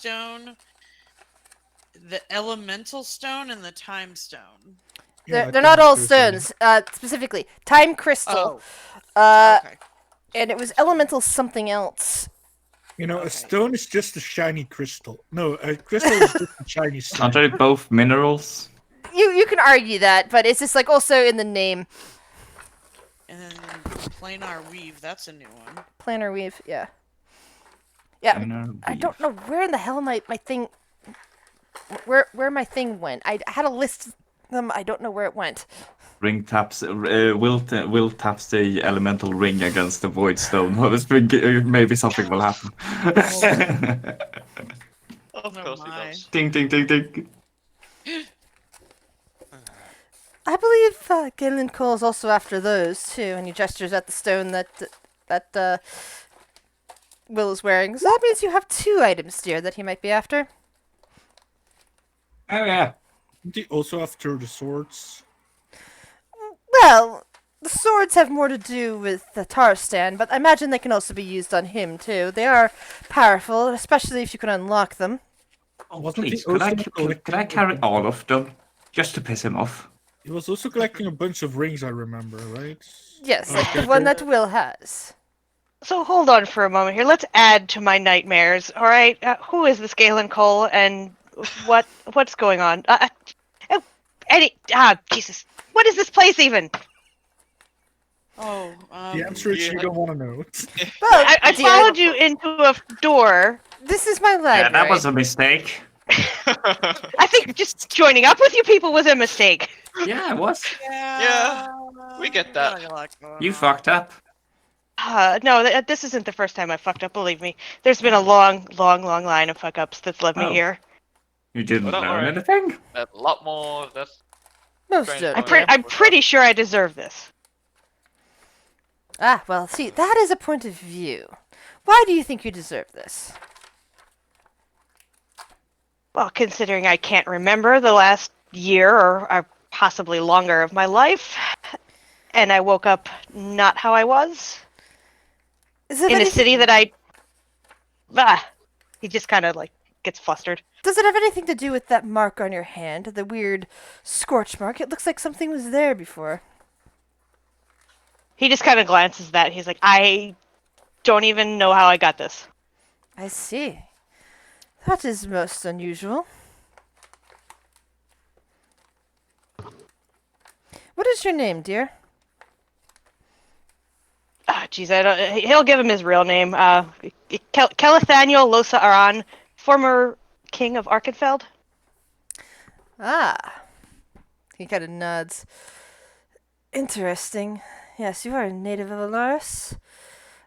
stone, the elemental stone, and the time stone. Yeah, They're not all stones, specifically. Time crystal. Okay. And it was elemental something else. A stone is just a shiny crystal. No, a crystal is just a shiny stone. Aren't they both minerals? You can argue that, but it's just like also in the name. And then planar weave, that's a new one. Planar weave, yeah. Yeah, Planar I weave. don't know where in the hell my thing... Where my thing went. I had a list of them, I don't know where it went. Ring taps. Will taps the elemental ring against the void stone. Maybe something will happen. Of course he does. Ding ding ding ding. I believe Galen Cole's also after those too, and he gestures at the stone that Will is wearing. So that means you have 2 items, dear, that he might be after. Oh yeah. Isn't he also after the swords? Well, the swords have more to do with the Tarstan, but I imagine they can also be used on him too. They are powerful, especially if you can unlock them. Oh, Wasn't he please, could I, also could I carry all of them? Just to piss him off. He was also collecting a bunch of rings, I remember, right? Yes, like the one that Will has. So hold on for a moment here. Let's add to my nightmares. All right, who is this Galen Cole, and what's going on? Jesus, what is this place even? Oh, The answer is you don't want to know. Well, I dear, followed you into a door. this is my library. Yeah, that was a mistake. I think just joining up with you people was a mistake. Yeah, it was. Yeah, we get that. You fucked up. No, this isn't the first time I fucked up, believe me. There's been a long line of fuck-ups that's led me here. You didn't Well, don't learn worry. anything? A lot more. That's Most Great. don't. I'm pretty sure I deserve this. Ah, well, see, that is a point of view. Why do you think you deserve this? Well, considering I can't remember the last year or possibly longer of my life, and I woke up not how I was, Is it in a anything- city that I... he just kind of, gets flustered. Does it have anything to do with that mark on your hand? The weird scorch mark? It looks like something was there before. He just kind of glances at that. He's like, I don't even know how I got this. I see. That is most unusual. What is your name, dear? Geez, he'll give him his real name. Kelethaniel Losa Aran, former king of Arkenfeld. Ah. He kind of nods. Interesting. Yes, you are a native of Alaris.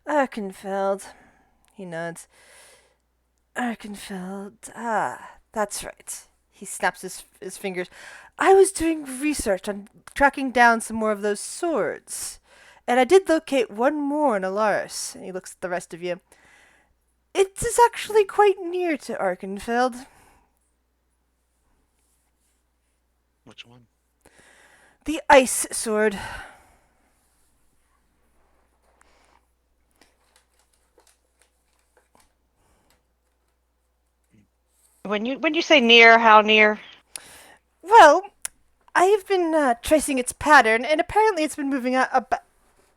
Arkenfeld. He nods. Arkenfeld. Ah, that's right. He snaps his fingers. I was doing research on tracking down some more of those swords. And I did locate one more in Alaris. And he looks at the rest of you. It is actually quite near to Arkenfeld. which one? The ice sword. When you say near, how near? Well, I have been tracing its pattern, and apparently it's been moving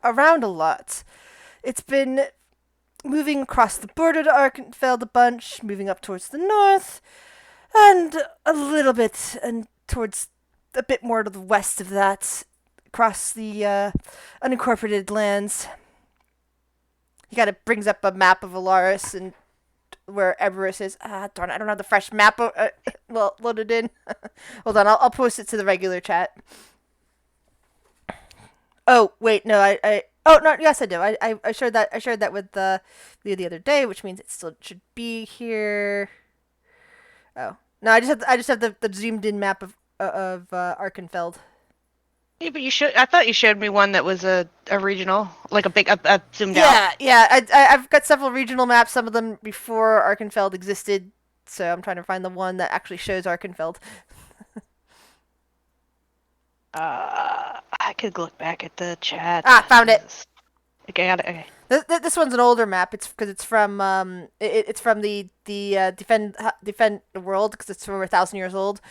around a lot. It's been moving across the border to Arkenfeld a bunch, moving up towards the north, and a little bit and towards a bit more to the west of that, across the unincorporated lands. He kind of brings up a map of Alaris and where Everest is. Darn it, I don't have the fresh map loaded in. Hold on, I'll post it to the regular chat. Oh, wait, no, oh, no, yes, I do. I shared that with Leah the other day, which means it still should be here. Oh. No, I just have the zoomed in map of Arkenfeld. Yeah, but I thought you showed me one that was a regional, like a zoomed out. Yeah. I've got several regional maps. Some of them before Arkenfeld existed, so I'm trying to find the one that actually shows Arkenfeld. I could look back at the chat. Found it. Okay, got it. Okay. This one's an older map. It's because it's from it's from the defend the world because it's over 1,000 years old.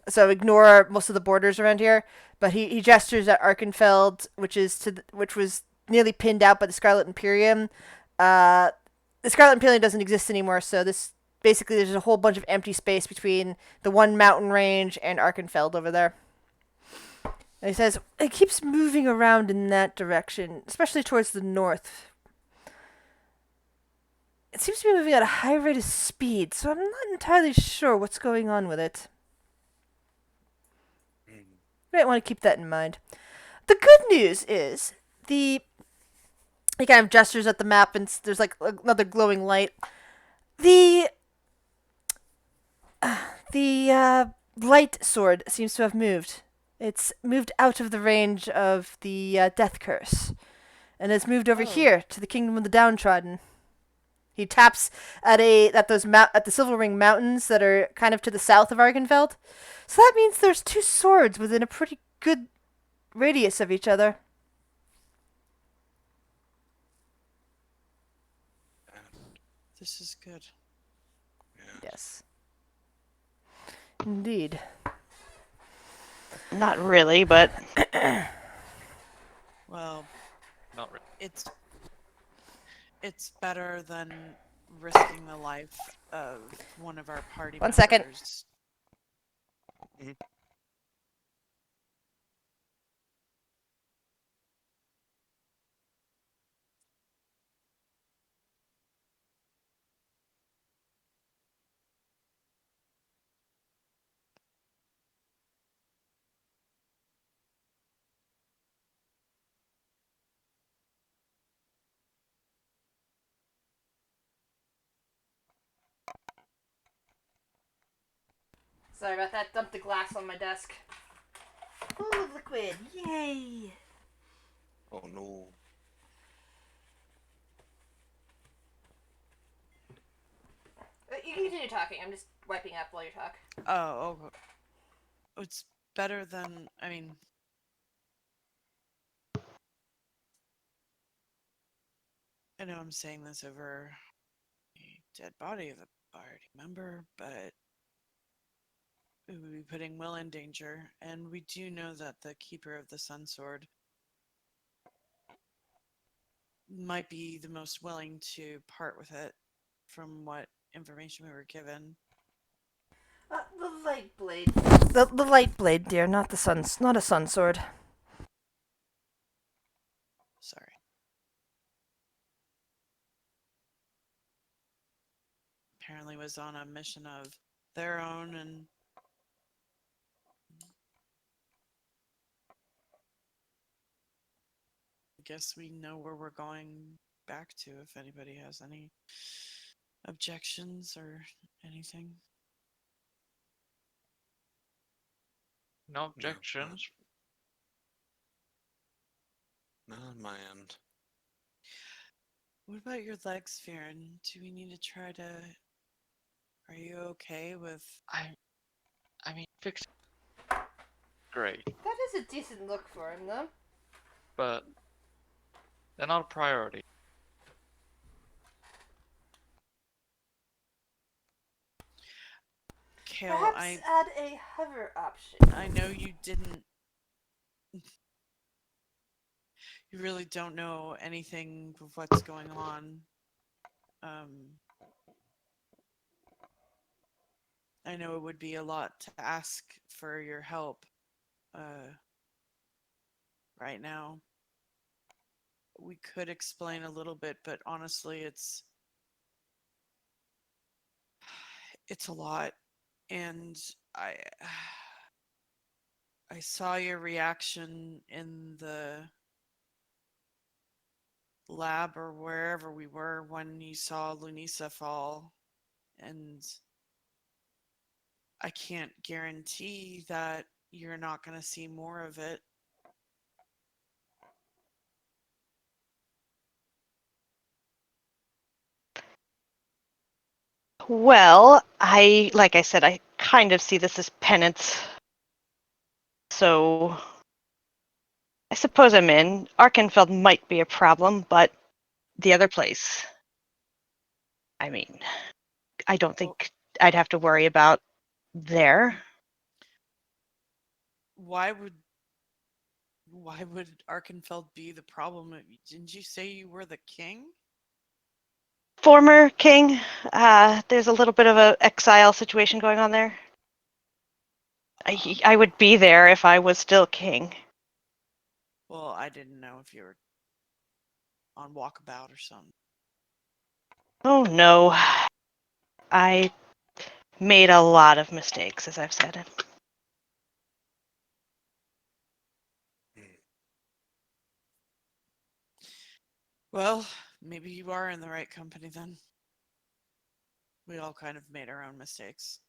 So ignore most of the borders around here. But he gestures at Arkenfeld, which was nearly pinned out by the Scarlet Imperium. The Scarlet Imperium doesn't exist anymore, so this basically there's a whole bunch of empty space between the one mountain range and Arkenfeld over there. And he says it keeps moving around in that direction, especially towards the north. It seems to be moving at a high rate of speed, so I'm not entirely sure what's going on with it. You might want to keep that in mind. The good news is he kind of gestures at the map, and there's like another glowing light. The light sword seems to have moved. It's moved out of the range of the death curse, and has moved over here to the kingdom of the downtrodden. He taps at the Silver Ring Mountains that are kind of to the south of Arkenfeld. So that means there's two swords within a pretty good radius of each other. This is good. Yes. Indeed. Not really, but Well, Not really. it's better than risking the life of one of our party One members. second. Sorry about that. Dumped the glass on my desk. Full of liquid. Yay! Oh no. You can continue talking. I'm just wiping up while you talk. Oh, it's better than. I mean, I know I'm saying this over a dead body of a party member, but we would be putting Will in danger, and we do know that the Keeper of the Sun Sword might be the most willing to part with it from what information we were given. The light blade. The light blade, dear, not a sun sword. Sorry. Apparently was on a mission of their own, and I guess we know where we're going back to if anybody has any objections or anything. No objections. Not on my end. What about your legs, Farron? Do we need to try to... Are you okay with... I mean, fix. Great, That is a decent look for him, though. but they're not a priority. Kale, Perhaps add a hover option. I know you didn't... You really don't know anything of what's going on. I know it would be a lot to ask for your help right now. We could explain a little bit, but honestly, it's a lot. And I saw your reaction in the lab or wherever we were when you saw Lunisa fall, and I can't guarantee that you're not going to see more of it. well, like I said, I kind of see this as penance. So I suppose I'm in. Arkenfeld might be a problem, but the other place. I mean, I don't Well- think I'd have to worry about there. Why would Arkenfeld be the problem? Didn't you say you were the king? Former king, there's a little bit of a exile situation going on there. I would be there if I was still king. Well, I didn't know if you were on walkabout or something. Oh no. I made a lot of mistakes, as I've said. Well, maybe you are in the right company then. We all kind of made our own mistakes.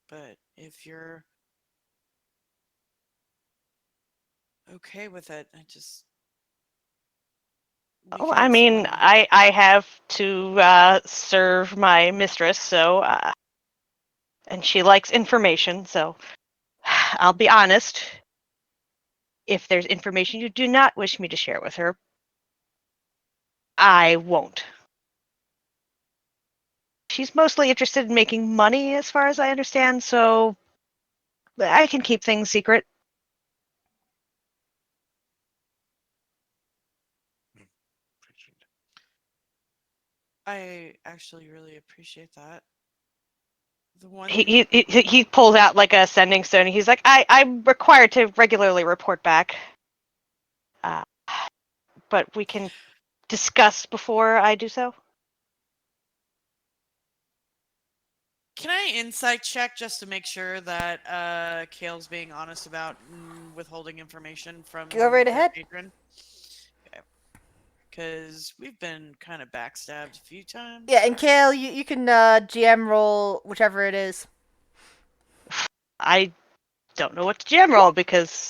But if you're okay with it, Oh, I mean, I have to serve my mistress, so and she likes information, so I'll be honest. If there's information you do not wish me to share with her, I won't. She's mostly interested in making money, as far as I understand, so I can keep things secret. I actually really appreciate that. The one He pulls out like a sending stone. He's like, I'm required to regularly report back, but we can discuss before I do so. Can I insight check just to make sure that Kale's being honest about withholding information from Go right their ahead. patron? Okay. Because we've been kind of backstabbed a few times. Yeah, and Kale, you can GM roll whichever it is. I don't know what to GM roll because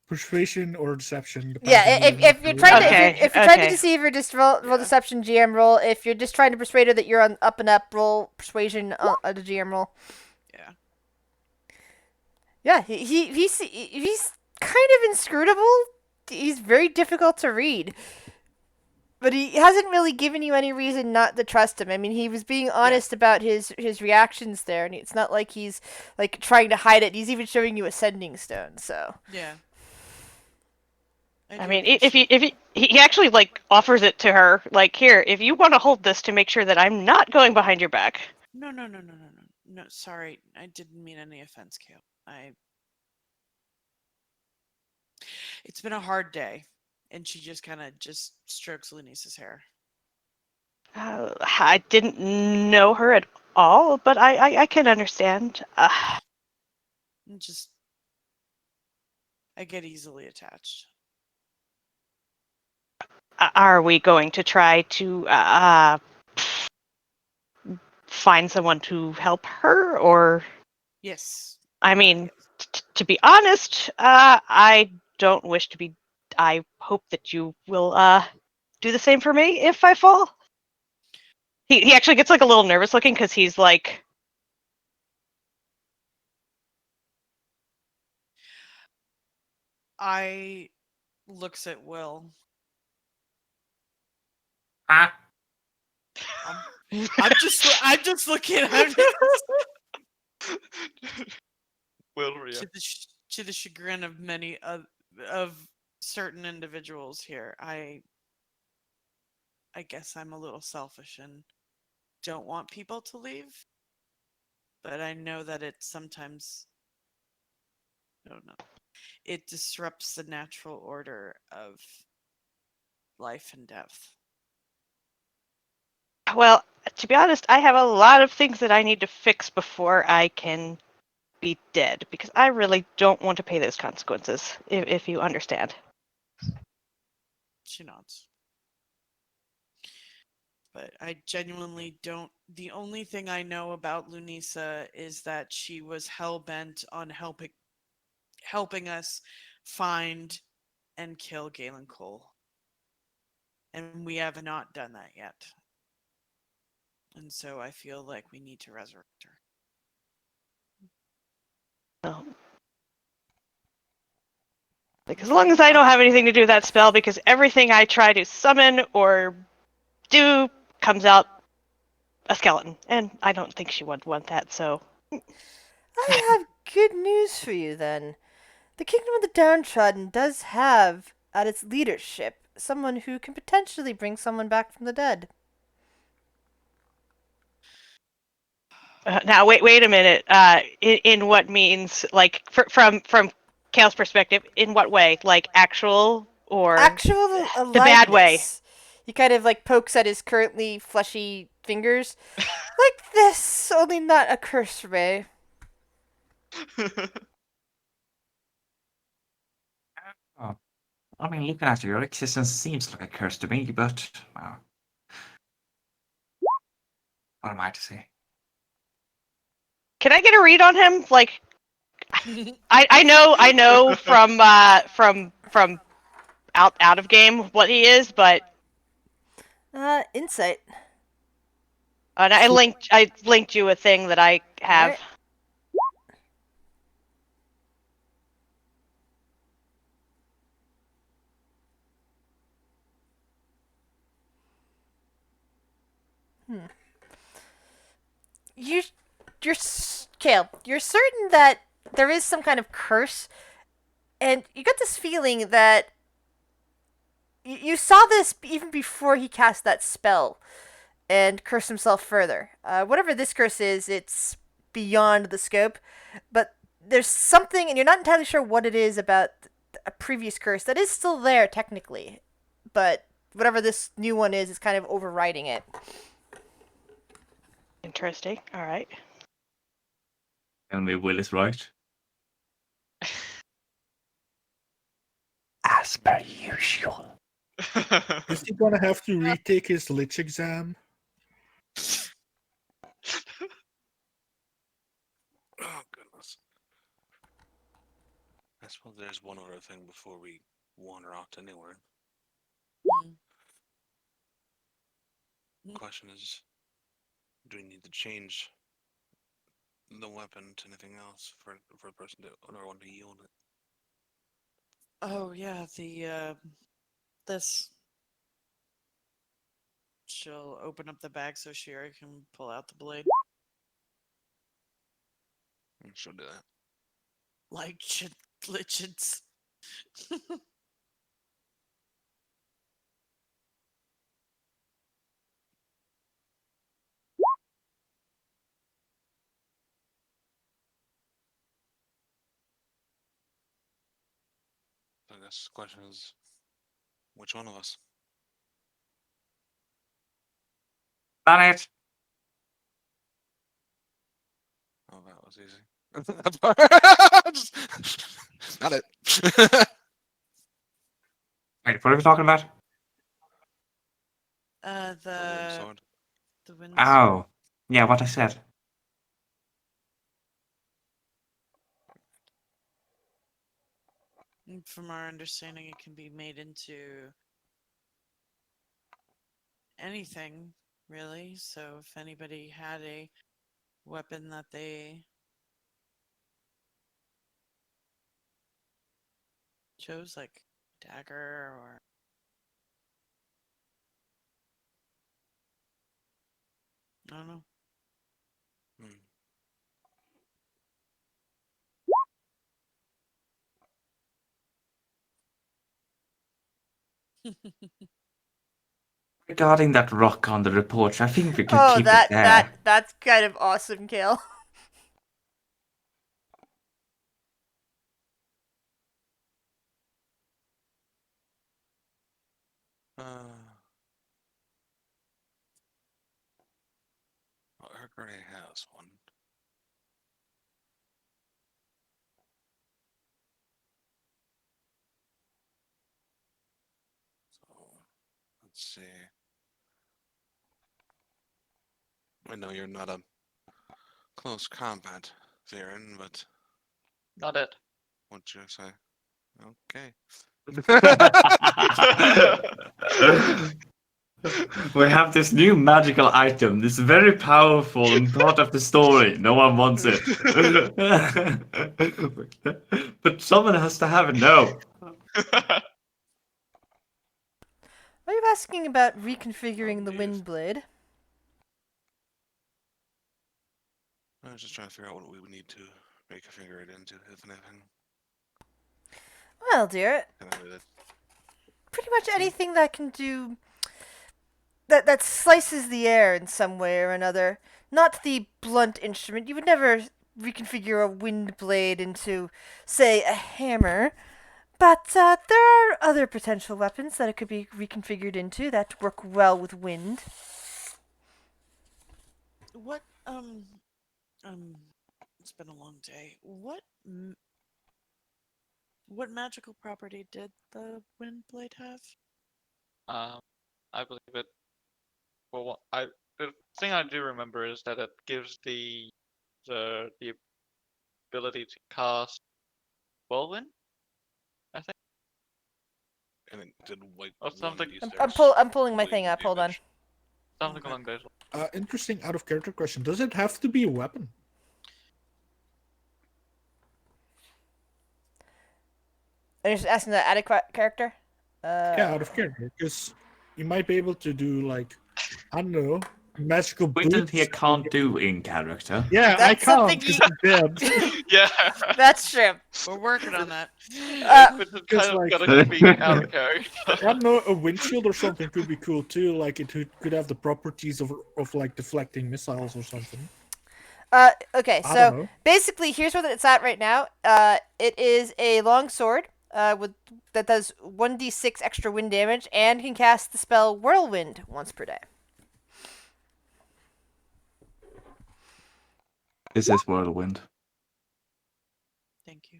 Persuasion or deception, Yeah, depending if you're trying to Okay, if you're trying to okay. deceive her, just roll Yeah. deception GM roll. If you're just trying to persuade her that you're on up and up, roll persuasion at a GM roll. Yeah. Yeah, he's kind of inscrutable. He's very difficult to read. But he hasn't really given you any reason not to trust him. I mean, he was being honest about his reactions there, and it's not like he's like trying to hide it. He's even showing you a sending stone. So Yeah. I mean, if he actually like offers it to her, like, here, if you want to hold this to make sure that I'm not going behind your back. No, sorry, I didn't mean any offense, Kale. It's been a hard day, and she just kind of just strokes Lunice's hair. I didn't know her at all, but I can understand. And just, I get easily attached. Are we going to try to find someone to help her, or? Yes. I mean, Yes. to be honest, I don't wish to be. I hope that you will do the same for me if I fall. He actually gets like a little nervous looking because he's like, I looks at Will. Ah. I'm just looking. Will react. To the chagrin of many of certain individuals here. I guess I'm a little selfish and don't want people to leave, but I know that it sometimes, I don't know, it disrupts the natural order of life and death. well, to be honest, I have a lot of things that I need to fix before I can be dead because I really don't want to pay those consequences, if you understand. She nods. But I genuinely don't. The only thing I know about Lunisa is that she was hell bent on helping us find and kill Galen Cole. And we have not done that yet. And so I feel like we need to resurrect her. So, Like, as long as I don't have anything to do with that spell, because everything I try to summon or do comes out a skeleton. And I don't think she would want that, so. I have good news for you then. The Kingdom of the Downtrodden does have at its leadership someone who can potentially bring someone back from the dead. Now, wait a minute. In what means, like, from Kale's perspective, in what way? Like, actual or Actual the bad way? aliveness. He kind of like pokes at his currently fleshy fingers. Like this, only not a curse ray. Oh, I mean, looking at your existence seems like a curse to me, but what am I to say? Can I get a read on him? Like, I know from out of game what he is, but Insight. and I linked you a thing that I have. Alright. You, Kale. You're certain that there is some kind of curse, and you got this feeling that you saw this even before he cast that spell and cursed himself further. Whatever this curse is, it's beyond the scope, but there's something, and you're not entirely sure what it is about a previous curse that is still there technically, but whatever this new one is kind of overriding it. Interesting. All right. Tell me Will is right. As per usual. Is he gonna have to retake his Lich exam? Oh, goodness. I suppose there's one other thing before we wander off anywhere. The question is, do we need to change the weapon to anything else for a person to or one to yield it? Oh yeah, this. She'll open up the bag so Shira can pull out the blade. She'll do that. Like lichens. So I guess the question is, which one of us? Done it! Oh, that was easy. That part. Just, not it. Wait, what are we talking about? The sword. the wind. Oh, yeah, what I said. From our understanding, it can be made into anything, really. So if anybody had a weapon that they chose, like dagger or I don't know. Hmm. Regarding that rock on the report, I think we could Oh, keep it there. that's kind of awesome, Kale. Well, Eric already has one. So let's see. I know you're not a close combat Theron, but Not it. what'd you say? Okay. We have this new magical item. This very powerful and part of the story. No one wants it. But someone has to have it now. Are you asking about reconfiguring the Indeed. wind blade? I was just trying to figure out what we would need to reconfigure it into, if anything. Well, dear, Kind of that. pretty much anything that can do that slices the air in some way or another. Not the blunt instrument. You would never reconfigure a wind blade into, say, a hammer. But there are other potential weapons that it could be reconfigured into that work well with wind. What it's been a long day. What magical property did the wind blade have? I believe it. Well, the thing I do remember is that it gives the ability to cast whirlwind, I think, And it did like or something. I'm pulling my thing up. Hold on. Something Okay. along those lines. Interesting out of character question. Does it have to be a weapon? Are you just asking the adequate character? Yeah, out of character, because you might be able to do like, I don't know, magical Witten boots. here can't do in character. Yeah, That's I can't something because you- I'm dead. Yeah. That's true. We're working on that. But it's Just kind of like- gotta speak out of character. I don't know, a windshield or something could be cool too. Like it could have the properties of like deflecting missiles or something. Okay, I don't so know. basically, here's where it's at right now. It is a long sword with that does 1d6 extra wind damage and can cast the spell Whirlwind once per day. This is whirlwind. Thank you.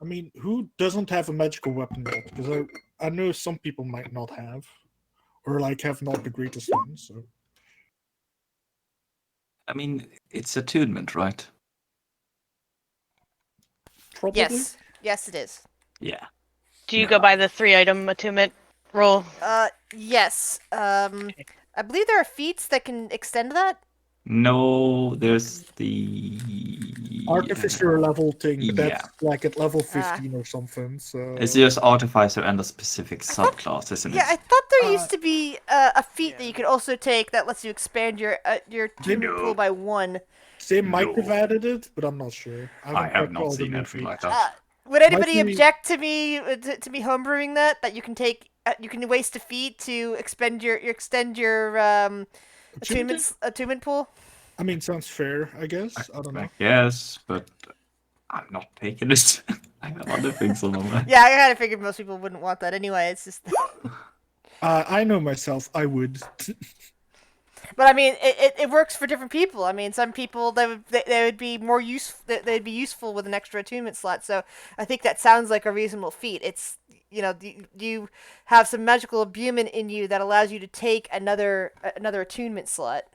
I mean, who doesn't have a magical weapon yet? Because I know some people might not have, or like have not the greatest ones. So I mean, it's attunement, right? probably. Yes, it is. Yeah. Do you go by the 3-item attunement rule? Yes. I believe there are feats that can extend that. No, there's the Artificer level thing, but yeah. that's like at level 15 or something. So It's just artificer and a specific subclass, isn't Yeah, I it? thought there used to be a feat that yeah. you could also take that lets you expand your attunement pool by 1. they might No. have added it, but I'm not sure. I have checked not all the seen new anything like feats. that. Would anybody Might be- object to me homebrewing that you can take you can waste a feat to extend your attunement pool? I mean, sounds fair, I guess. I don't know. Yes, but I'm not taking it. I have other things on my mind. Yeah, I kind of figured most people wouldn't want that anyway. It's just, I know myself. I would. but I mean, it works for different people. I mean, some people they would be more useful. They'd be useful with an extra attunement slot. So I think that sounds like a reasonable feat. It's you have some magical imbuement in you that allows you to take another attunement slot,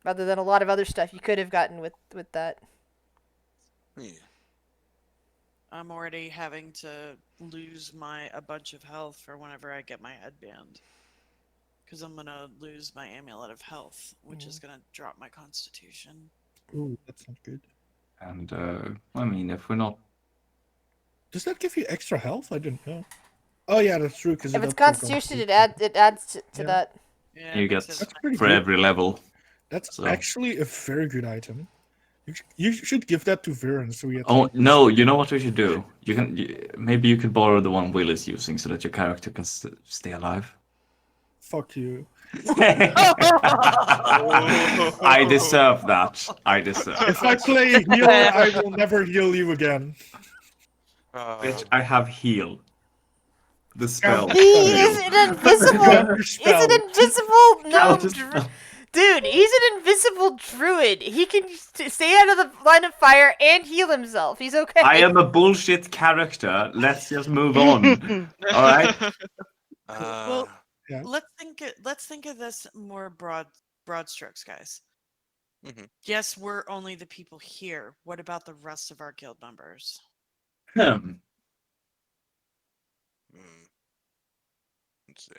rather than a lot of other stuff you could have gotten with that. Yeah. I'm already having to lose a bunch of health for whenever I get my headband. Because I'm gonna lose my amulet of health, which is gonna drop my constitution. Ooh, that's not good. And I mean, if we're not, Does that give you extra health? I didn't know. Oh yeah, that's true. Because If it's Constitution, it adds to Yeah. that. Yeah, you it makes get it That's pretty for good. every level. That's So- actually a very good item. You should give that to Viren so he. Oh no! You know what we should do? Maybe you could borrow the one Will is using so that your character can stay alive. Fuck you. I deserve that. I deserve. If I play healer, I will never heal you again. Bitch, I have heal. The spell. He He Heal. is an invisible. Counter He's spell. an invisible Counter gnome. spell. Dude, he's an invisible druid. He can stay out of the line of fire and heal himself. He's okay. I am a bullshit character. Let's just move on. All right. Well, Yeah. let's think of this more broad strokes, guys. Mhm. Yes, we're only the people here. What about the rest of our guild members? Hmm. Let's see.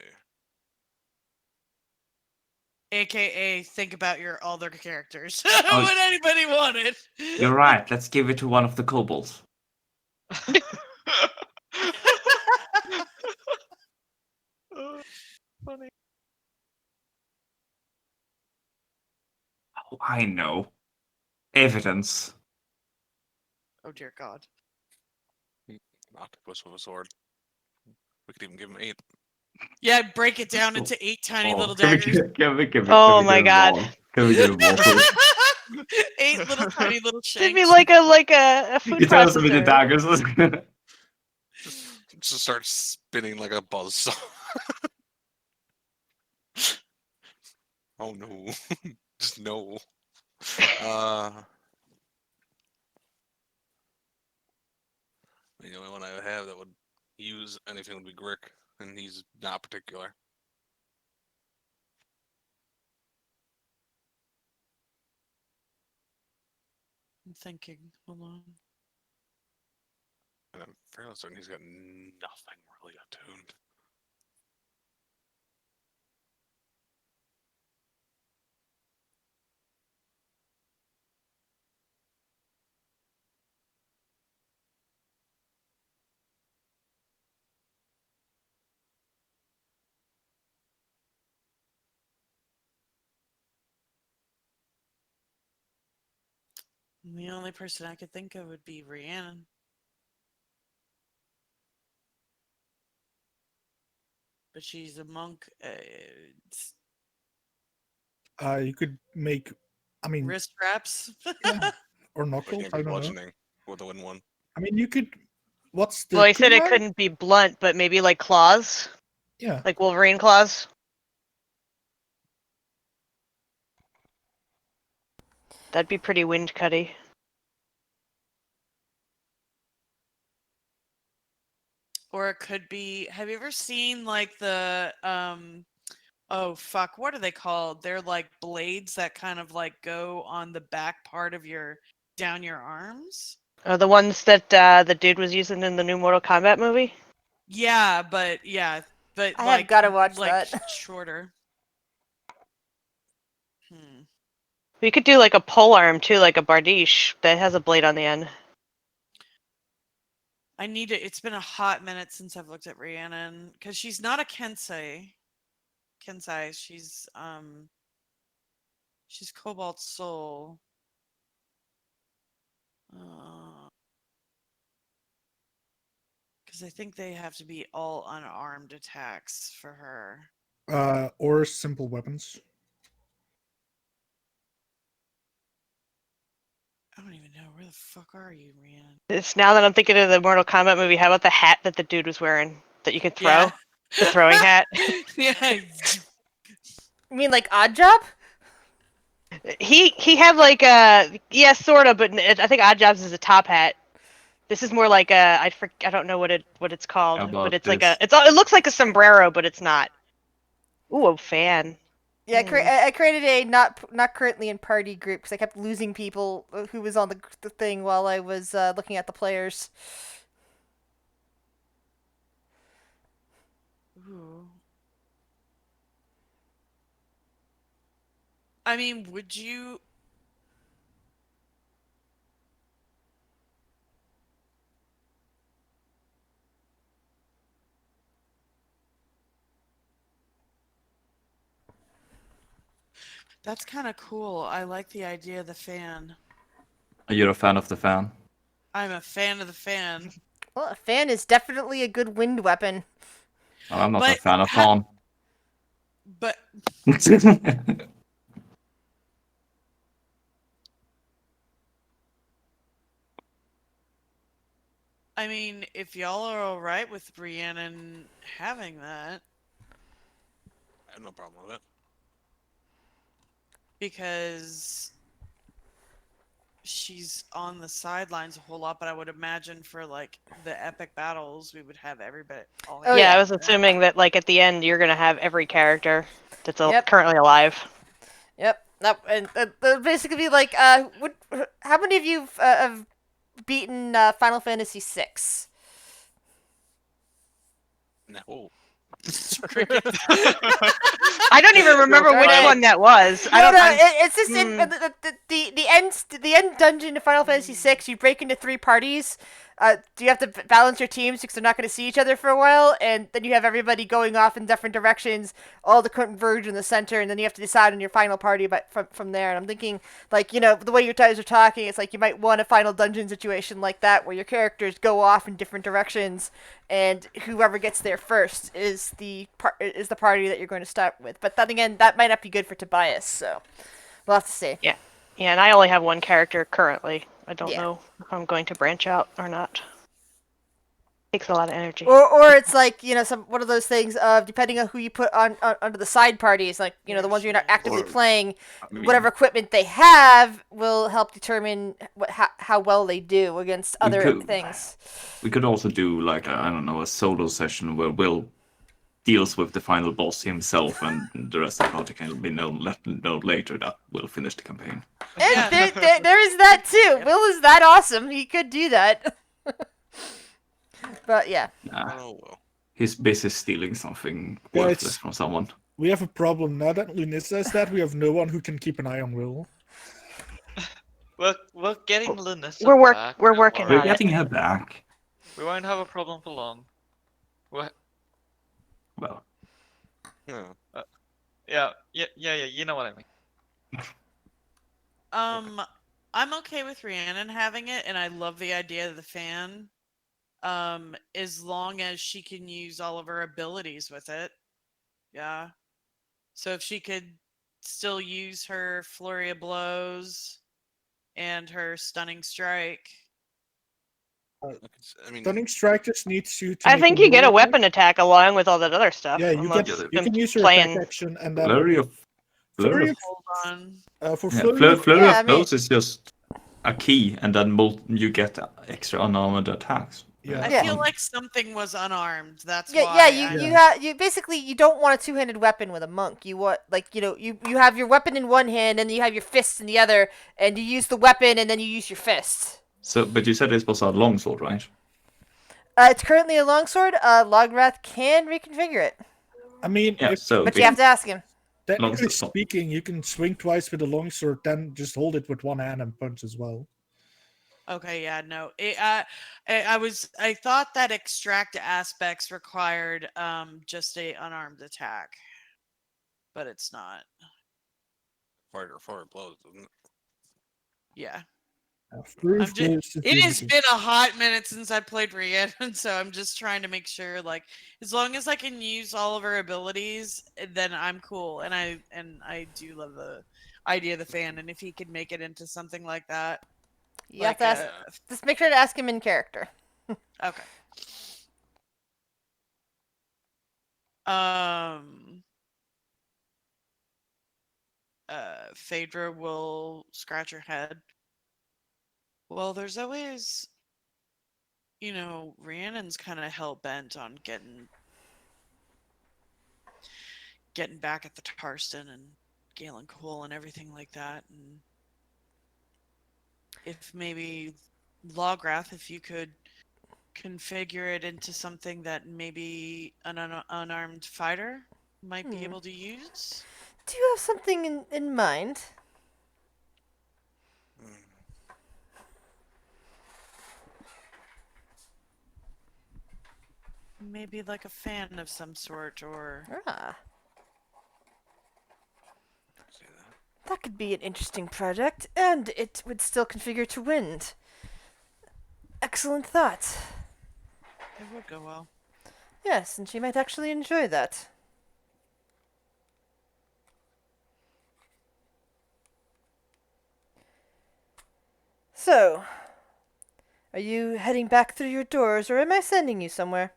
AKA, think about your other characters. Oh. What anybody wanted. You're right. Let's give it to one of the kobolds. Funny. Oh, I know. Evidence. Oh dear God. An octopus with a sword. We could even give him 8. Yeah, break it down into 8 tiny Oh, little can we daggers. Oh give my him God. more? Can we give him more, please? 8 little tiny little Should be shanks. like a food You tell us with the processor. daggers. Just start spinning like a buzzsaw. Oh no. Just no. The only one I have that would use anything would be Grick, and he's not particular. I'm thinking. Hold on. And I'm fairly certain he's got nothing really attuned. The only person I could think of would be Rhiannon. But she's a monk. You could make, I mean, Wrist wraps. yeah, or But knuckles. can't I be don't know. bludgeoning with a win one. I mean, you could. What's the? Well, he said it kunai? couldn't be blunt, but maybe like claws, Yeah. like Wolverine claws. That'd be pretty wind cutty. Or it could be, have you ever seen like the oh fuck, what are they called? They're like blades that kind of like go on the back part of your down your arms. The ones that the dude was using in the new Mortal Kombat movie. Yeah, but I have like gotta watch like that. shorter. Hmm. We could do like a pole arm too, like a bardiche that has a blade on the end. I need it. It's been a hot minute since I've looked at Rhiannon because she's not a Kensei. She's Cobalt Soul. Because I think they have to be all unarmed attacks for her. Or simple weapons. I don't even know, where the fuck are you, Rhiannon? It's now that I'm thinking of the Mortal Kombat movie. How about the hat that the dude was wearing that you can throw? Yeah. The throwing hat. Yeah. You mean like Odd Job? He had like yeah, sort of, but I think Odd Jobs is a top hat. This is more like a I don't know what it's called, How but about it's like this? it looks like a sombrero, but it's not. Ooh, a fan. Yeah, Mm. I created a not currently in party group because I kept losing people who was on the thing while I was looking at the players. Ooh. I mean, would you? That's kind of cool. I like the idea of the fan. You're a fan of the fan? I'm a fan of the fan. Well, a fan is definitely a good wind weapon. Oh, I'm not a But fan of fan. but I mean, if y'all are all right with Rhiannon having that, I have no problem with it. because she's on the sidelines a whole lot, but I would imagine for like the epic battles, we would have everybody. All Oh, Yeah, yeah. I was assuming that like at the end you're gonna have every character that's Yep. currently alive. Yep. That and basically be like, how many of you have beaten Final Fantasy VI? No. Crickets. I don't even remember which Darn it. one that was. I No, don't. no, I'm- it's just in the end dungeon in Final Fantasy VI. You break into 3 parties. You have to balance your teams because they're not going to see each other for a while, and then you have everybody going off in different directions, all to converge in the center, and then you have to decide on your final party from there. And I'm thinking, like, the way you guys are talking, it's like you might want a final dungeon situation like that where your characters go off in different directions, and whoever gets there first is the party that you're going to start with. But then again, that might not be good for Tobias, so we'll have to see. Yeah, and I only have one character currently. I don't Yeah. know if I'm going to branch out or not. Takes a lot of energy. Or it's like one of those things of depending on who you put on under the side parties, like the ones you're not actively Or- playing, I mean, whatever equipment they have will help determine how well they do against other could- things. We could also do like I don't know, a solo session where Will deals with the final boss himself, and the rest of the party can be known later that we'll finish the campaign. And Yeah. there is that too. Will is that awesome. He could do that. But yeah. Nah, Oh well. he's busy stealing something Yeah, worthless it's- from someone. We have a problem now that Lunissa says that we have no one who can keep an eye on Will. We're getting Lunissa We're back. we're don't working worry. We're on it. getting her back. We won't have a problem for long. Well, Yeah. Yeah. You know what I mean. I'm okay with Rhiannon having it, and I love the idea of the fan. As long as she can use all of her abilities with it. Yeah. So if she could still use her flurry of blows and her stunning strike. I mean, Stunning Strike just needs you to. I make think you get a melee weapon attack along with all that other stuff. attack. Yeah, you unless can. Yeah, You can I'm use your playing. attack action and then flurry of Flurry of, Hold on. for yeah, flurry of flurry Yeah, of I mean- blows is just a key, and then you get extra unarmored attacks. Yeah. I Yeah. feel like something was unarmed. That's Yeah, why. you basically you don't want a two-handed weapon with a monk. You want you have your weapon in one hand and you have your fists in the other, and you use the weapon and then you use your fists. So, but you said this was a longsword, right? It's currently a longsword. Lograth can reconfigure it, I mean, Yeah. if, So but you have to ask him. technically Longsword. speaking, you can swing twice with a longsword, then just hold it with one hand and punch as well. Okay, yeah, no. I thought that extract aspects required just a unarmed attack. But it's not. fire blows, doesn't it? Yeah. Flurry I'm of just, blows is it has usually- been a hot minute since I played Rhiannon, so I'm just trying to make sure, like, as long as I can use all of her abilities, then I'm cool. And I do love the idea of the fan, and if he could make it into something like that. You have like to ask. Just make sure to ask him in character. Okay. Phaedra will scratch her head. Well, there's always, Rhiannon's kind of hell bent on getting back at the Tarston and Galen Cole and everything like that. And if maybe Lograth, if you could configure it into something that maybe an unarmed fighter might be able to use. Do you have something in mind? Mm. Maybe like a fan of some sort, or Ah, See that? that could be an interesting project, and it would still configure to wind. Excellent thought. it would go well. Yes, and she might actually enjoy that. So, are you heading back through your doors, or am I sending you somewhere?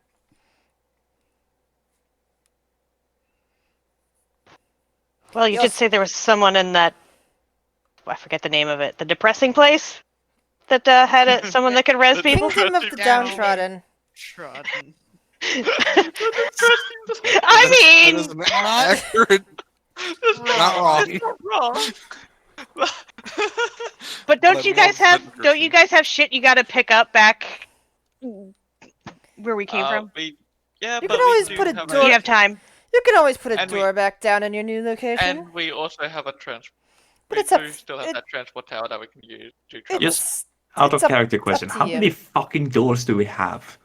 Well, you did Yes. say there was someone in that. I forget the name of it. The depressing place that had someone that could res The people. Kingdom of the Down. Downtrodden. Trodden. I That mean, is an accurate. Not wrong. It's not wrong. but don't Let you me know guys the have don't description. you guys have shit you got to pick up back where we came from? We Yeah, You but can always we put do a have door- You have time. You can always put a And we- door back down in your new location. and we also have a But we it's up- do still have it- that transport tower that we can use to travel. It's Out it's of up- character it's up question, to how you. many fucking doors do we have?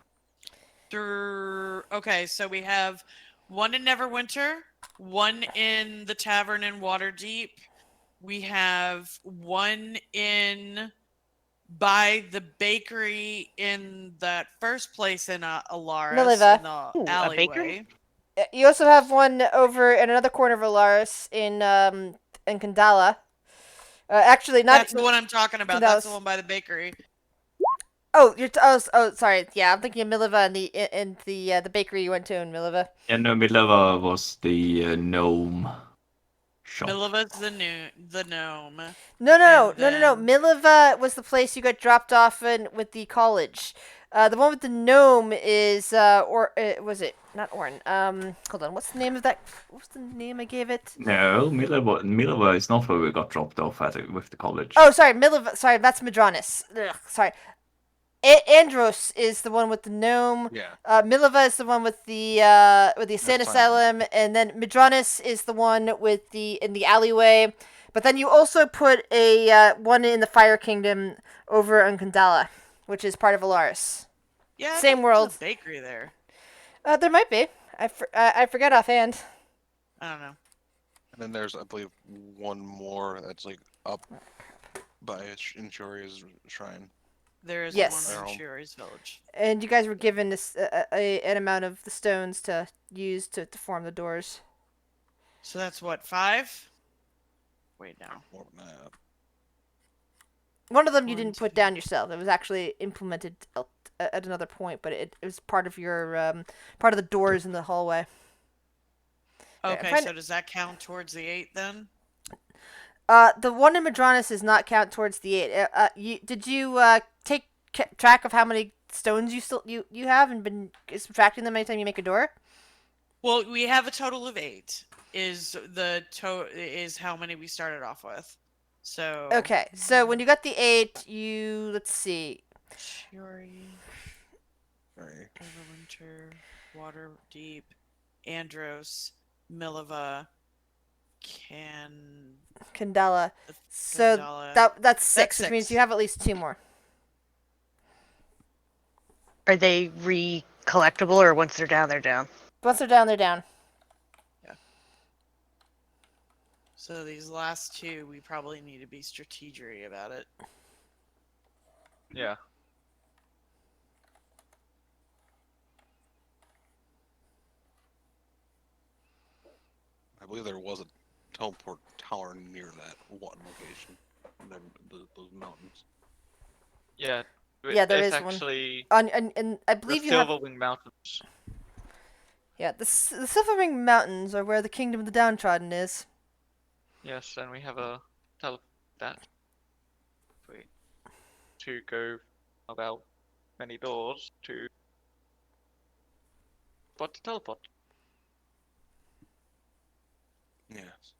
Okay, so we have one in Neverwinter, one in the tavern in Waterdeep. We have one in by the bakery in that first place in Alaris Miliva. in the Ooh, a bakery? alleyway. You also have one over in another corner of Alaris in Kandala. Actually, not. That's the one I'm talking about. That's the Candalis. one by the bakery. Oh, sorry. Yeah, I'm thinking of Miliva and the bakery you went to in Miliva. Yeah, no, Mileva was the gnome shop. Miliva's the gnome. No. And then- Miliva was the place you got dropped off in with the college. The one with the gnome is was it not Orn? Hold on. What's the name of that? What's the name I gave it? No, Mileva is not where we got dropped off at it with the college. Oh, sorry, Miliva. Sorry, that's Madronis. Ugh, sorry. Andros is the one with the gnome. Yeah. Miliva is the one with the insane That's asylum, and then Madronis is the one with in the alleyway. But then you also put a one in the Fire Kingdom over in Kandala, which is part of Alaris. Yeah, I Same think there's world. a bakery there. There might be. I forget offhand. I don't know. And then there's, I believe, one more that's like up by Inshori's shrine. There is Yes. one in Barrel. Shuri's village. And you guys were given this an amount of the stones to use to form the doors. So that's what, 5? Wait now. More than that. One of them you One, didn't put two. down yourself. It was actually implemented at another point, but it was part of your part of the doors in the hallway. Yeah, Okay, find- so does that count towards the 8 then? The one in Madronis does not count towards the 8. Did you take track of how many stones you have and been subtracting them anytime you make a door? Well, we have a total of 8. Is is how many we started off with. So Okay, so when you got the 8, let's see. Shuri, Right. Everwinter, Waterdeep, Andros, Miliva, Kandala. So Kandala. that's 6, which means 6. you have at least 2 more. Are they re-collectible, or once they're down, they're down? Once they're down, they're down. So these last 2, we probably need to be strategery about it. Yeah. I believe there was a teleport tower near that one location. Those mountains. Yeah. Yeah, there it's is one. actually And I the believe you have. Silverwing Mountains. Yeah, the Silverring Mountains are where the Kingdom of the Downtrodden is. Yes, and we have a that. Wait. To go about many doors to spot the teleport. Yes.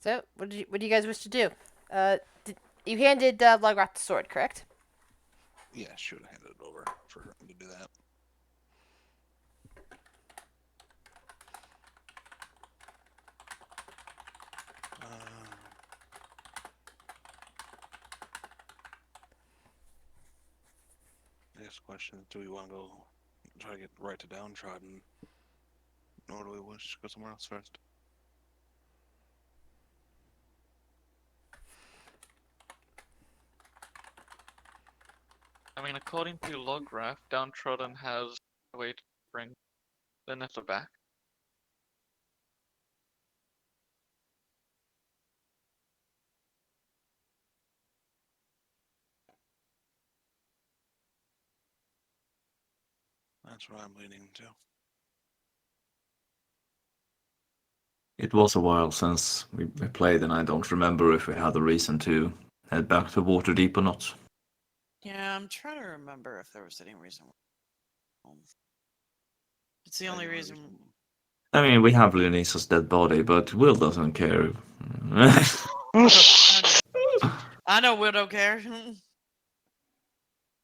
So, what do you guys wish to do? You handed Logroth the sword, correct? Yeah, should have handed it over for him to do that. Next question: do we want to go try to get right to downtrodden, or do we wish to go somewhere else first? I mean, according to Lograph, Downtrodden has a way to bring the Nether back. That's what I'm leaning to. It was a while since we played, and I don't remember if we had a reason to head back to Waterdeep or not. Yeah, I'm trying to remember if there was any reason. It's the only Any reason. I mean, we have Leonisa's dead body, but Will doesn't care. I know Will don't care.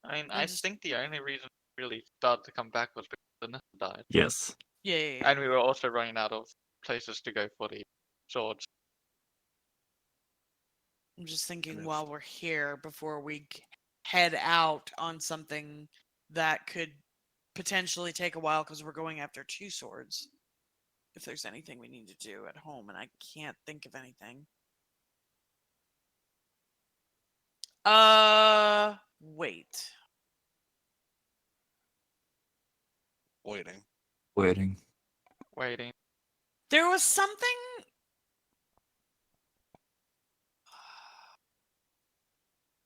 I mean, I I just- think the only reason we really started to come back was because Vanessa died. Yes. yeah. And we were also running out of places to go for the swords. I'm just And thinking if- while we're here before we head out on something that could potentially take a while because we're going after 2 swords. If there's anything we need to do at home, and I can't think of anything. Wait. Waiting. Waiting. Waiting. There was something.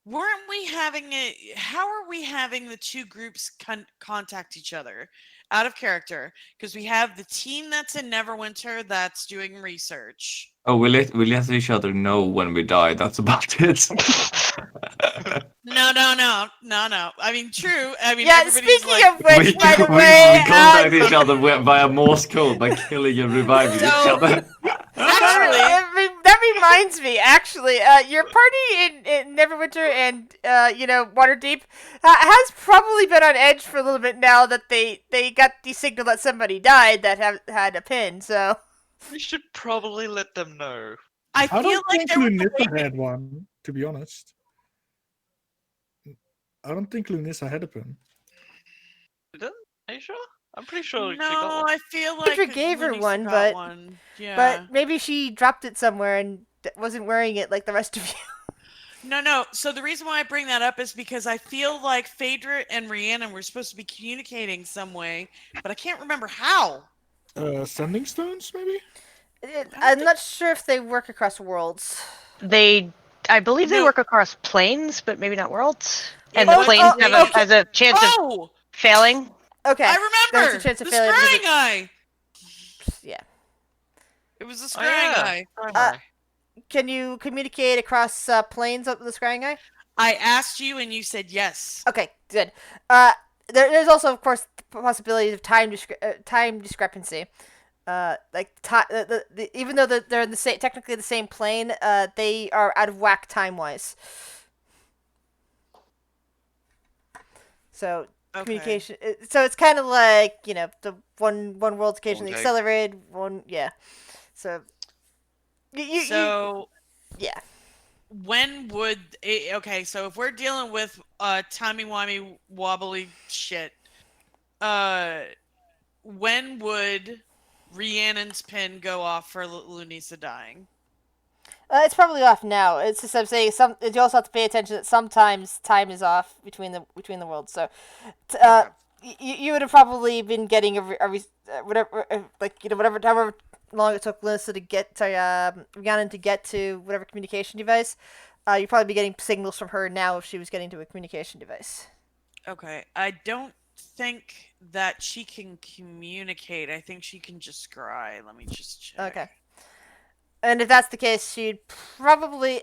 Weren't we having it? How are we having the 2 groups contact each other? Out of character, because we have the team that's in Neverwinter that's doing research. Oh, we let each other know when we die. That's about it. No. I mean, true. I mean, Yeah, everybody's speaking like, of which, we, by the we, way, we contact each other via Morse code by killing and reviving each So- other. actually, that reminds me. Actually, your party in Neverwinter and Waterdeep has probably been on edge for a little bit now that they got the signal that somebody died that had a pin. So We should probably let them know. I I feel don't like think there was a Lunissa way. had one, to be honest. I don't think Lunissa had a pin. Didn't? Are you sure? I'm pretty sure she got No, one. I feel like Pedro gave her Lunisa one, got but- one. Yeah. but maybe she dropped it somewhere and wasn't wearing it like the rest of you. No. So the reason why I bring that up is because I feel like Phaedra and Rhiannon were supposed to be communicating some way, but I can't remember how. Sending stones, maybe? I'm not sure if they work across worlds. I believe they No. work across planes, but maybe not worlds. It And the was planes okay. has a chance of Oh, failing. Okay, I there's remember. a chance of The failure because scrying eye. yeah. It was the Oh scrying yeah. eye. Primary. Can you communicate across planes with the scrying eye? I asked you and you said yes. Okay, good. There's also, of course, the possibility of time discrepancy. Even though they're in the same, technically the same plane, they are out of whack time wise. So Okay. communication. So it's kind of like the one world's occasionally take. accelerated. Yeah. So So yeah. when would okay? So if we're dealing with timey wimey wobbly shit, when would Rhiannon's pin go off for Lunisa dying? It's probably off now. It's just I'm saying you also have to pay attention that sometimes time is off between the worlds. So, Okay. you would have probably been getting whatever however long it took Rhiannon to get to whatever communication device. You'd probably be getting signals from her now if she was getting to a communication device. Okay. I don't think that she can communicate. I think she can just scry. Let me just check. Okay. And if that's the case, she'd probably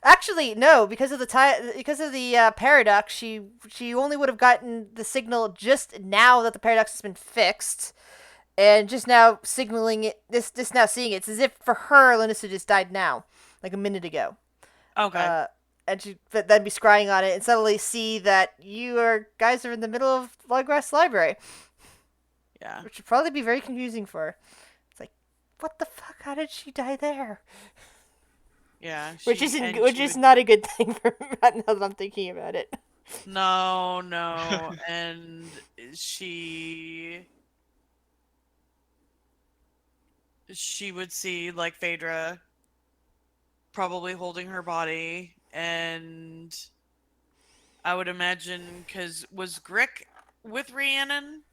actually no, because of the paradox. She only would have gotten the signal just now that the paradox has been fixed, and just now signaling it. This now seeing it. It's as if for her, Linissa just died now, like a minute ago. Okay. And she'd then be scrying on it and suddenly see that guys are in the middle of Loggrass Library, Yeah. which would probably be very confusing for her. What the fuck? How did she die there? Yeah. Which she- isn't, and which she is would- not a good thing for now that I'm thinking about it. No, and she would see like Phaedra probably holding her body, and I would imagine because was Grick with Rhiannon?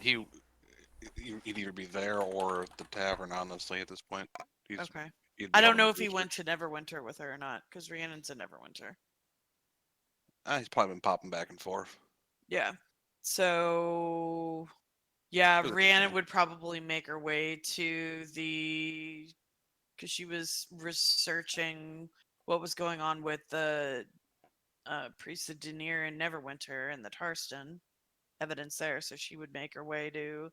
He'd either be there or at the tavern, honestly, at this point. Okay. He'd be I don't helping know with if he went research. to Neverwinter with her or not, because Rhiannon's in Neverwinter. He's probably been popping back and forth. Yeah. So, yeah, Doesn't Rhiannon matter. would probably make her way to because she was researching what was going on with the Priest of Denier in Neverwinter and the Tarston. evidence there, so she would make her way to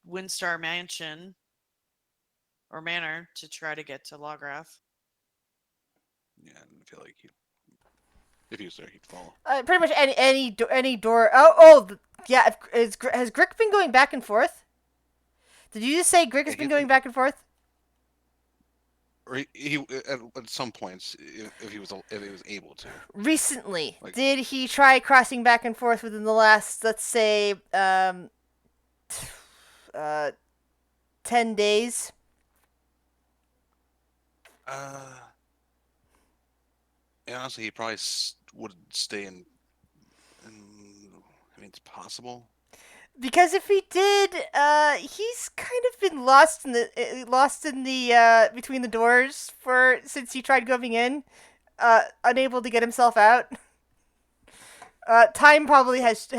Windstar Mansion or Manor to try to get to Lawgrath. Yeah, I feel like if he was there, he'd follow. Pretty much any door. Oh, yeah. Has Grick been going back and forth? Did you just say Grick has been going back and forth? Or he at some points, if he was able to. Recently, did he try crossing back and forth within the last, let's say, 10 days? And honestly, he probably would stay in. I mean, it's possible. Because if he did, he's kind of been lost in the between the doors since he tried going in, unable to get himself out. Time probably has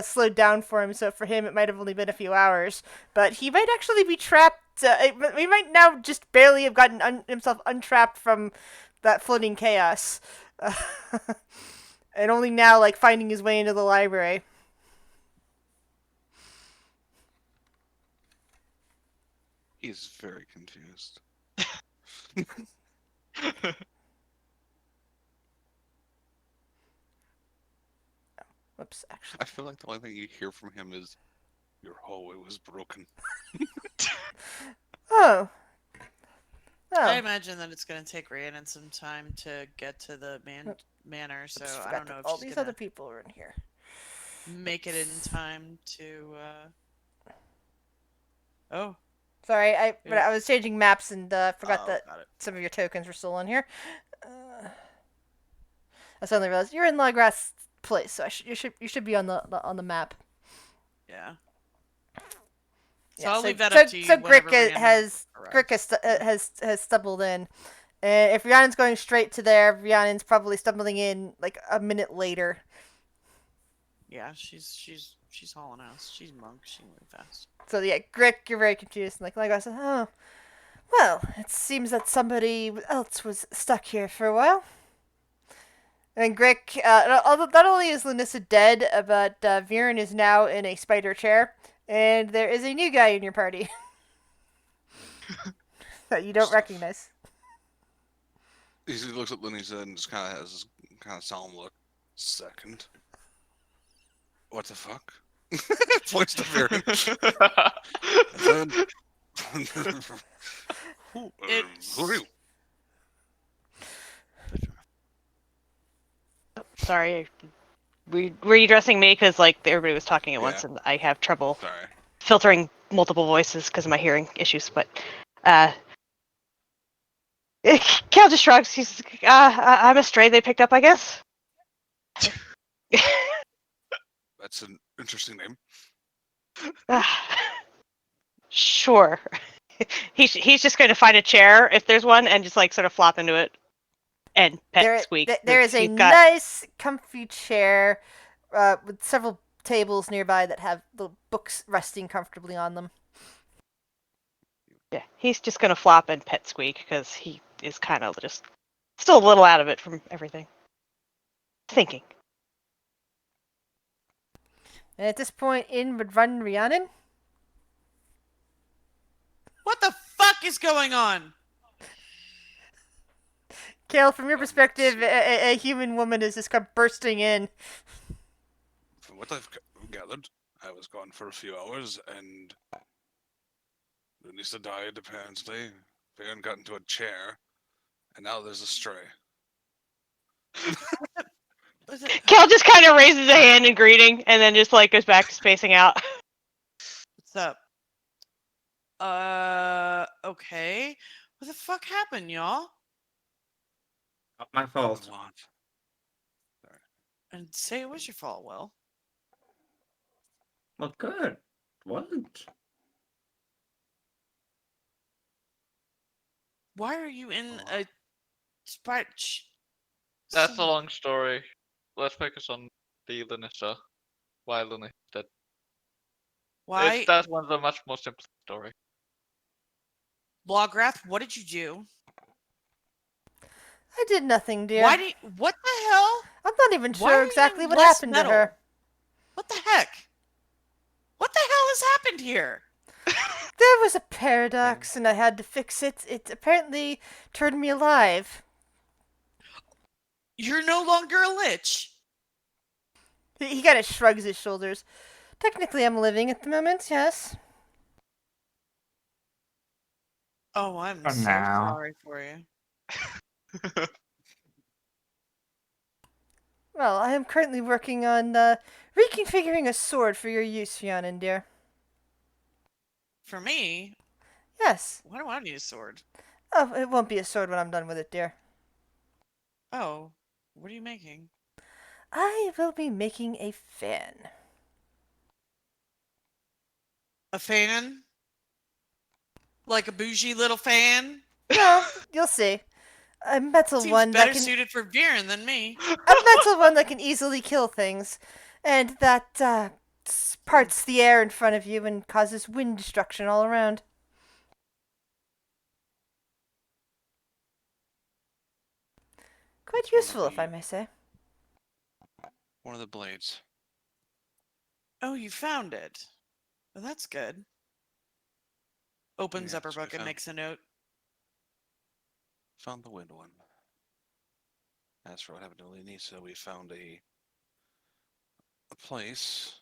slowed down for him, so for him it might have only been a few hours. But he might actually be trapped. He might now just barely have gotten himself untrapped from that floating chaos, and only now like finding his way into the library. He's very confused. Whoops, actually. I feel like the only thing you hear from him is, "Your hallway was broken." Oh. I imagine that it's going to take Rhiannon some time to get to the manor, so I don't know if all she's these gonna other people are in here. make it in time to. Oh, Sorry, I was changing maps and forgot that got it. some of your tokens were still in here. I suddenly realized you're in Lawgrath's place, so you should be on the map. Yeah. So Yeah, I'll leave that up to you. So whenever Grick Rhiannon arrives. has stumbled in. If Rhiannon's going straight to there, Rhiannon's probably stumbling in like a minute later. Yeah, she's hauling ass. She's monk. She can move fast. So yeah, Grick, you're very confused. And like I said, oh, well, it seems that somebody else was stuck here for a while. And Grick, not only is Lanissa dead, but Viren is now in a spider chair, and there is a new guy in your party that you don't recognize. He looks at Lanissa and just kind of has this kind of solemn look. Second. What the fuck? Points to Viren. Who are you? Sorry. Were you addressing me? Because like everybody was talking at once, and I have trouble filtering multiple voices because of my hearing issues. But Cal just shrugs. He's I'm a stray they picked up, I guess. That's an interesting name. Sure. He's just going to find a chair if there's one and just like sort of flop into it and pet Squeak. There is a nice, comfy chair with several tables nearby that have the books resting comfortably on them. Yeah, he's just going to flop and pet Squeak because he is kind of just still a little out of it from everything. Thinking. And at this point, in would run Rhiannon. What the fuck is going on? Kale, from your perspective, a human woman is just come bursting in. From what I've gathered, I was gone for a few hours, and Lunisa died, apparently. Viren got into a chair, and now there's a stray. Kel just kind of raises a hand in greeting, and then just like goes back to spacing out. What's up? Okay. What the fuck happened, y'all? Not my fault. Sorry. And say it was your fault, Will. Well, good. It wasn't. Why are you in a spot? That's a long story. Let's focus on the Lanissa. Why Lanissa dead. Why? That's one of the much more simple story. Lawgrath, what did you do? I did nothing, dear. What the hell? I'm not even Why are sure you exactly what less happened metal? to her. What the heck? What the hell has happened here? There was a paradox, and I had to fix it. It apparently turned me alive. You're no longer a lich. He kind of shrugs his shoulders. Technically, I'm living at the moment, yes. Oh, I'm For so now. sorry for you. Well, I am currently working on reconfiguring a sword for your use, Fionn, dear. For me, Yes. why do I need a sword? Oh, it won't be a sword when I'm done with it, dear. Oh, what are you making? I will be making a fan. A fan? Like a bougie little fan? No, you'll see. A metal Seems one that better can suited for Viren than me. a metal one that can easily kill things, and that parts the air in front of you and causes wind destruction all around. Quite It's one of useful, if I the- may say. One of the blades. Oh, you found it. Well, that's good. Opens up her Yes, we book and found- makes a note. Found the wind one. As for what happened to Lenisa, we found a place,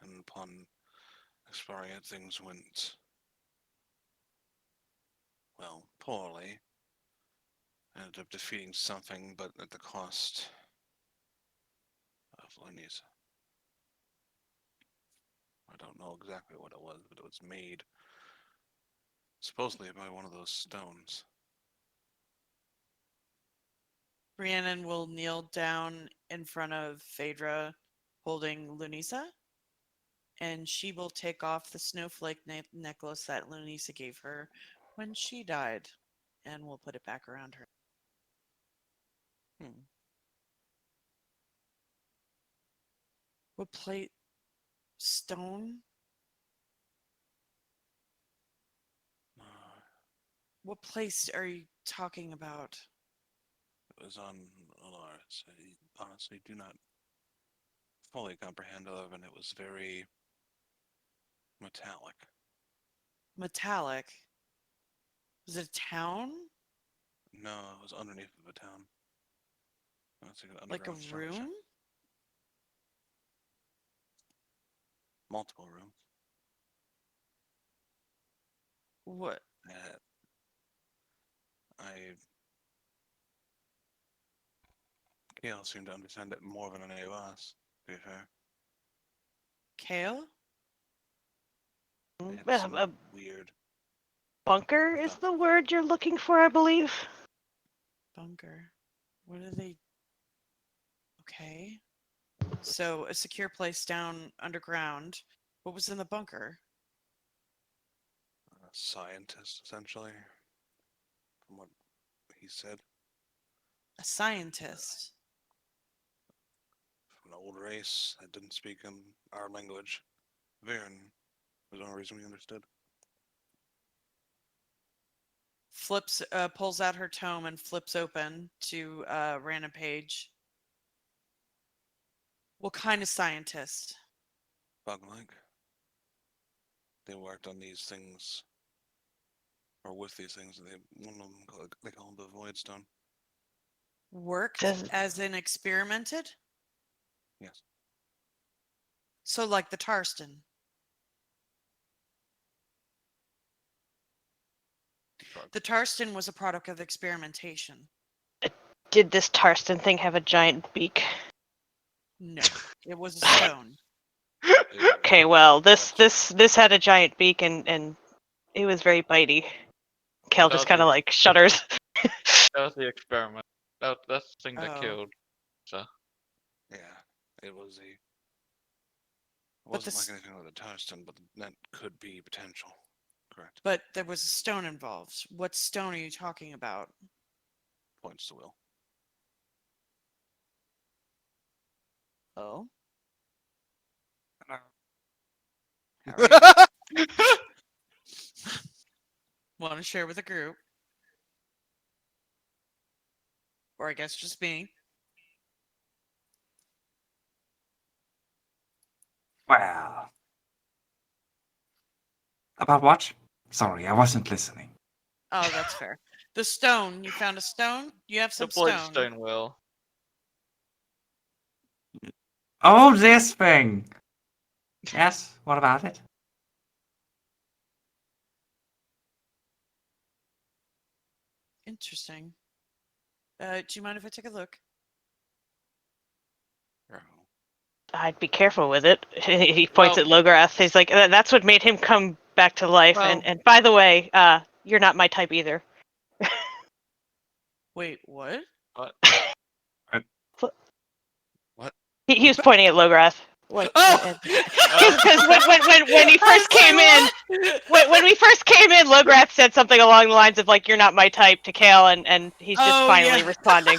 and upon exploring it, things went, well, poorly. Ended up defeating something, but at the cost of Lenisa. I don't know exactly what it was, but it was made supposedly by one of those stones. Rhiannon will kneel down in front of Phaedra holding Lunisa, and she will take off the snowflake necklace that Lunisa gave her when she died, and we'll put it back around her. What plate? Stone? What place are you talking about? It was on Alaris. I honestly do not fully comprehend, other than it was very metallic. Metallic. Was it a town? No, it was underneath of a town. It's like an Like a underground structure. room? Multiple rooms. What? I Kale seemed to understand it more than any of us, to be fair. Kale? They had A some weird bunker is stuff. the word you're looking for, I believe. Bunker. What are they? Okay. So a secure place down underground. What was in the bunker? A scientist, essentially, from what he said. A scientist. From an old race that didn't speak in our language. Viren was the only reason we understood. Flips, pulls out her tome and flips open to a random page. What kind of scientist? Bug-like. They worked on these things, or with these things. One of them they call them the Void Stone. Worked Does as in experimented? Yes. So like the Tarston. The Tarston was a product of experimentation. did this Tarston thing have a giant beak? No, it was a stone. Okay, well, this had a giant beak and it was very bitey. Kel just kind of like shudders. That was the experiment. That's the thing that Oh. killed. So Yeah, it was a. It But wasn't this- like anything with a tungsten, but that could be potential. Correct. But there was a stone involved. What stone are you talking about? Points to Will. Oh, Hello. how are you? Want to share with the group? Or I guess just me. Well, about what? Sorry, I wasn't listening. Oh, that's fair. The stone. You found a stone? You have The some stone. bloodstone will. Oh, this thing! Yes, what about it? Interesting. Do you mind if I take a look? Oh. I'd be careful with it. He points Well- at Lograth. He's like, that's what made him come back to life. Well- And by the way, you're not my type either. Wait, what? What? What? He was pointing at Lograth. Oh! Because when he first came in, when we first came in, Lograth said something along the lines of like, "You're not my type" to Kale, and he's just Oh, finally yeah. responding.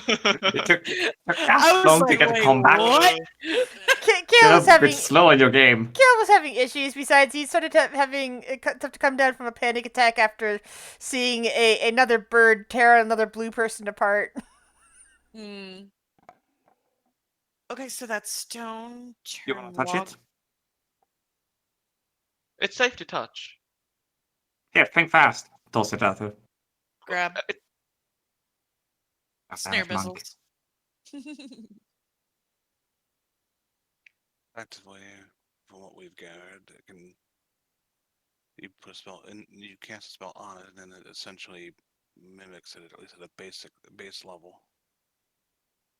It took I that was long to like, get a wait, comeback. what? Kale Get was a having bit slow in your game. Kale was having issues. Besides, he started having to come down from a panic attack after seeing another bird tear another blue person apart. Hmm. Okay, so that stone You wanna turned touch log. it? It's safe to touch. Here, think fast. Toss it at her. Grab. It- A Snare bad monk. missiles. Effectively, from what we've gathered, it can. You put a spell and you cast a spell on it, and then it essentially mimics it at least at a base level.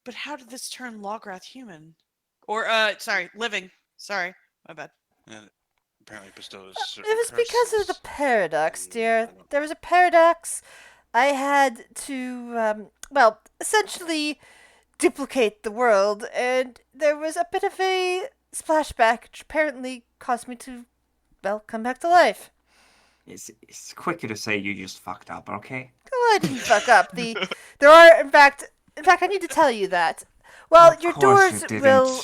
But how did this turn Lograth human? Or, sorry, living. Sorry, my bad. And it apparently bestows It certain was because of the curses. paradox, I dear. don't- There was a paradox. I had to, well, essentially duplicate the world, and there was a bit of a splashback, which apparently caused me to, well, come back to life. It's quicker to say you just fucked up, okay? Oh, I didn't fuck up. There are, in fact, I need to tell you that. Well, Of your course doors you didn't. will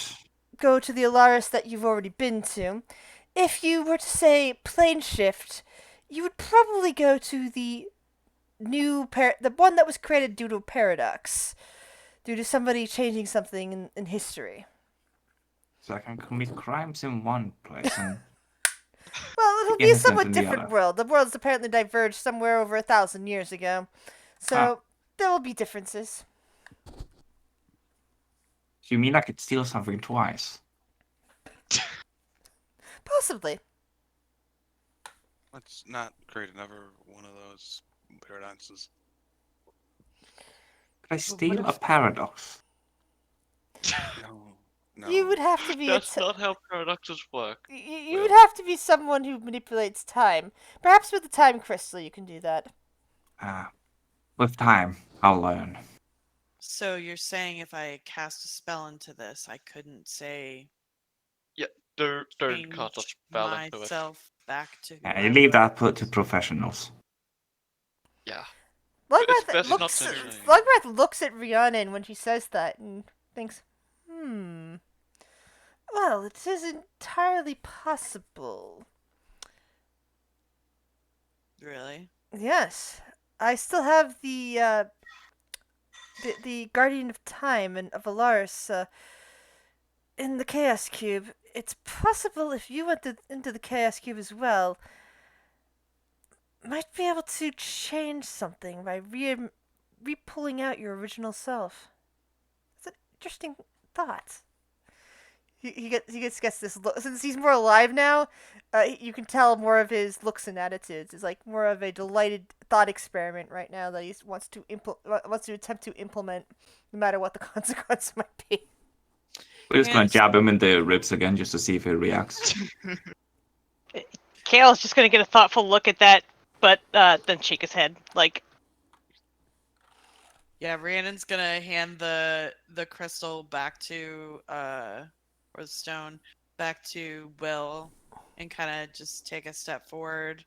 go to the Alaris that you've already been to. If you were to say plane shift, you would probably go to the the one that was created due to a paradox, due to somebody changing something in history. So I can commit crimes in one place and Well, it'll be be a innocent somewhat in the different other. world. The world's apparently diverged somewhere over 1,000 years ago, so there will be differences. You mean I could steal something twice? Possibly. Let's not create another one of those paradoxes. Could I what steal a if- paradox? No, no. You would have to be That's not how paradoxes work. you would have to be someone who manipulates time. Perhaps with the time crystal you can do that. With time, I'll learn. So you're saying if I cast a spell into this, I couldn't say Don't cast a change spell into it. myself back to who Yeah, I you leave was? that put to professionals. Yeah. It's Lograth best not looks to do it. Lograth looks at Rhiannon when she says that and thinks, well, it is entirely possible. Really? Yes, I still have the Guardian of Time and of Alaris in the Chaos Cube. It's possible if you went into the Chaos Cube as well, might be able to change something by re-pulling out your original self. It's an interesting thought. He gets this look since he's more alive now. You can tell more of his looks and attitudes. It's like more of a delighted thought experiment right now that he wants to attempt to implement, no matter what the consequence might be. We're just gonna And- jab him in the ribs again just to see if he reacts. Kale's just gonna get a thoughtful look at that, but then shake his head. Like, Yeah, Rhiannon's gonna hand the crystal back to or the stone back to Will and kind of just take a step forward.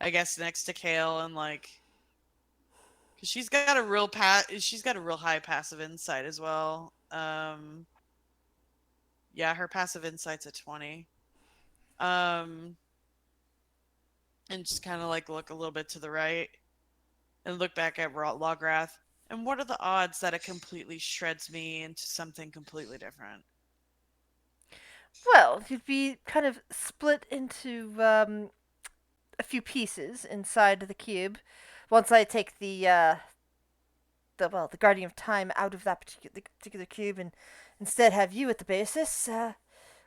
I guess next to Kale and like cuz she's got a real high passive insight as well. Yeah, her passive insight's a 20. And just kind of like look a little bit to the right and look back at Lograth. And what are the odds that it completely shreds me into something completely different? Well, you'd be kind of split into a few pieces inside the cube. Once I take the Guardian of Time out of that particular cube and instead have you at the basis,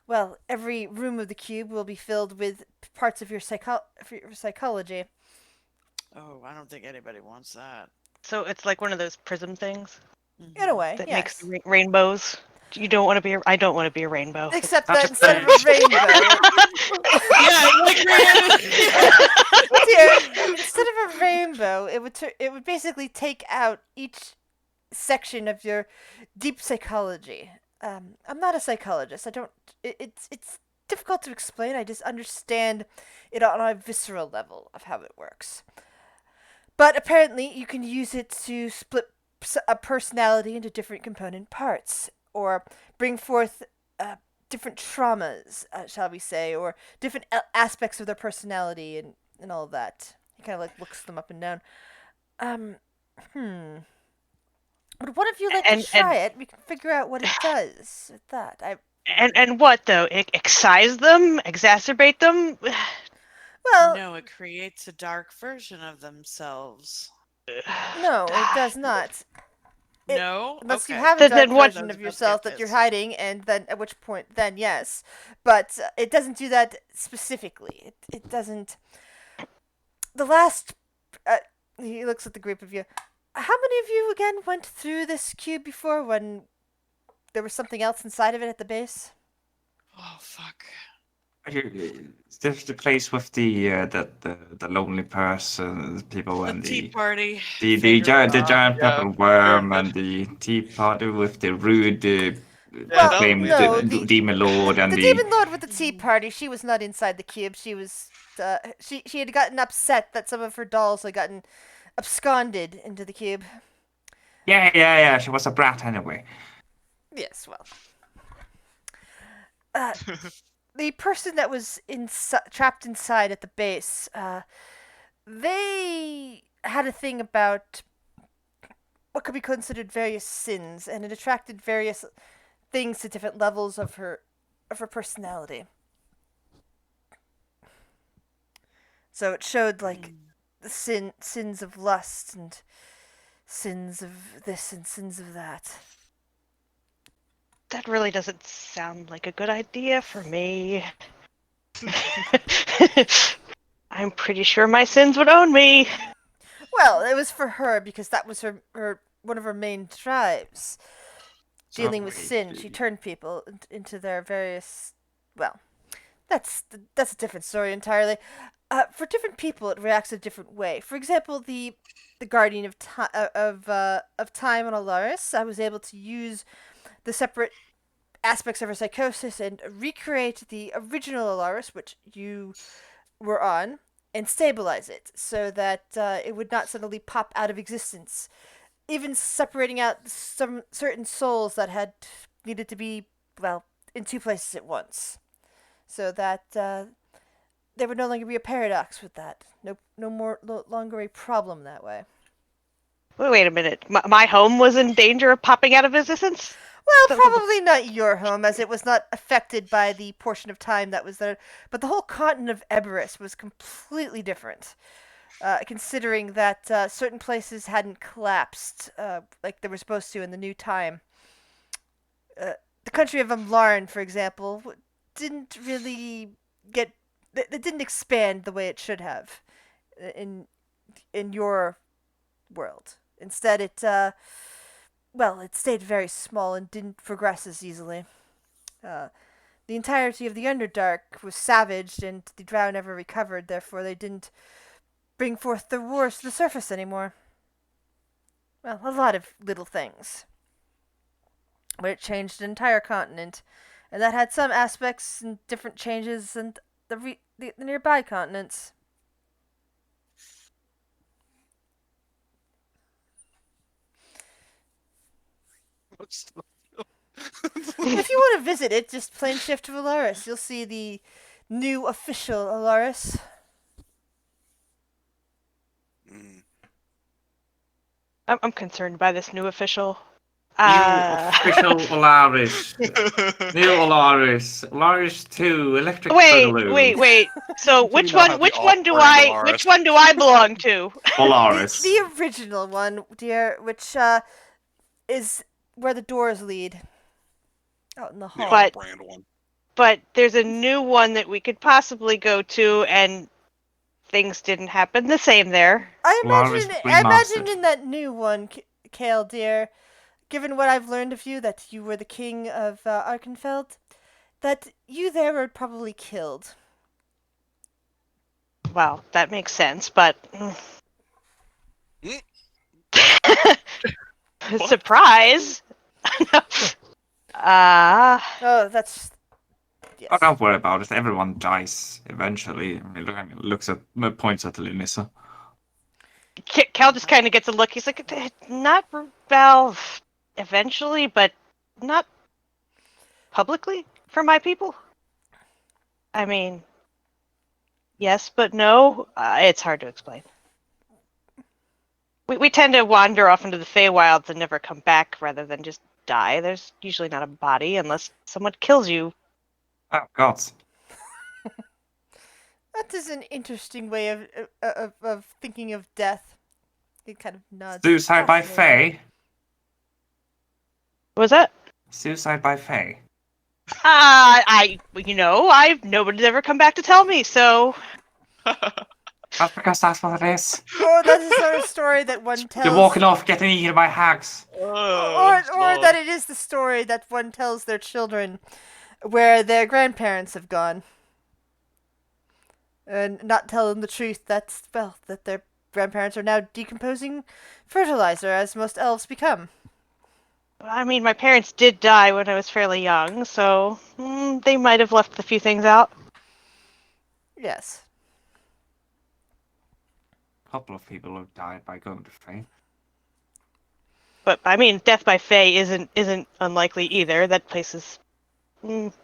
well, every room of the cube will be filled with parts of your psychology. Oh, I don't think anybody wants that. So it's like one of those prism things In a way, that makes yes. rainbows. You don't want to be. I don't want to be a rainbow. Except It's that just instead of a rainbow, Yeah, like dear, instead of a rainbow, it would basically take out each section of your deep psychology. I'm not a psychologist. I don't. It's difficult to explain. I just understand it on a visceral level of how it works. But apparently, you can use it to split a personality into different component parts, or bring forth different traumas, shall we say, or different aspects of their personality and all of that. He kind of like looks them up and down. Um, hmm. Would one of you like to try it? We can figure out what it does with that. And what though? Excise them? Exacerbate them? Well, no, it creates a dark version of themselves. no, it does not. No, Unless you okay. have a dark Then what- version of Those yourself get that you're pissed. hiding, and then at which point, then yes. But it doesn't do that specifically. It doesn't. The last. He looks at the group of you. How many of you again went through this cube before when there was something else inside of it at the base? Oh fuck. There's the place with the lonely person, people, The and tea party. the Favorite. giant yeah, purple worm, pyramid. and the tea party with the rude Well, proclaimed no, the- demon lord, and The the demon lord with the tea party. She was not inside the cube. She was. She had gotten upset that some of her dolls had gotten absconded into the cube. yeah. She was a brat anyway. Yes, well. The person that was trapped inside at the base, they had a thing about what could be considered various sins, and it attracted various things to different levels of her personality. So it showed like the sins of lust and sins of this and sins of that. That really doesn't sound like a good idea for me. I'm pretty sure my sins would own me. Well, it was for her because that was her one of her main drives. Dealing with sin, she turned people into their various. Well, that's a different story entirely. For different people, it reacts a different way. For example, the guardian of time time on Alaris, I was able to use the separate aspects of her psychosis and recreate the original Alaris, which you were on, and stabilize it so that it would not suddenly pop out of existence. Even separating out some certain souls that had needed to be, well, in two places at once, so that there would no longer be a paradox with that. No longer a problem that way. Wait a minute. My home was in danger of popping out of existence? Well, probably not your home, as it was not affected by the portion of time that was there. But the whole continent of Eberus was completely different, considering that certain places hadn't collapsed like they were supposed to in the new time. The country of Amlarn, for example, didn't really get. It didn't expand the way it should have in your world. Instead, it stayed very small and didn't progress as easily. The entirety of the Underdark was savaged, and the Drow never recovered. Therefore, they didn't bring forth their wars to the surface anymore. Well, a lot of little things. But it changed an entire continent, and that had some aspects and different changes in the nearby continents. If you want to visit it, just plain shift to Alaris. You'll see the new official Alaris. Mm. I'm concerned by this new official. Official Alaris. New Alaris. Alaris 2, Electric Wait, Boogaloo. wait. So Do we not have the which one do I belong to? Alaris. The original one, dear, which is where the doors lead. Out in the The hall. But- off-brand one. But there's a new one that we could possibly go to, and things didn't happen the same there. I Lara's imagine remastered. in that new one, Kale, dear, given what I've learned of you, that you were the king of Arkenfeld, that you there were probably killed. Well, that makes sense, but surprise. Oh, that's yes. Oh, don't worry about it. Everyone dies eventually. I mean, points at Linissa. Cal just kind of gets a look. He's like, not well, eventually, but not publicly for my people. I mean, yes, but no. It's hard to explain. We tend to wander off into the Feywilds and never come back rather than just die. There's usually not a body unless someone kills you. Oh, gods. That is an interesting way of thinking of death. It kind of nods. Suicide by fascinating. Fae. What was that? Suicide by Fae. Nobody's ever come back to tell me, so. That's because that's what it is. Or that's the sort of story that one tells. You're walking off getting eaten by hags. Or that it is the story that one tells their children where their grandparents have gone. And not tell them the truth that their grandparents are now decomposing fertilizer, as most elves become. I mean, my parents did die when I was fairly young, so they might have left a few things out. Yes. A couple of people have died by going to Fae. But I mean, death by Fae isn't unlikely either. That place is. Depends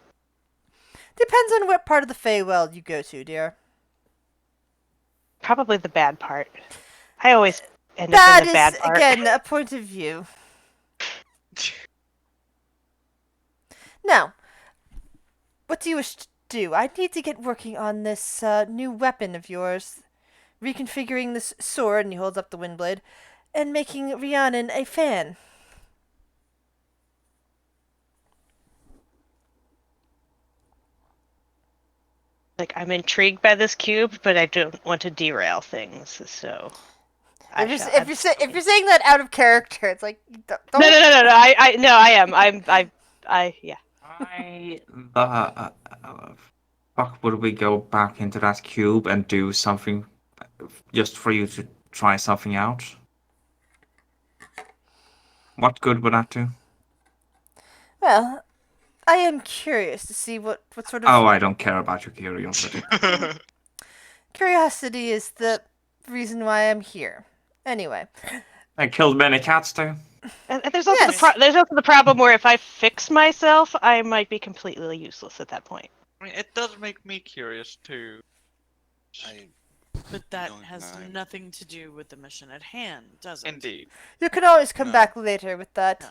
on what part of the Feywild you go to, dear. Probably the bad part. I always end up That in the is, bad part. again, a point of view. Now, what do you wish to do? I need to get working on this new weapon of yours. Reconfiguring this sword, and he holds up the windblade, and making Rhiannon a fan. Like, I'm intrigued by this cube, but I don't want to derail things, so. If you're saying that out of character, it's like don't. No. I am. Yeah. Why the fuck would we go back into that cube and do something just for you to try something out? What good would that do? Well, I am curious to see what sort of Oh, I don't care about your curiosity. curiosity is the reason why I'm here. Anyway, I killed many cats too. And there's also Yes. there's also the problem where if I fix myself, I might be completely useless at that point. I mean, it does make me curious too. But that Don't has deny. nothing to do with the mission at hand, does it? Indeed. you can always come No. back later with that. No.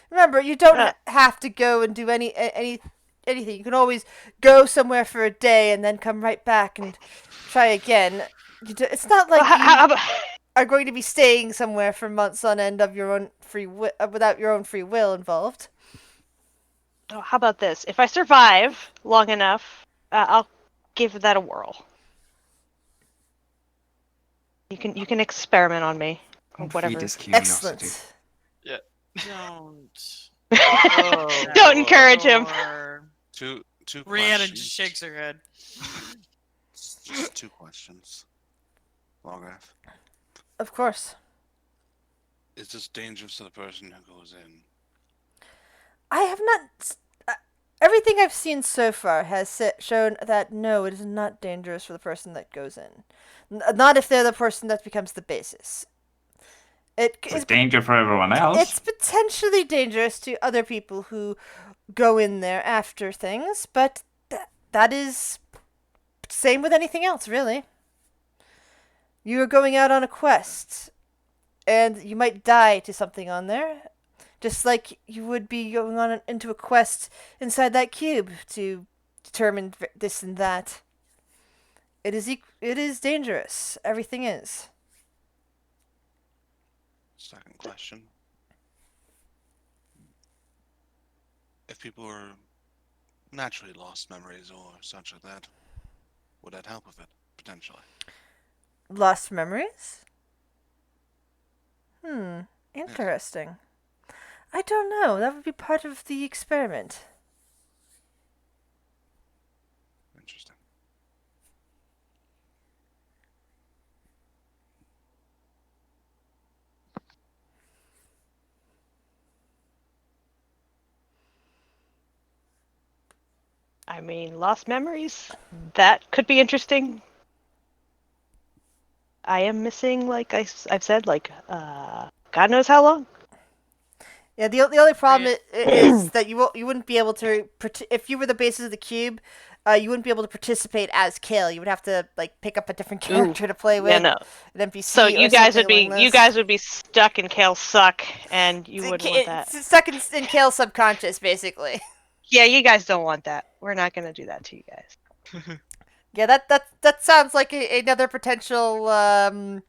Remember, you don't Yeah. have to go and do anything. You can always go somewhere for a day and then come right back and try again. It's not like Well, how you about- are going to be staying somewhere for months on end of your own without your own free will involved. oh, how about this? If I survive long enough, I'll give that a whirl. You can experiment on me or Don't whatever. feed his curiosity. Excellent. Don't. Don't encourage him. Or Two Rhiannon questions. just shakes her head. Just two questions. Lograph. Of course. Is this dangerous to the person who goes in? I have not. Everything I've seen so far has shown that no, it is not dangerous for the person that goes in. Not if they're the person that becomes the basis. It's a danger for everyone else. It's potentially dangerous to other people who go in there after things, but that is same with anything else, really. You are going out on a quest, and you might die to something on there. Just like you would be going on into a quest inside that cube to determine this and that. It is dangerous. Everything is. Second question. If people were naturally lost memories or such like that, would that help with it, potentially? Lost memories? Interesting. I don't know. That would be part of the experiment. Interesting. I mean, lost memories? That could be interesting. I am missing, like I've said, like, God knows how long. Yeah, the only problem is that you wouldn't be able to if you were the basis of the cube, you wouldn't be able to participate as Kale. You would have to like pick up a different character to play with, Yeah, no. an NPC So or you guys something would be along you those. guys would be stuck in Kale's suck, and you wouldn't want that. It's stuck in Kale's subconscious, basically. Yeah, you guys don't want that. We're not gonna do that to you guys. Yeah, that sounds like another potential one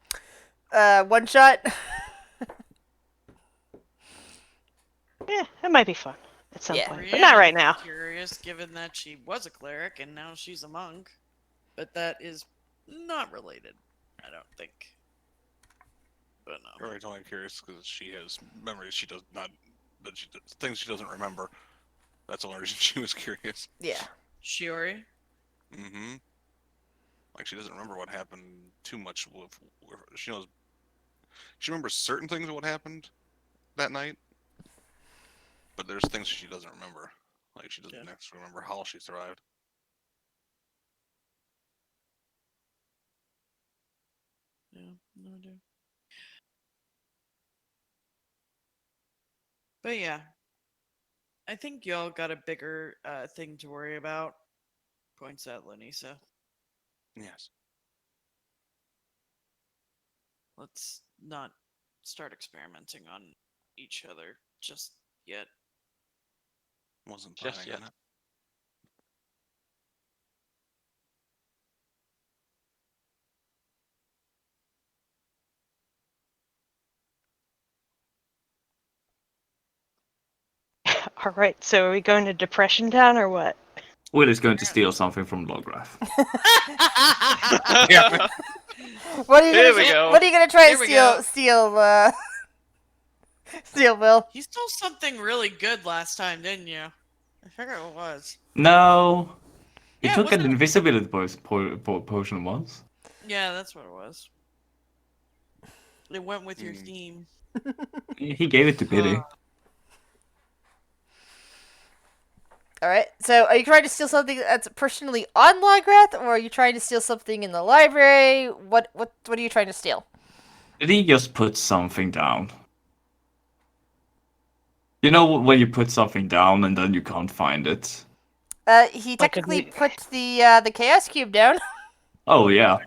shot. Yeah, it might be fun at some Yeah. point, but not right now. Curious, given that she was a cleric and now she's a monk, but that is not related, I don't think. But no. Rory's only curious because she has memories she does not, that she things she doesn't remember. That's the only reason she was curious. Yeah. Shiori? Mm-hmm. Like she doesn't remember what happened too much. She knows. She remembers certain things of what happened that night, but there's things she doesn't remember. Like she doesn't actually remember how she survived. Yeah, no idea. But yeah, I think y'all got a bigger thing to worry about. Points at Lenisa. Yes. Let's not start experimenting on each other just yet. Wasn't Just planning on yet. it. All right, so are we going to Depression Town or what? Will is going to steal something from Lograph. Yeah. What are you Here gonna we go. What are you gonna try Here to we go. steal, Will? You stole something really good last time, didn't you? I forget what it was. No. He Yeah, took an wasn't it- invisibility potion once. Yeah, that's what it was. It went with your theme. He gave it to Biddy. All right. So, are you trying to steal something that's personally on Lograth, or are you trying to steal something in the library? What are you trying to steal? Did he just put something down? You know when you put something down and then you can't find it? He Like technically put the chaos cube down. Oh yeah.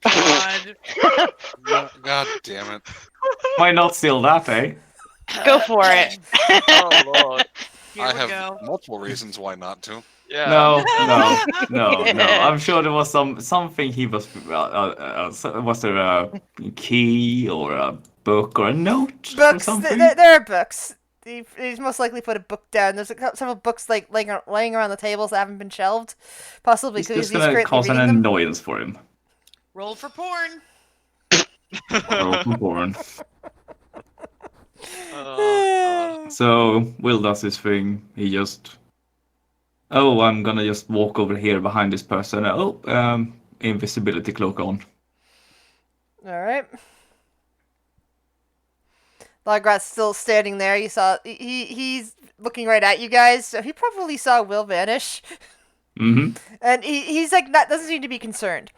God. God damn it. Why not steal that, eh? Go for it. Oh lord. Here I we have go. multiple reasons why not to. Yeah. No. I'm sure there was something he was. Was there a key or a book or a note or Books. something? There are books. He's most likely put a book down. There's several books like laying around the tables that haven't been shelved, possibly It's because just he's gonna currently cause an reading them. annoyance for him. Roll for porn. Roll for porn. Oh god. So Will does his thing. He just. Oh, I'm gonna just walk over here behind this person. Oh, invisibility cloak on. All right. Lograth's still standing there. You saw he's looking right at you guys, so he probably saw Will vanish. Mm-hmm. And he's like doesn't seem to be concerned.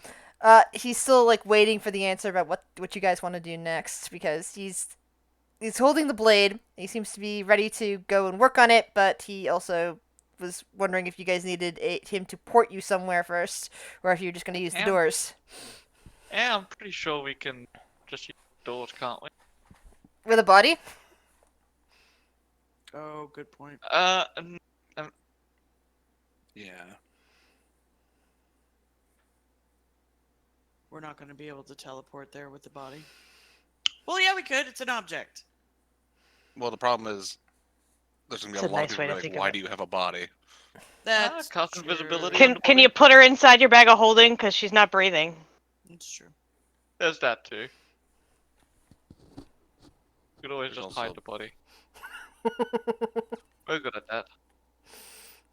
He's still like waiting for the answer about what you guys want to do next because he's holding the blade. He seems to be ready to go and work on it, but he also was wondering if you guys needed him to port you somewhere first, or if you're just going to use the Yeah. doors Yeah, I'm pretty sure we can just use doors, can't we? with a body. Oh, good point. Yeah. We're not going to be able to teleport there with the body. Well, yeah, we could. It's an object. Well, the problem is there's gonna be It's a a lot nice of way people to be think like, of "Why it. do you have a body?" That's cast true. invisibility on Can the can body? you put her inside your bag of holding? Because she's not breathing. That's true. There's that too. You could always There's just hide also- the body. We're good at that.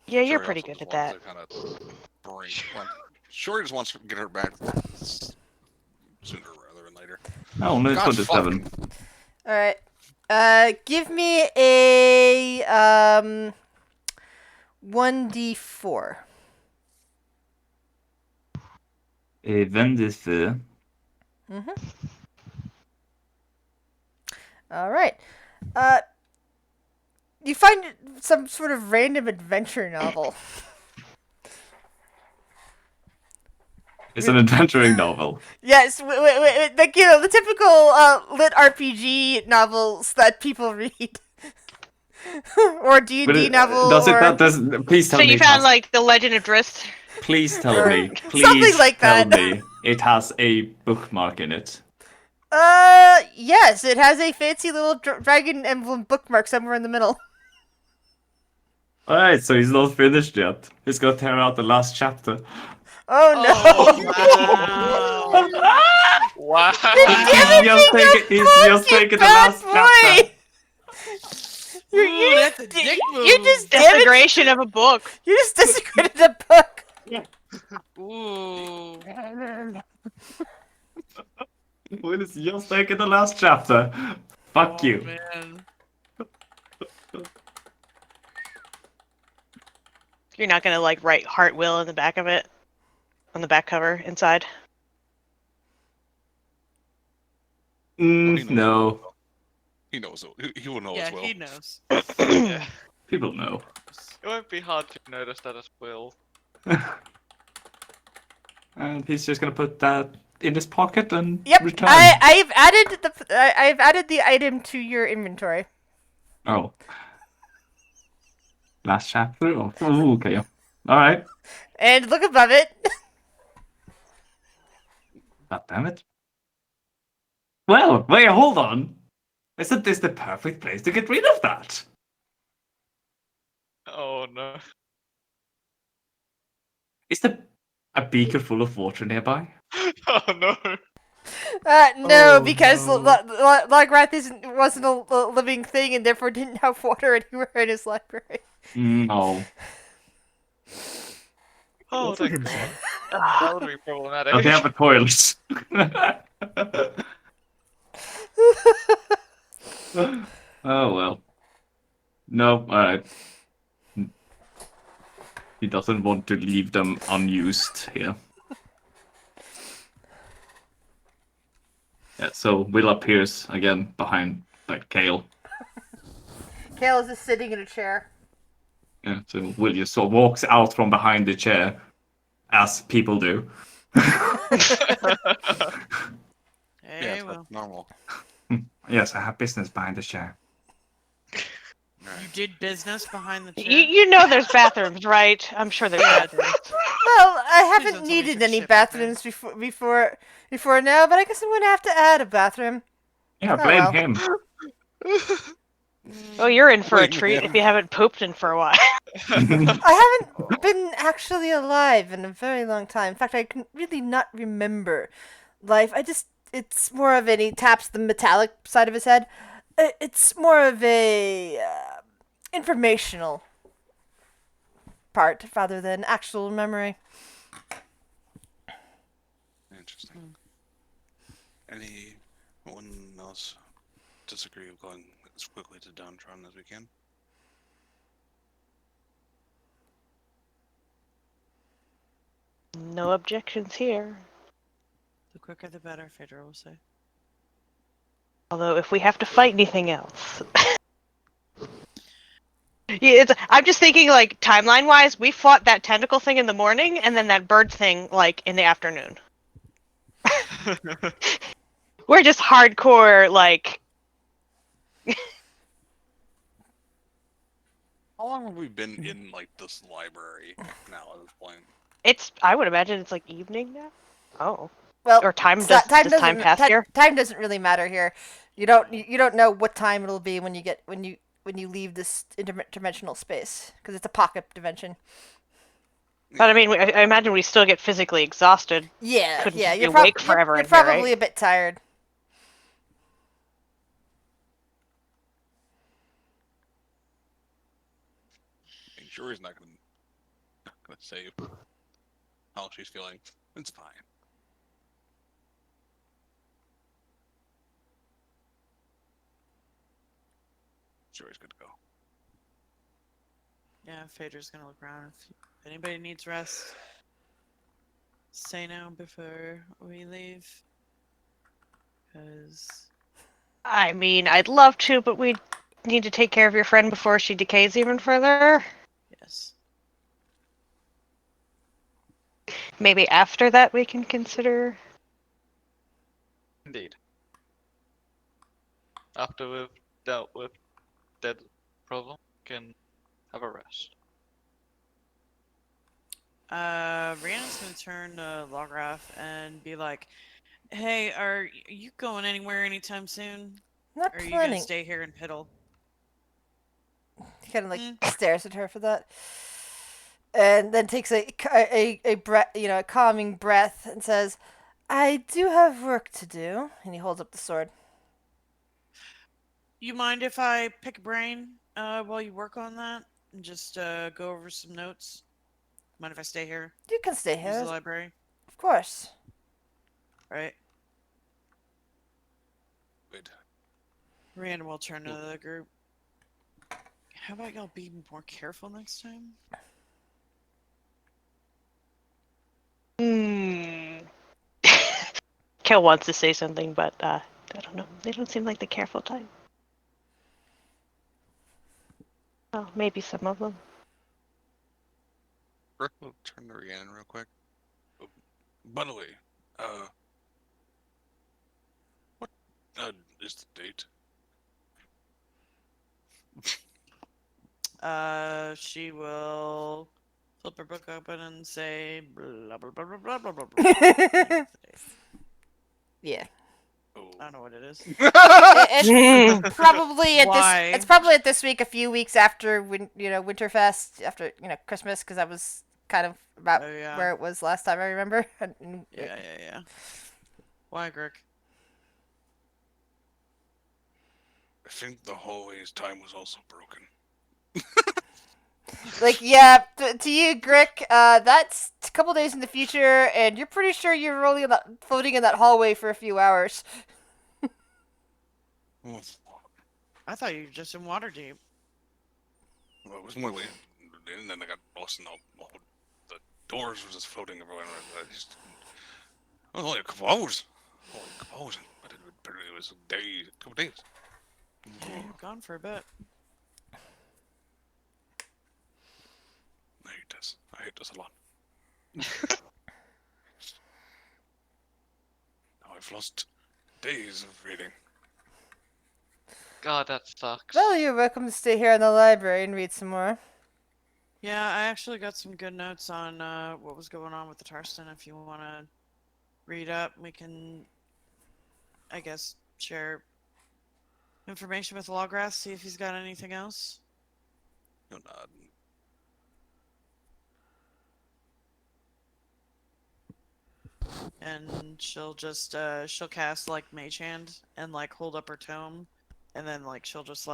Yeah, you're Shuri pretty also good just at wants that. to kind of bring. Well, Shuri just wants to get her back sooner rather than later. Oh, no, God 27. fucking. All right. Give me a 1d4. Vem det för? Mm-hmm. All right. You find some sort of random adventure novel. It's an adventuring novel. Yes, like the typical lit RPG novels that people read, or D and But D novel, does it? or Does please tell So me? you it found has- like the Legend of Drizzt? Please tell or me. something Please like tell that. me it has a bookmark in it. Yes, it has a fancy little dragon emblem bookmark somewhere in the middle. All right, so he's not finished yet. He's gonna tear out the last chapter. Oh no! Oh, wow. Wow. Damn it, He's just taking the bad last boy! chapter. Ooh, that's a dick move. You just damaged. Desecration of a book. You just desecrated a book. Ooh. Will is just taking the last chapter. Fuck Oh, you. man. You're not gonna like write Heart Will in the back of it, on the back cover inside. No, He knows. He will know Yeah, as well. he knows. Yeah. people know. It won't be hard to notice that as Will. And he's just gonna put that in his pocket and Yep, return. I've added the item to your inventory. Oh. Last chapter? Oh, okay. All right. And look above it. God damn it. Well, wait, hold on. Isn't this the perfect place to get rid of that? Oh no. Is there a beaker full of water nearby? Oh no. No, Oh, because no. Lograth wasn't a living thing and therefore didn't have water anywhere in his library. No. Oh, For that, himself. that would be problematic. Does he have a toilet? Oh well. No, alright. He doesn't want to leave them unused here. Yeah, so Will appears again behind like Kale. Kale is just sitting in a chair. Yeah, so Will just sort of walks out from behind the chair, as people do. Hey, Yeah, well, that's normal. Yes, I have business behind the chair. you did business behind the chair. You know there's bathrooms, right? I'm sure there's Yeah. bathrooms. Well, I don't haven't tell me needed your any shit, okay? bathrooms before now, but I guess I'm gonna have to add a bathroom. Yeah, Oh, blame well. him. Oh, you're in for a Blame treat him. if you haven't pooped in for a while. I haven't been actually alive in a very long time. In fact, I can really not remember life. It's more of he taps the metallic side of his head. It's more of a informational part rather than actual memory. Interesting. Anyone else disagree with going as quickly to Downtron as we can? No objections here. The quicker the better, Phaedra will say. Although, if we have to fight anything else. Yeah, I'm just thinking, like, timeline-wise, we fought that tentacle thing in the morning, and then that bird thing, like, in the afternoon. We're just hardcore, like... How long have we been in like this library now at this point? I would imagine it's like evening now. Oh. Well, Or time does does time pass here? time doesn't really matter here. You don't know what time it'll be when you leave this interdimensional space because it's a pocket dimension. But I mean, I imagine we still get physically exhausted. Yeah, Couldn't yeah. just be awake forever You're in here, probably right? a bit tired. I mean, Shuri's not gonna say how she's feeling. It's fine. Shuri's good to go. Yeah, Phaedra's gonna look around. If anybody needs rest, say now before we leave. Because I mean, I'd love to, but we need to take care of your friend before she decays even further. yes, Maybe after that we can consider. Indeed. After we've dealt with dead problem, can have a rest. Rhiannon's gonna turn to Lograph and be like, "Hey, are you going anywhere anytime soon? Not Or are you gonna planning. stay here and piddle?" He kind of like Mm. stares at her for that, and then takes a breath, a calming breath, and says, "I do have work to do." And he holds up the sword. You mind if I pick a brain while you work on that and just go over some notes? Mind if I stay here? You can stay Use the here, library, of course. right? Good. Rhiannon will turn to the group. How about y'all be more careful next time? Hmm. Kel wants to say something, but I don't know. They don't seem like the careful type. Oh, maybe some of them. Rick will turn to Rhiannon real quick. By the way, what is the date? She will flip her book open and say blah blah blah blah blah blah blah blah. Yeah. Oh. I don't know what it is. It's probably at Why? It's probably at this week, a few weeks after Winterfest, after Christmas, because that was kind of about Oh yeah. where it was last time I remember. Yeah. Why, Grick? I think the hallway's time was also broken. Like, yeah, to you, Grick, that's a couple days in the future, and you're pretty sure you're only floating in that hallway for a few hours. Oh, I thought you were just in Waterdeep. well, it was my way in, and then I got lost in the doors were just floating everywhere. It was only a couple hours. Only a couple hours, but it was a day, a couple days. Yeah, you were gone for a bit. I hate this. I hate this a lot. Now I've lost days of reading. God, that sucks. Well, you're welcome to stay here in the library and read some more. Yeah, I actually got some good notes on what was going on with the Tarston. If you want to read up, we can, I guess, share information with Lawgrass, see if he's got anything else. No nod. And she'll just she'll cast like Mage Hand and like hold up her tome, and then like she'll just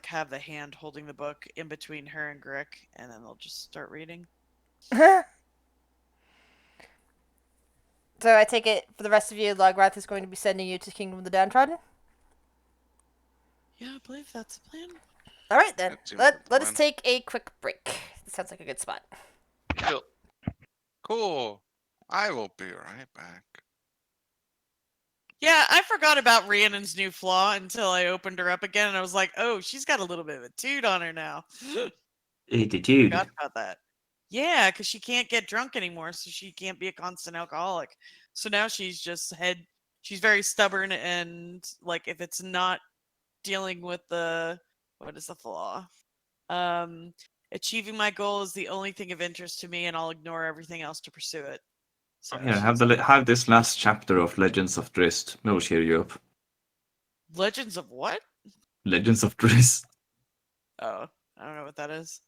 have the hand holding the book in between her and Grick, and then they'll just start reading. So I take it for the rest of you, Lograth is going to be sending you to Kingdom of the Downtrodden? Yeah, I believe that's the plan. All right, then. That seems like the Let us plan. take a quick break. This sounds like a good spot. Cool. Cool. I will be right back. Yeah, I forgot about Rhiannon's new flaw until I opened her up again, and I was like, oh, she's got a little bit of a toot on her now. Attitude. Forgot about that. Yeah, because she can't get drunk anymore, so she can't be a constant alcoholic. So now she's she's very stubborn, and like if it's not dealing with what is the flaw? Achieving my goal is the only thing of interest to me, and I'll ignore everything else to pursue it. So Here, she's have this last chapter of Legends of Drizzt. It'll cheer you up. Legends of what? Legends of Drizzt. Oh, I don't know what that is.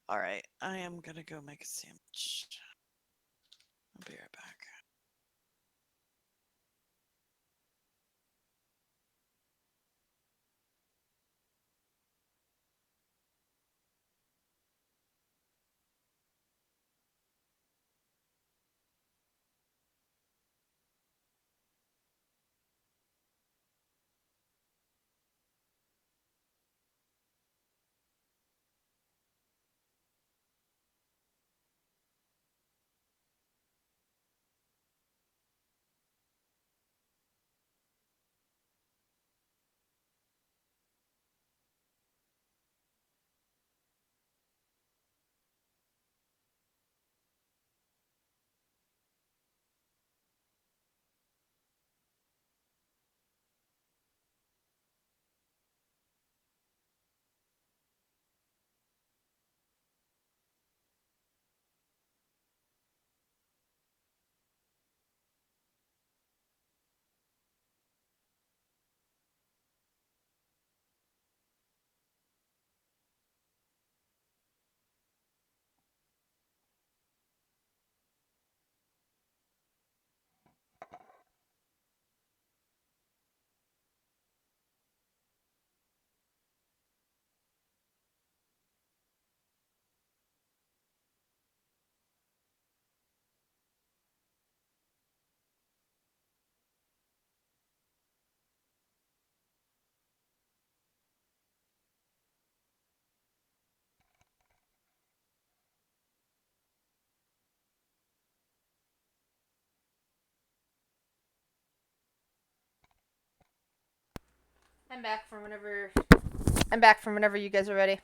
All right, I am gonna go make a sandwich. I'll be right back. I'm back from whenever you guys are ready.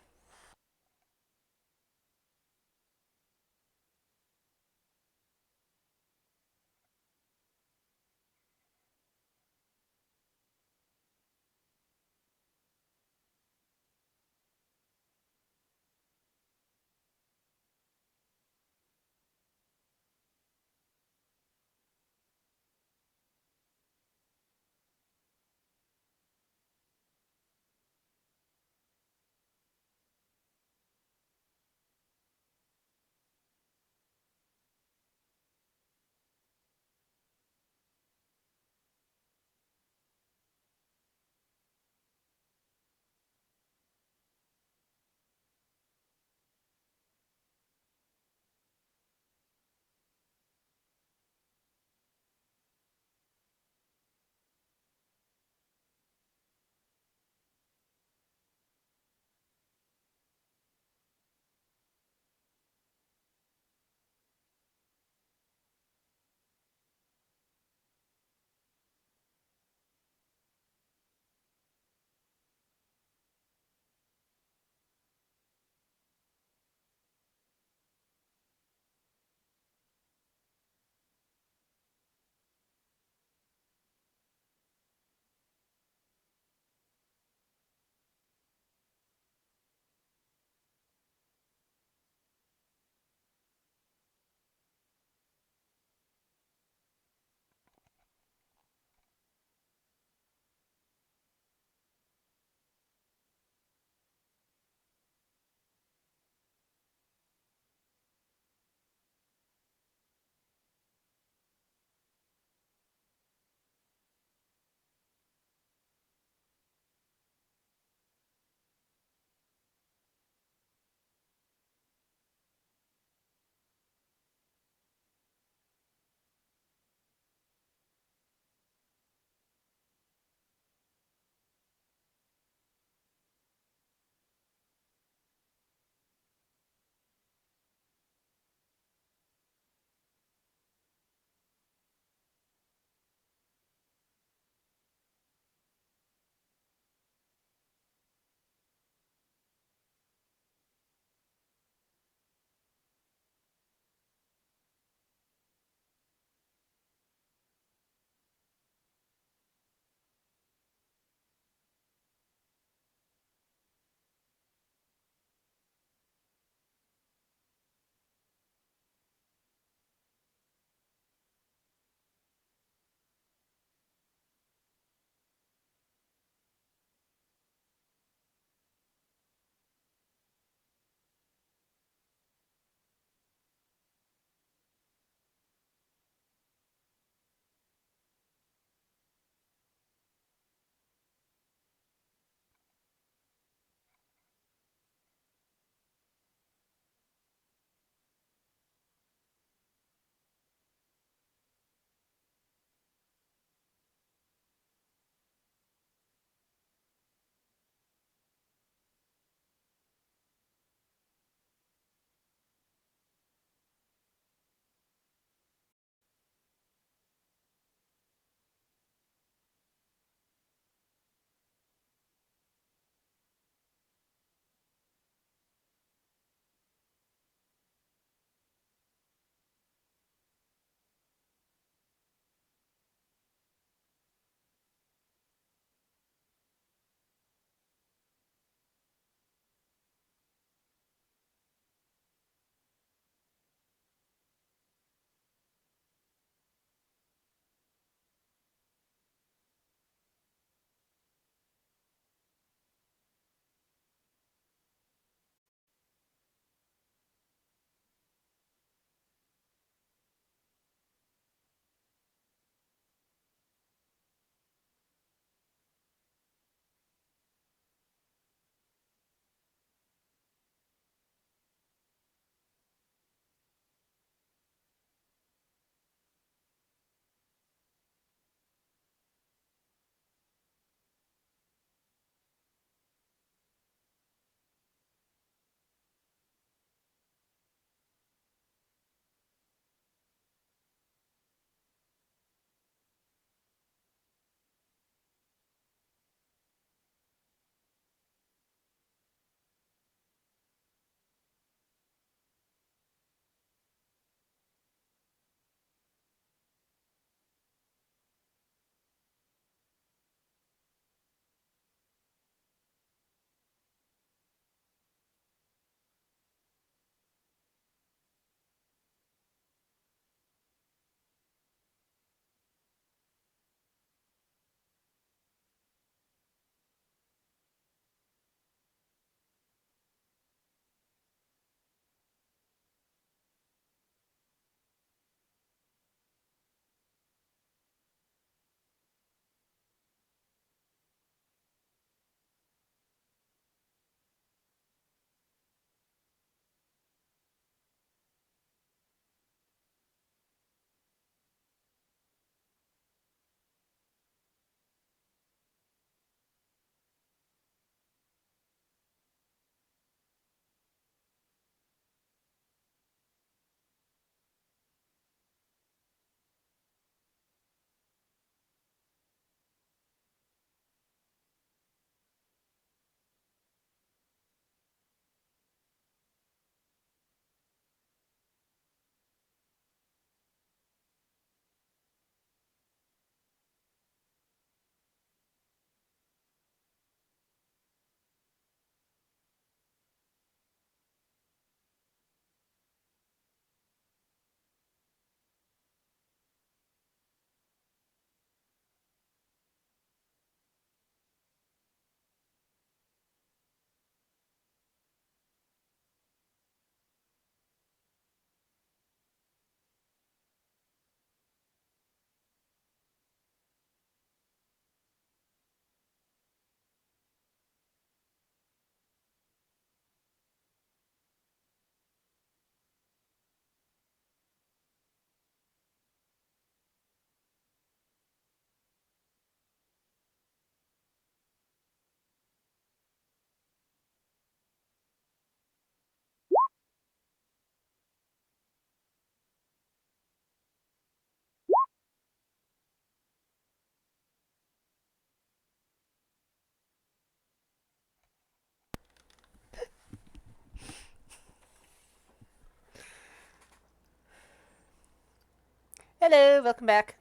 Hello, welcome back.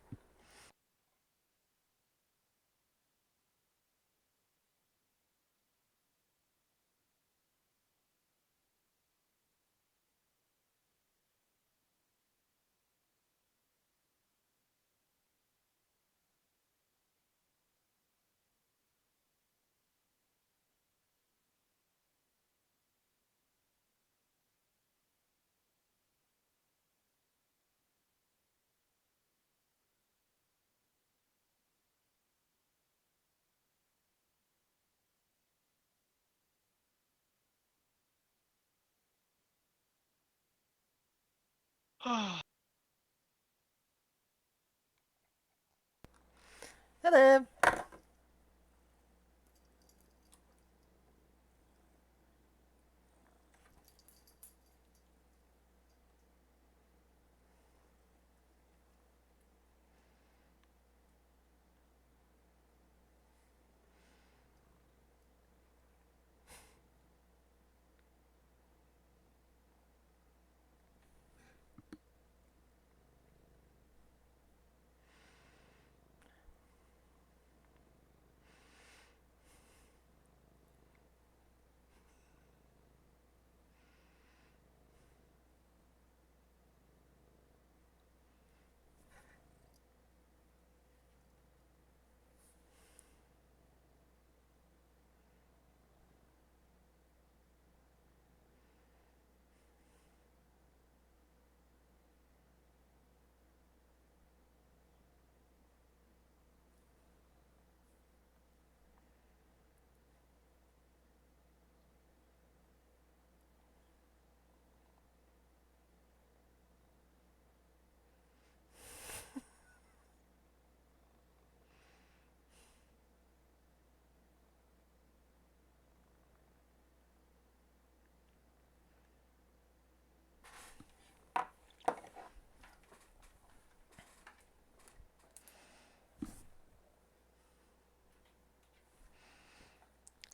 Hello.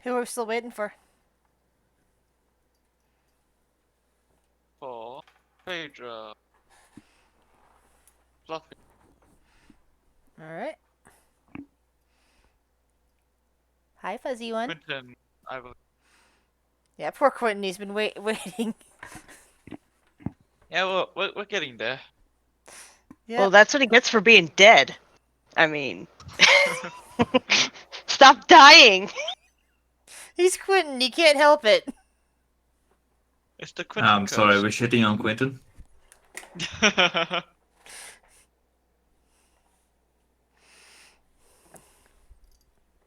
Who are we still waiting for? For Phaedra. Fluffy. Alright. Hi, fuzzy one. Quentin, I believe. Yeah, poor Quentin. He's been waiting. Yeah, well, we're getting there. Yeah. Well, that's what he gets for being dead. I mean, stop dying. He's Quentin. He can't help it. It's the Quentin I'm sorry, curse. we're shitting on Quentin.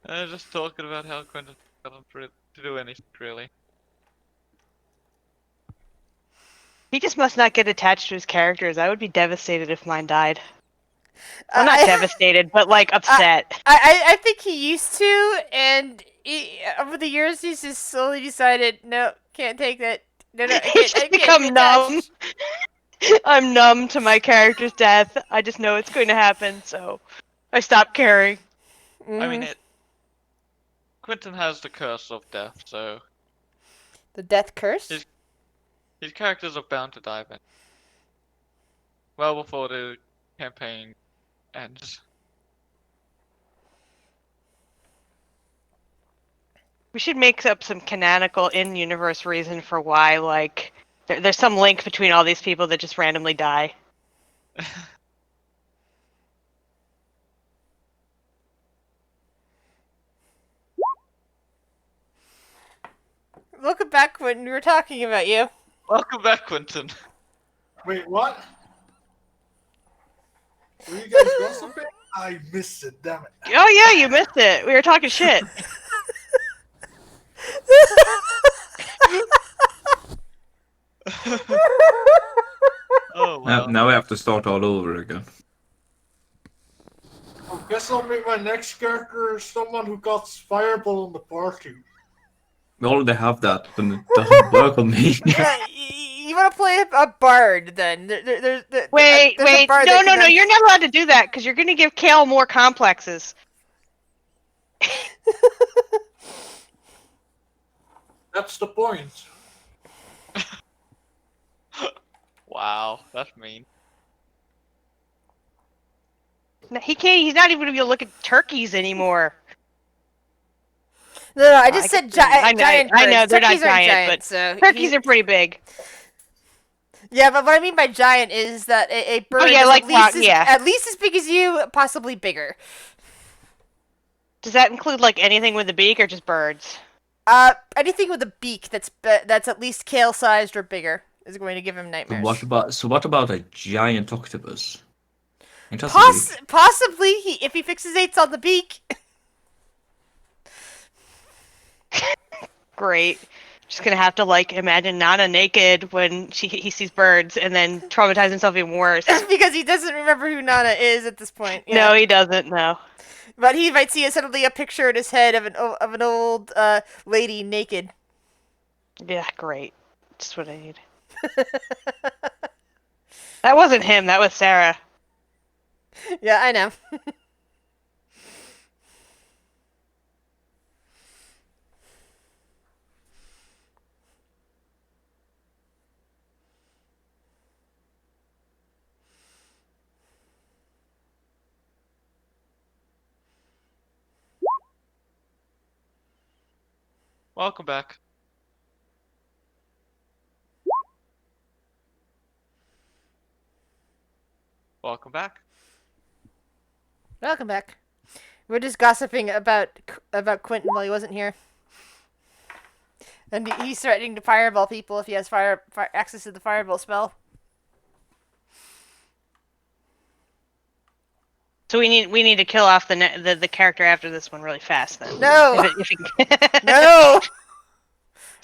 Just talking about how Quentin doesn't to do anything really. He just must not get attached to his characters. I would be devastated if mine died. Well, not I, devastated, but like upset. I think he used to, and over the years, he's just slowly decided, no, can't take that. No, I He's can't just be become numb. attached. I'm numb to my character's death. I just know it's going to happen, so I stop caring. I mean, Mhm. Quentin has the curse of death, so The death curse? his characters are bound to die then. Well before the campaign ends. We should make up some canonical in-universe reason for why, like, there's some link between all these people that just randomly die. Welcome back, Quentin. We were talking about you. Welcome back, Quentin. Wait, what? Were you guys gossiping? I missed it, damn it. Oh yeah, you missed it. We were talking shit. Oh wow. Now we have to start all over again. I guess I'll make my next character someone who got fireball in the party. We already have that, but it doesn't work on me. You want to play a bard then? Wait, there's a bard no, that no, can no, you're not allowed to do that, because you're going to give Kale more complexes. That's the point. Wow, that's mean. No, he can't. He's not even going to be able to look at turkeys anymore. No, I I just guess said I know, giant I know birds. they're not Turkeys aren't giant, giant, but so turkeys are pretty big. Yeah, but what I mean by giant is that a bird Oh yeah, is like at yeah. least as big as you, possibly bigger. Does that include like anything with a beak or just birds? Anything with a beak that's at least kale sized or bigger is going to give him nightmares. What about a giant octopus? It has a beak. Possibly, if he fixates on the beak. Great. Just gonna have to like imagine Nana naked when he sees birds, and then traumatize himself even worse. Because he doesn't remember who Nana is at this point. Yeah. No, he doesn't. No. But he might see suddenly a picture in his head of an old lady naked. Yeah, great. Just what I need. That wasn't him. That was Sarah. Yeah, I know. Welcome back. Welcome back. Welcome back. We're just gossiping about Quentin while he wasn't here. And he's threatening to fireball people if he has fire access to the fireball spell. So we need to kill off the character after this one really fast then. No. No.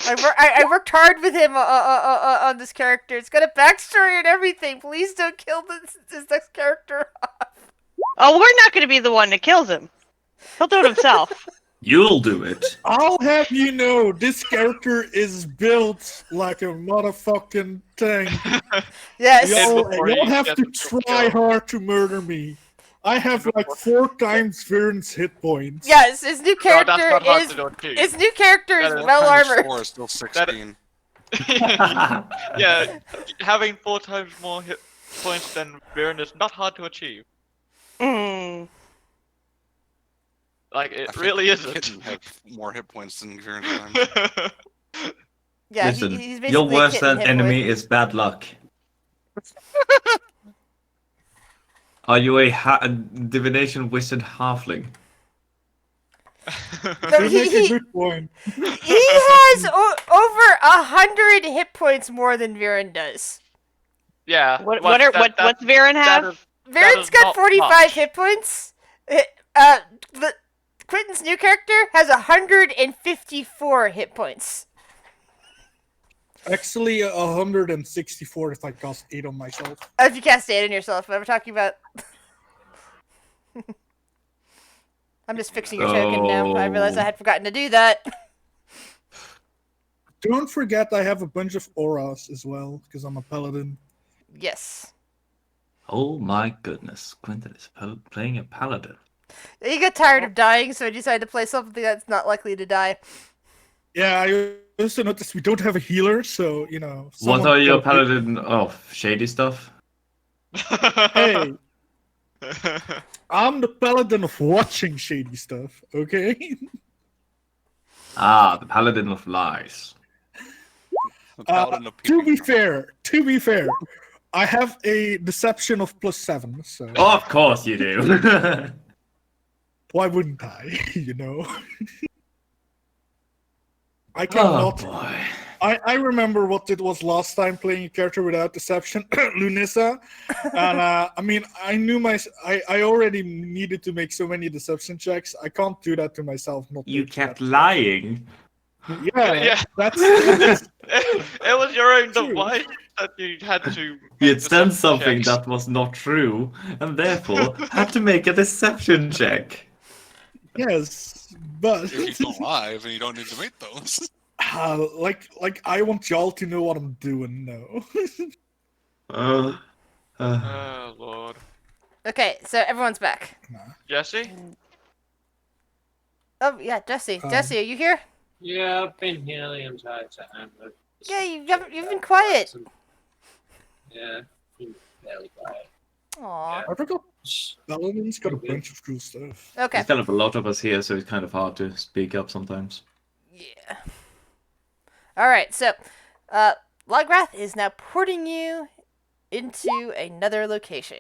I worked hard with him on this character. It's got a backstory and everything. Please don't kill this next character off. Oh, we're not going to be the one that kills him. He'll do it himself. You'll do it. I'll have you know, this character is built like a motherfucking thing. Yes. You'll have to try hard to murder me. I have like 4 times Viren's hit points. Yes, his new No, that's character not hard is to do on two. his new character is That is- well Times armored. 4 is still 16. Yeah, having 4 times more hit points than Viren is not hard to achieve. Mm. Like, I it think really isn't. Kitten have more hit points than Viren's times. Yeah, Listen, he's basically your a worst kitten hit enemy boy. is bad luck. Are you a divination wizard halfling? No, You make a good point. He has over 100 hit points more than Viren does. Yeah. What's that Viren have? is- Viren's is got not 45 much. hit points. Quentin's new character has 154 hit points. Actually, 164 if I cast 8 on myself. If you cast 8 on yourself, but we're talking about... I'm just fixing your token now. I realized I had forgotten to do that. Don't forget I have a bunch of auras as well, because I'm a paladin. Yes. Oh my goodness, Quentin is playing a paladin. He got tired of dying, so he decided to play something that's not likely to die. Yeah, I also noticed we don't have a healer, so, you know... What someone are your gotta- paladin of? Shady stuff? Hey, I'm the paladin of watching shady stuff, okay? Ah, the paladin of lies. The Paladin of To be Peeping fair, I have a deception of +7, so Of course you do. why wouldn't I, you know? I Oh cannot... boy. I remember what it was last time playing a character without deception, Lunissa, and I mean I knew I already needed to make so many deception checks. I can't do that to myself. Not You making kept that. lying. Yeah, Yeah. that's It was your own True. device that you had to. You make had done deception something checks. that was not true, and therefore had to make a deception check. yes, but if you feel alive and you don't need to make those. like I want y'all to know what I'm doing. No, Uh, Oh lord. Okay, so everyone's back. Jesse? Oh, yeah, Jesse. Jesse, are you here? Yeah, I've been here the entire time. But Yeah, you've been quiet. Yeah, been fairly quiet. Aw. I forgot Paladin's got a bunch of cool stuff. Okay. There's kind of a lot of us here, so it's kind of hard to speak up sometimes. Yeah. All right. So, Lograth is now porting you into another location.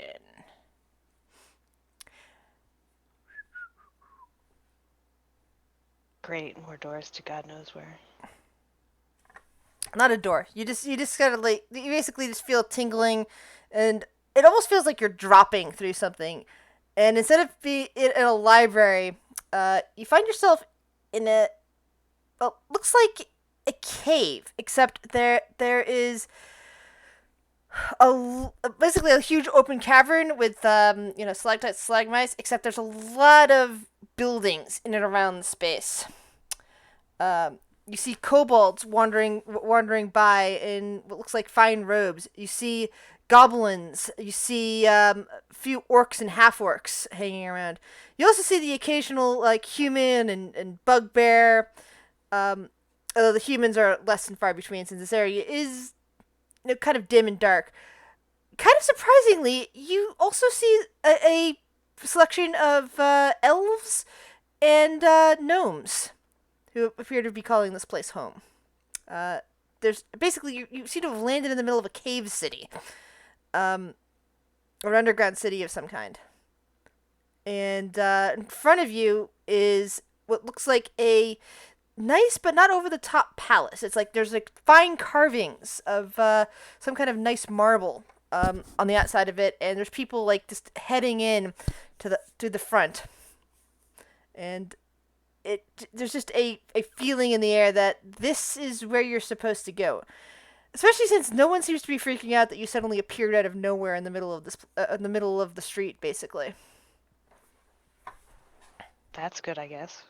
Great, more doors to God knows where. Not a door. You just gotta like you basically just feel tingling, and it almost feels like you're dropping through something. And instead of being in a library, you find yourself in a well, looks like a cave, except there is basically a huge open cavern with stalactites, stalagmites. Except there's a lot of buildings in and around the space. You see kobolds wandering by in what looks like fine robes. You see goblins. You see a few orcs and half orcs hanging around. You also see the occasional like human and bugbear. Although the humans are less than far between, since this area is kind of dim and dark. Kind of surprisingly, you also see a selection of elves and gnomes who appear to be calling this place home. There's basically you seem to have landed in the middle of a cave city, or underground city of some kind. And in front of you is what looks like a nice but not over the top palace. It's like there's like fine carvings of some kind of nice marble on the outside of it, and there's people like just heading in to the front. And there's just a feeling in the air that this is where you're supposed to go. Especially since no one seems to be freaking out that you suddenly appeared out of nowhere in the middle of in the middle of the street, basically. That's good, I guess.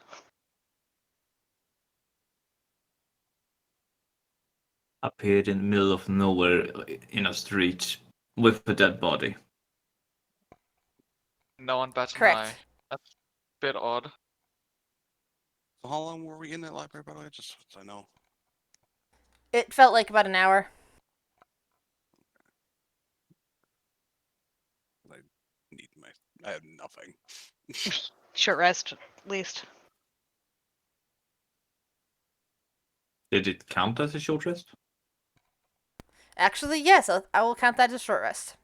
Appeared in the middle of nowhere in a street with a dead body. No one bats an Correct. eye. That's a bit odd. So how long were we in that library, by the way? Just so I know. It felt like about an hour. I need I have nothing. Short rest, at least. Did it count as a short rest? Actually, yes, I will count that as a short rest.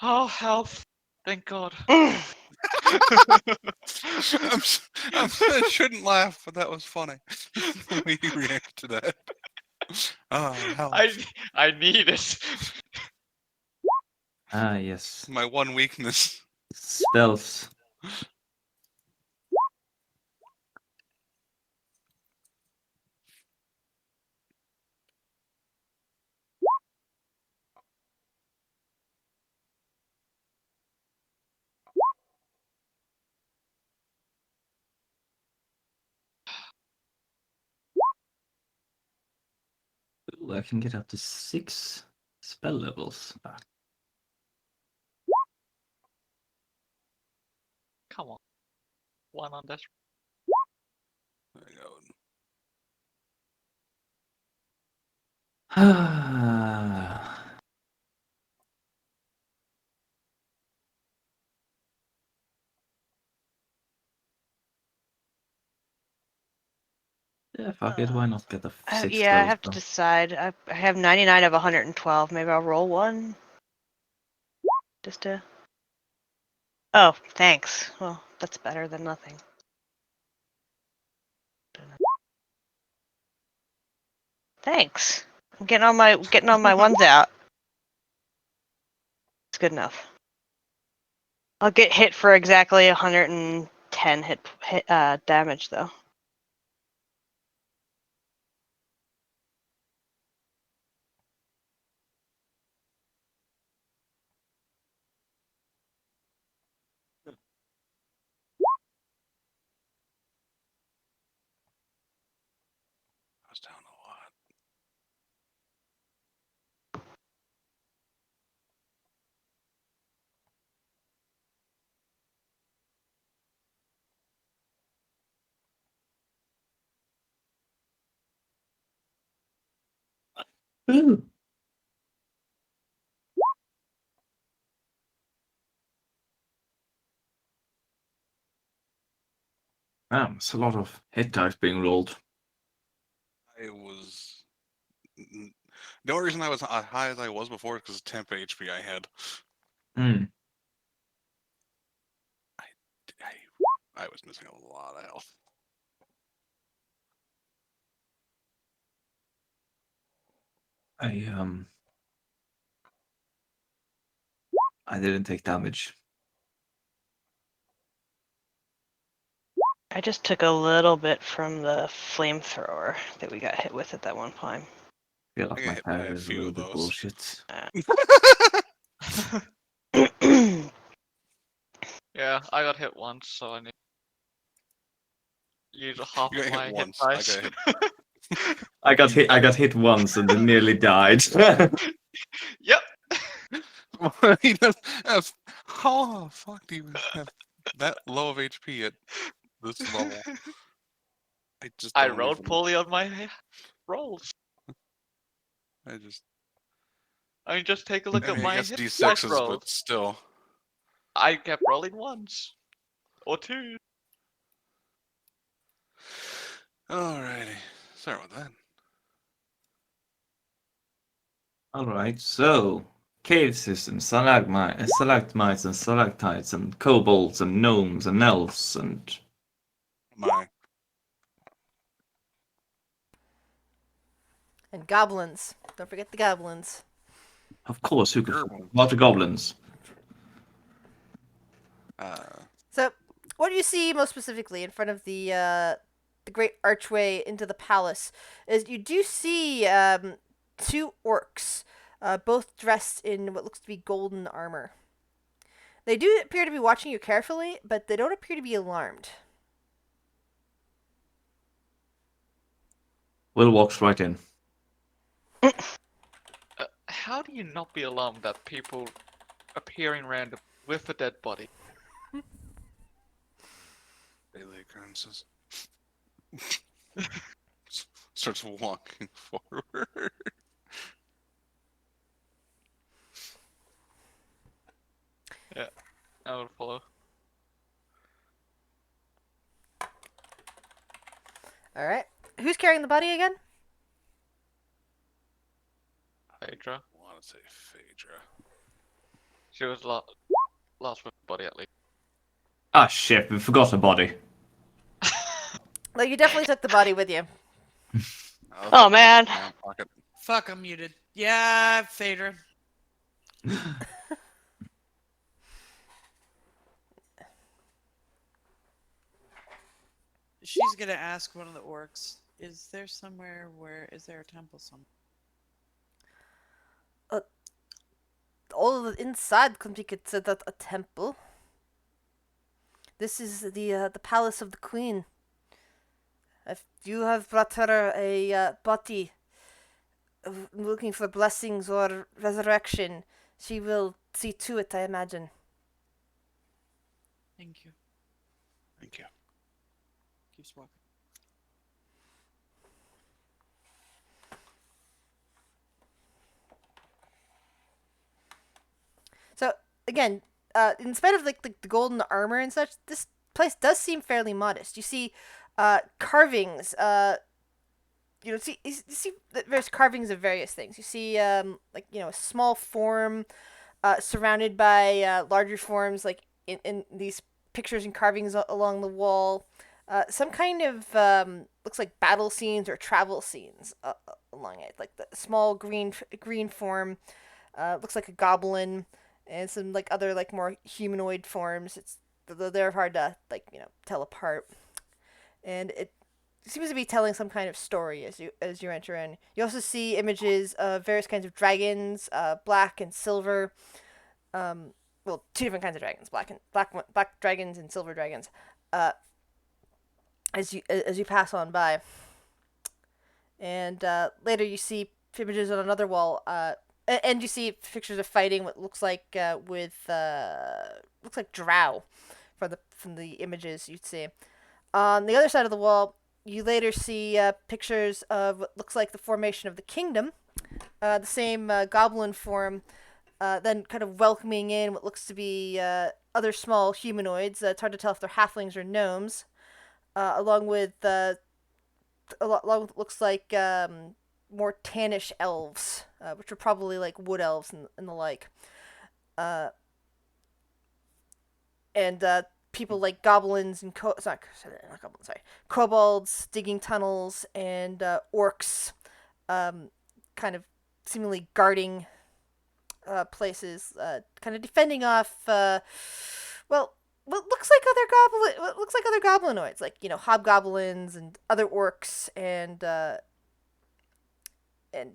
Oh, health. Thank God. I shouldn't laugh, but that was funny. The way you react to that. Oh, hell. I need it. Ah, yes. My one weakness. Spells. Ooh, I can get up to 6 spell levels. Come on. One on this. There you go. Ah. Yeah, fuck it. Why not get a 6 Yeah, I level have to spell? decide. I have 99 of 112. Maybe I'll roll one. Just to. Oh, thanks. Well, that's better than nothing. Thanks. I'm getting all my ones out. It's good enough. I'll get hit for exactly 110 hit damage though. I was down a lot. Ooh. It's a lot of hit dice being rolled. I was. The only reason I was as high as I was before is because temp HP I had. Hmm. I was missing a lot of health. I didn't take damage. I just took a little bit from the flamethrower that we got hit with at that one time. I feel I like got my hit by power a is a few little of bit those. bullshit. Yeah, I got hit once, so I need to use half You of got my hit hit once. I dice. got hit. I got hit. I got hit once and then nearly died. Yep. He does have. How the fuck do you have that low of HP at this level? I just I don't rolled even. poorly on my rolls. I just. I mean, just take a look I at mean, I my guess hit dice D6s, rolls. but still. I kept rolling ones or two. Alrighty. Sorry about that. All right, so cave systems, stalagmites and stalactites and kobolds and gnomes and elves and My. And goblins. Don't forget the goblins. of course, who could Gerbil. forget about the goblins? So, what do you see most specifically in front of the great archway into the palace? Is you do see two orcs, both dressed in what looks to be golden armor. They do appear to be watching you carefully, but they don't appear to be alarmed. Will walks right in. How do you not be alarmed at people appearing random with a dead body? Daily occurrences. Starts walking forward. Yeah, I would follow. All right. Who's carrying the body again? Phaedra. I want to say Phaedra. She was lost with the body at least. Ah, shit! We forgot a body. Well, you definitely took the body with you. Oh, man. My pocket. Fuck, I'm muted. Yeah, Phaedra. She's gonna ask one of the orcs, is there a temple somewhere? All of the inside can be considered a temple. This is the palace of the queen. If you have brought her a body looking for blessings or resurrection, she will see to it, I imagine. Thank you. Thank you. Keeps walking. So again, in spite of like the golden armor and such, this place does seem fairly modest. You see carvings. You see there's carvings of various things. You see like a small form surrounded by larger forms, like in these pictures and carvings along the wall. Some kind of looks like battle scenes or travel scenes along it, like the small green form looks like a goblin, and some like other like more humanoid forms. They're hard to tell apart, and it seems to be telling some kind of story as you enter in. You also see images of various kinds of dragons, black and silver. Well, two different kinds of dragons, black dragons and silver dragons. As you pass on by, and later you see images on another wall. And you see pictures of fighting what looks like looks like drow from the images you'd see. On the other side of the wall, you later see pictures of what looks like the formation of the kingdom, the same goblin form, then kind of welcoming in what looks to be other small humanoids. It's hard to tell if they're halflings or gnomes. along with along with looks like more tannish elves, which are probably like wood elves and the like. Uh, and people like goblins and not goblins, sorry, kobolds digging tunnels and orcs, kind of seemingly guarding places, kind of defending off. Well, what looks like other goblinoids, like hobgoblins and other orcs and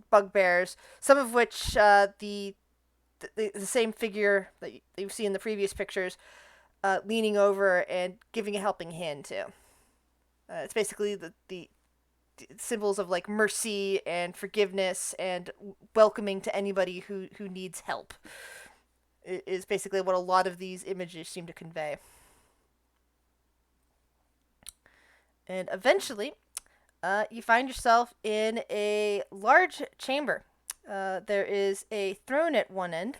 bugbears. Some of which the same figure that you see in the previous pictures, leaning over and giving a helping hand to. It's basically the symbols of like mercy and forgiveness and welcoming to anybody who needs help. Is basically what a lot of these images seem to convey. And eventually, you find yourself in a large chamber. There is a throne at one end.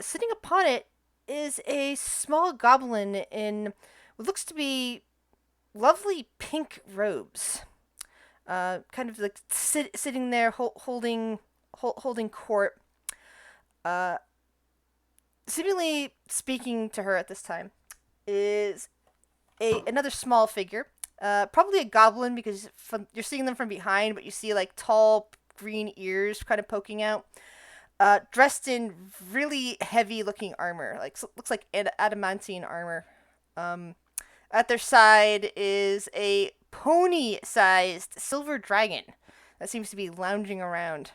Sitting upon it is a small goblin in what looks to be lovely pink robes. Kind of like sitting there holding court. Seemingly speaking to her at this time is another small figure. Probably a goblin because you're seeing them from behind, but you see like tall green ears kind of poking out. Dressed in really heavy-looking armor, looks like adamantine armor. At their side is a pony-sized silver dragon that seems to be lounging around.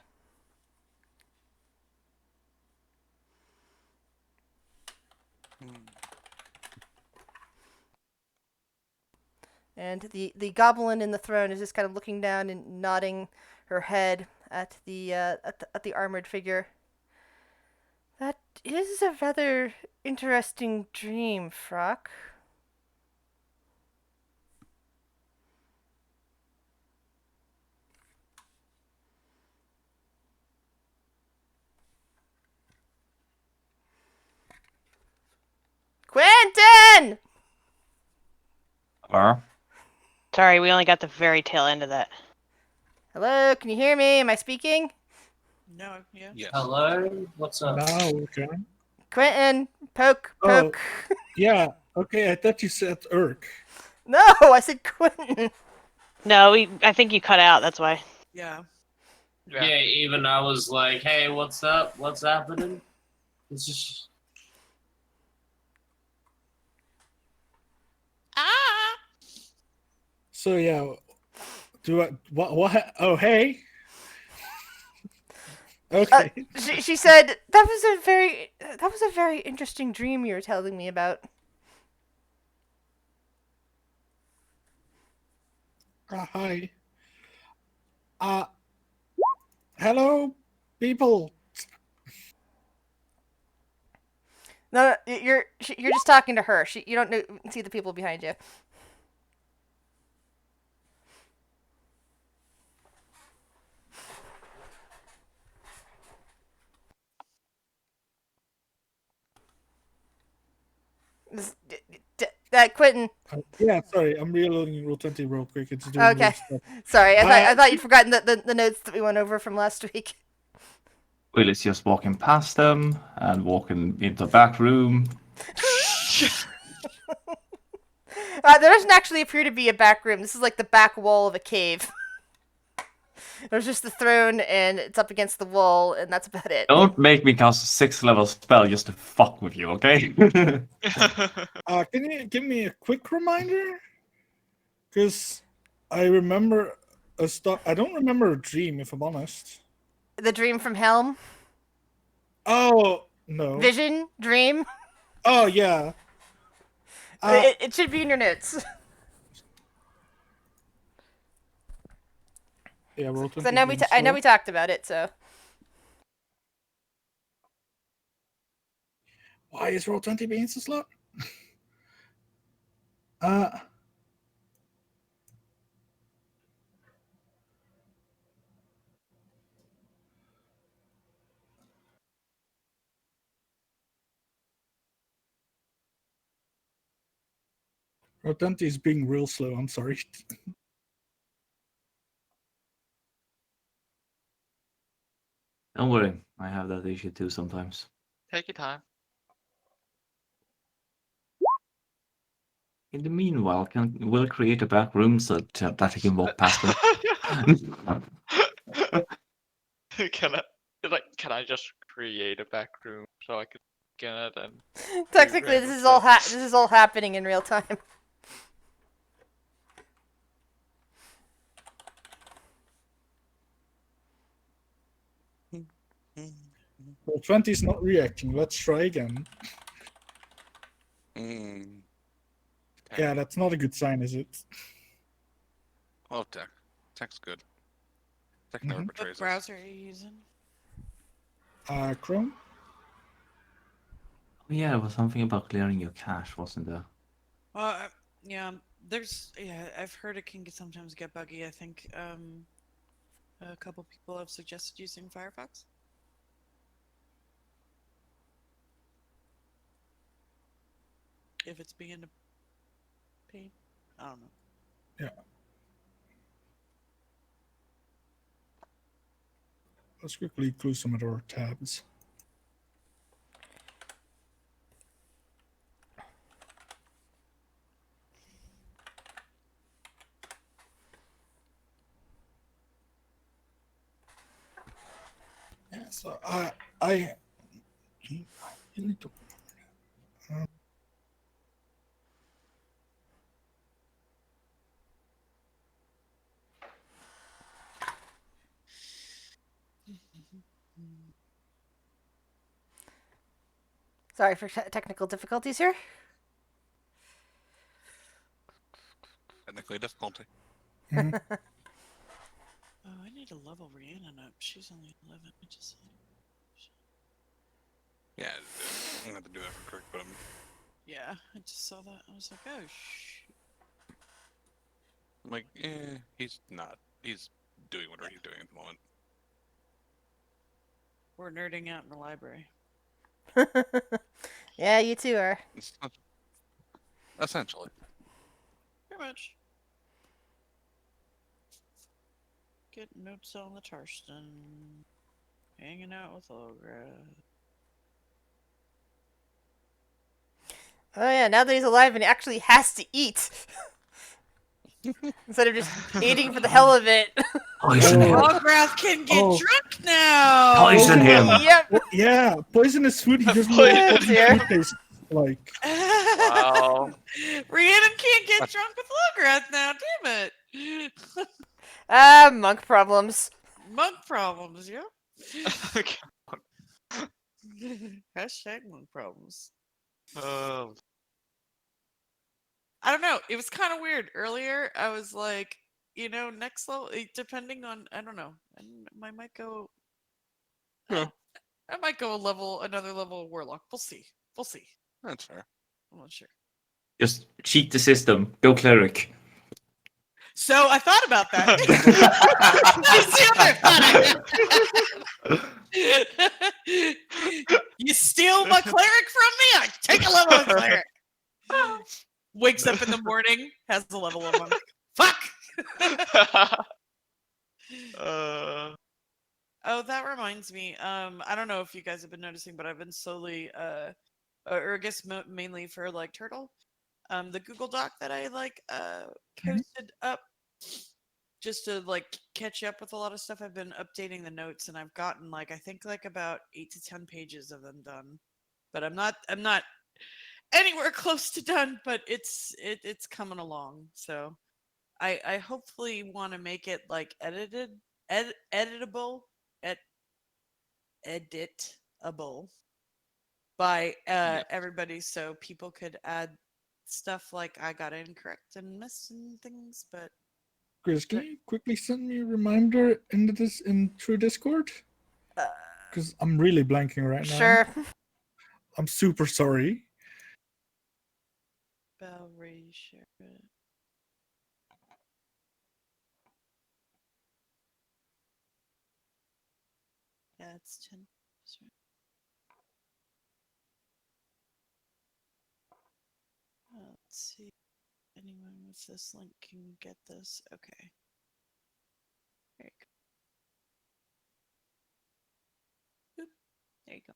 And the goblin in the throne is just kind of looking down and nodding her head at the armored figure. That is a rather interesting dream, Frock. Quentin! Hello? Sorry, we only got the very tail end of that. Hello, can you hear me? Am I speaking? No, yeah. Yes. Hello? What's up? Now we can. Quentin, poke. Yeah. Okay. I thought you said Urk. No, I said Quentin. No, I think you cut out. That's why. Yeah. Yeah, even I was like, hey, what's up? What's happening? It's just... Ah! So yeah. Do I what? Oh hey. Okay. She said that was a very interesting dream you were telling me about. Hi. Hello, people. No, you're just talking to her. You don't see the people behind you. Quentin. Yeah, sorry, I'm reloading Roll20 real quick. It's doing Okay. weird stuff. Sorry, I thought you'd forgotten the notes that we went over from last week. Will is just walking past them and walking into the back room. There doesn't actually appear to be a back room. This is like the back wall of a cave. There's just the throne, and it's up against the wall, and that's about it. Don't make me cast a 6th level spell just to fuck with you, okay? Can you give me a quick reminder? Because I remember I don't remember a dream, if I'm honest. The dream from Helm? Oh no. Vision? Dream? Oh yeah. It should be in your notes. Yeah, Roll20. I know we talked about it, so. Why is Roll20 being so slow? Rotenti is being real slow. I'm sorry. Don't worry, I have that issue too sometimes. Take your time. In the meanwhile, we'll create a back room so that he can walk past them. Can I just create a back room so I could get it and Technically, this random is all stuff. this is all happening in real time. Well, 20 is not reacting. Let's try again. Mm. Yeah, that's not a good sign, is it? Oh, tech. Tech's good. Tech never Mhm. What betrays us. browser are you using? Chrome? Oh, yeah, there was something about clearing your cache, wasn't there? Well, yeah, I've heard it can sometimes get buggy. I think a couple people have suggested using Firefox. If it's being a pain, I don't know. Yeah. Let's quickly close some of our tabs. Yeah, so you need to. Sorry for technical difficulties here. Technically difficulty. Mhm. Oh, I need to level Rhiannon up. She's only 11. I just Yeah, I'm gonna have to do that for Kirk, but yeah, I just saw that. I was like, oh shoot. I'm like, he's not. He's doing whatever he's doing at the moment. We're nerding out in the library. Yeah, you two are. Essentially. Pretty much. Getting notes on the Tarston. Hanging out with Logra. Oh yeah, now that he's alive and he actually has to eat. Instead of just eating for the hell of it. Poison him! Lograth can get Oh. drunk now! Poison him! Yep. Well, yeah, poisonous food. He doesn't know Oh, what poisonous dear. food tastes like. Wow. Rhiannon can't get drunk with Lograth now, damn it! Monk problems. Monk problems, yeah. Okay. Hashtag monk problems. Oh, I don't know. It was kind of weird. Earlier, I was like, next level, depending on, I don't know. I might go. Yeah. I might go another level of warlock. We'll see. We'll see. That's fair. I'm not sure. Just cheat the system. Go cleric. So I thought about that. You steal my cleric from me? I take a level of cleric. Wakes up in the morning, has the level of monk. Fuck! Oh, that reminds me. I don't know if you guys have been noticing, but I've been slowly, or I guess mainly for like Turtle, the Google Doc that I posted up just to like catch up with a lot of stuff. I've been updating the notes, and I've gotten I think about 8 to 10 pages of them done. But I'm not anywhere close to done. But it's coming along. So I hopefully want to make it like editable, editable by everybody, so people could add stuff like I got incorrect and missing things. But Chris, can you quickly send me a reminder through Discord? Because I'm really blanking right now. Sure. I'm super sorry. Bell share it. Yeah, it's 10. Let's see. Anyone with this link can get this. Okay. There you go. Boop. There you go.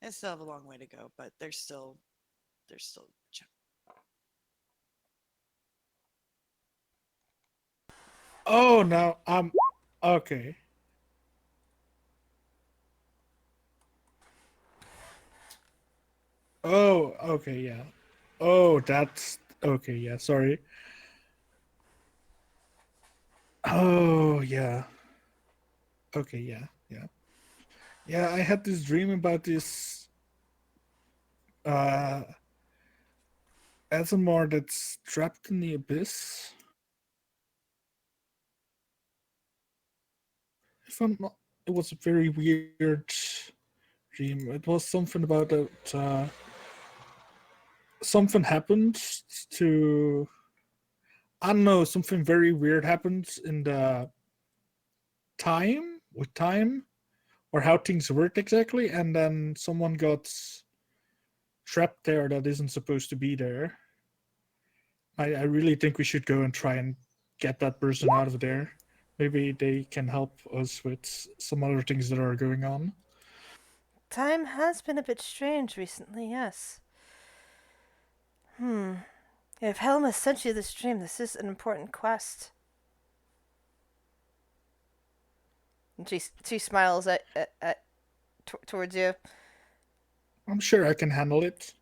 I still have a long way to go, but there's still Oh, now okay. Oh, okay, yeah. Oh, that's okay, yeah, sorry. Oh, yeah. Okay, yeah, yeah. Yeah, I had this dream about this uh Azamar that's trapped in the abyss. If I'm not, it was a very weird dream. It was something about that something happened to, I don't know, something very weird happened in the time or how things worked exactly, and then someone got trapped there that isn't supposed to be there. I really think we should go and try and get that person out of there. Maybe they can help us with some other things that are going on. Time has been a bit strange recently, yes. If Helma sent you this dream, this is an important quest. And she smiles towards you. I'm sure I can handle it.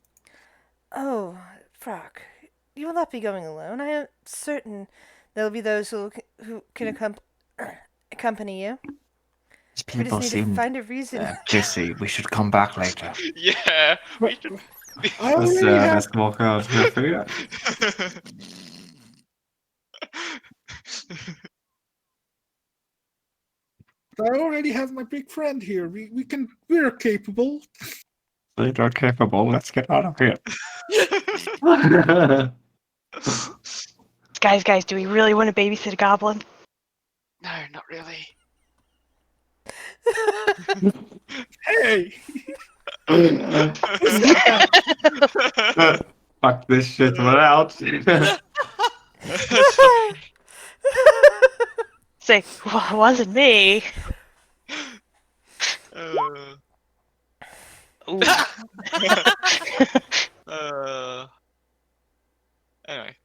Oh, Frock, you will not be going alone. I am certain there will be those who can accompany you. These We just people need to seem find a reason. Jesse. We should come back later. Yeah, we should. I already have. Let's walk out. Yeah. I already have my big friend here. We're capable. They are capable. Let's get out of here. Guys, do we really want to babysit a goblin? No, not really. Hey! Fuck this shit, we're out. Say, well, it wasn't me. Ooh. Anyway.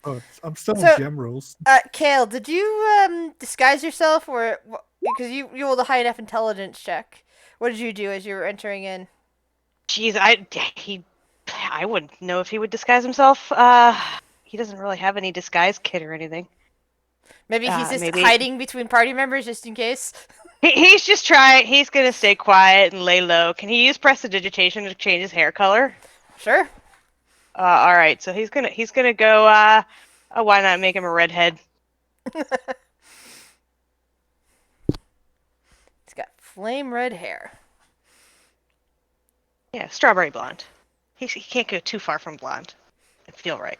Oh, I'm still So- on gem rolls. Kale, did you disguise yourself, or because you rolled a high enough intelligence check? What did you do as you were entering in? Jeez, I wouldn't know if he would disguise himself. He doesn't really have any disguise kit or anything. Maybe he's just maybe- hiding between party members just in case. He's just trying. He's gonna stay quiet and lay low. Can he use prestidigitation to change his hair color? Sure. All right. So he's gonna go. Why not make him a redhead? He's got flame red hair. Yeah, strawberry blonde. He can't go too far from blonde. I feel right.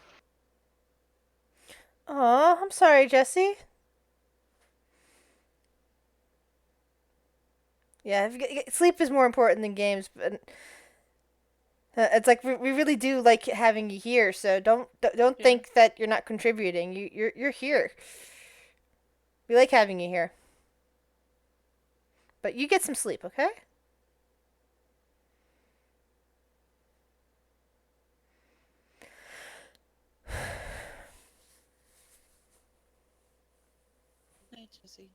Oh, I'm sorry, Jesse. Yeah, sleep is more important than games, but it's like we really do like having you here. So don't think that you're not contributing. You're here. We like having you here. But you get some sleep, okay? Night, Jesse.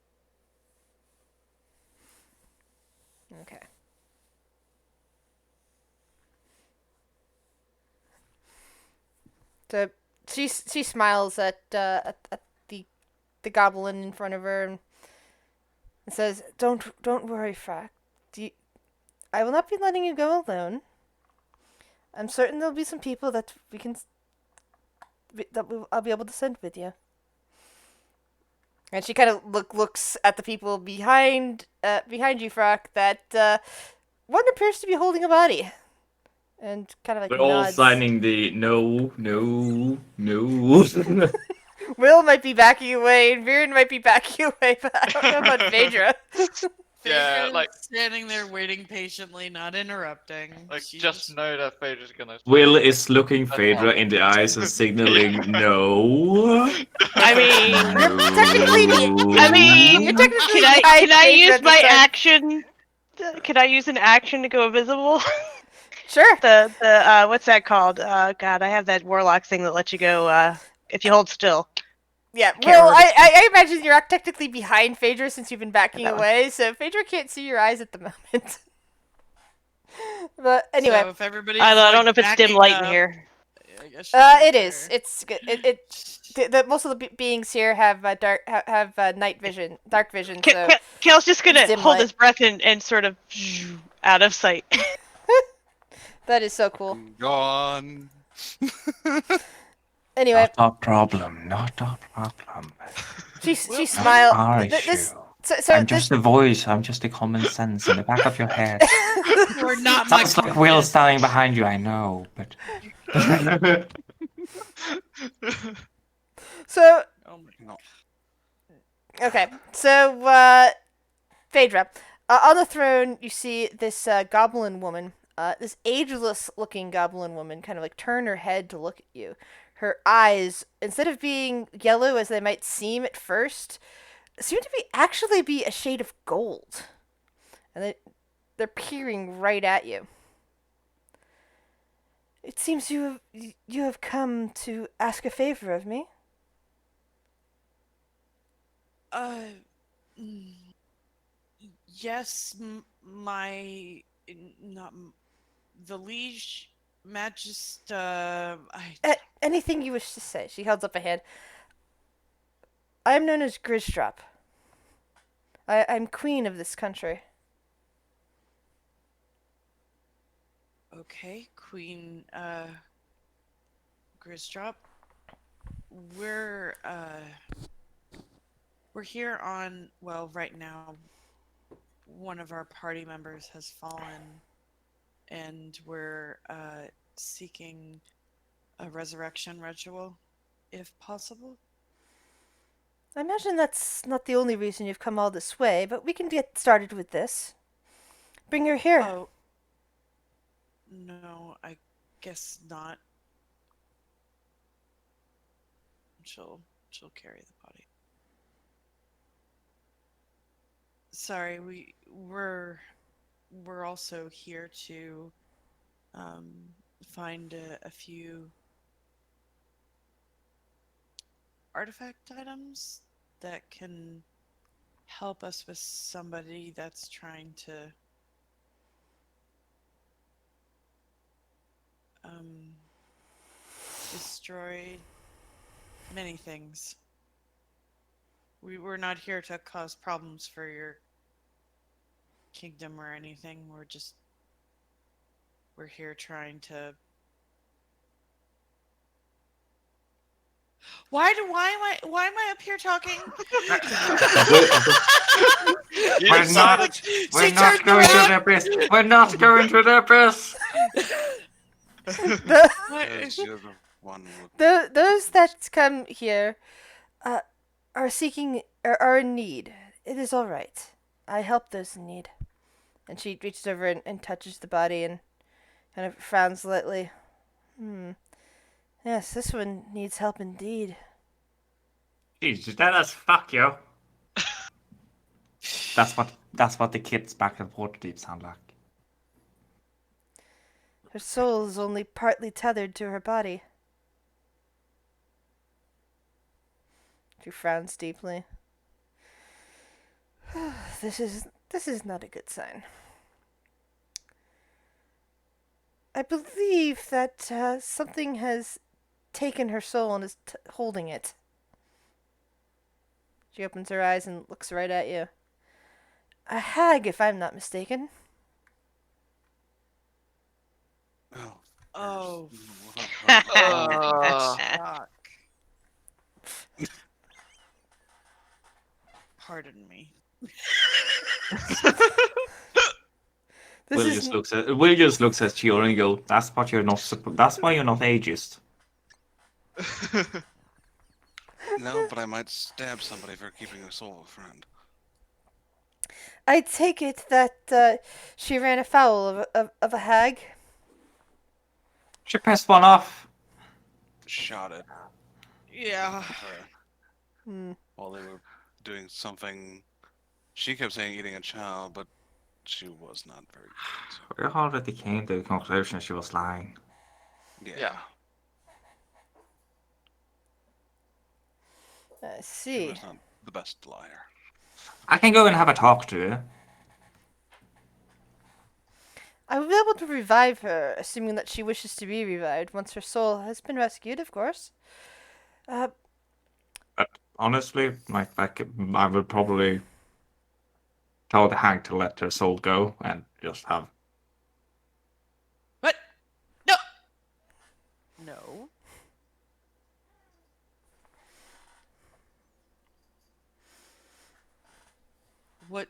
Okay. So she smiles at the goblin in front of her and says, "Don't worry, Frack. I will not be letting you go alone. I'm certain there'll be some people that I'll be able to send with you." And she kind of looks at the people behind you, Frack. That one appears to be holding a body, and kind of like We're all nods. signing the no. Will might be backing away, and Viren might be backing away, but I don't know about Phaedra. Yeah, Phaedra's like- standing there waiting patiently, not interrupting. Like, She just know that Phaedra's gonna. Will is looking That's Phaedra all. in the eyes and signaling no. I mean, You're technically can behind I Phaedra use at the my time. action? Can I use an action to go invisible? Sure. the what's that called? God, I have that warlock thing that lets you go if you hold still. Yeah, Can't well, remember the- I imagine you're technically behind Phaedra since you've been backing That one. away, so Phaedra can't see your eyes at the moment. But anyway, So if everybody's I don't like, know if it's dim backing light in up, here. I guess she's right it is. there. It's good. Most of the beings here have night vision, dark vision. So Kale's just gonna dim hold light. his breath and sort of out of sight. that is so cool. Gone. Anyway, Not a problem. Not a problem. she Not smiled. our This issue. so I'm this just a voice. I'm just a common sense in the back of your head. You're not my Sounds like common Will sense. standing behind you. I know, but so Oh my No. okay. So Phaedra, on the throne, you see this goblin woman. This ageless-looking goblin woman kind of like turn her head to look at you. Her eyes, instead of being yellow as they might seem at first, seem to actually be a shade of gold, and they're peering right at you. It seems you have come to ask a favor of me. Mm, yes, my not the liege magist. Anything you wish to say. She holds up a hand. I am known as Grizzdrap. I'm queen of this country. Okay, Queen Grizzdrap. We're here on, well, right now one of our party members has fallen and we're seeking a resurrection ritual if possible. I imagine that's not the only reason you've come all this way, but we can get started with this. Bring her here. Oh. No, I guess not. She'll carry the body. Sorry, we're also here to find a few artifact items that can help us with somebody that's trying to destroy many things. We're not here to cause problems for your kingdom or anything. We're here trying to. Why am I up here talking? we're not. We're not going to the abyss. We're not going to the abyss. Yes, you're the one with Those that come here are seeking are in need. It is all right. I help those in need. And she reaches over and touches the body and kind of frowns slightly. Yes, this one needs help indeed. Jesus, that is fuck you. That's what the kids back in Waterdeep sound like. Her soul is only partly tethered to her body. She frowns deeply. This is not a good sign. I believe that something has taken her soul and is holding it. She opens her eyes and looks right at you. A hag, if I'm not mistaken. Oh, Uh, fuck. Pardon me. This Will is just looks at you and go, "That's what you're not. That's why you're not ageist." No, but I might stab somebody for keeping a soul friend. I take it that she ran afoul of a hag. She pissed one off. Shot it Yeah. at her Hmm. while they were doing something. She kept saying eating a child, but she was not very good. We already came to the conclusion she was lying. Yeah. I She see. was not the best liar. I can go and have a talk to her. I will be able to revive her, assuming that she wishes to be revived once her soul has been rescued, of course. Uh, But honestly, I would probably tell the hag to let her soul go and just have. What? No. No. What?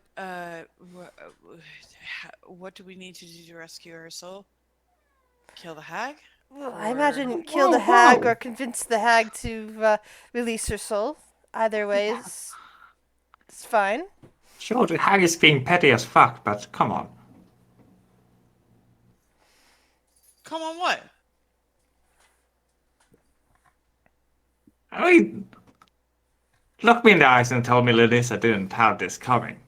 What do we need to do to rescue her soul? Kill the hag? well, I Or imagine kill the Whoa, hag whoa. or convince the hag to release her soul. Either way is it's fine. Sure, the hag is being petty as fuck, but come on. come on, what? I mean, look me in the eyes and tell me Larissa didn't have this coming.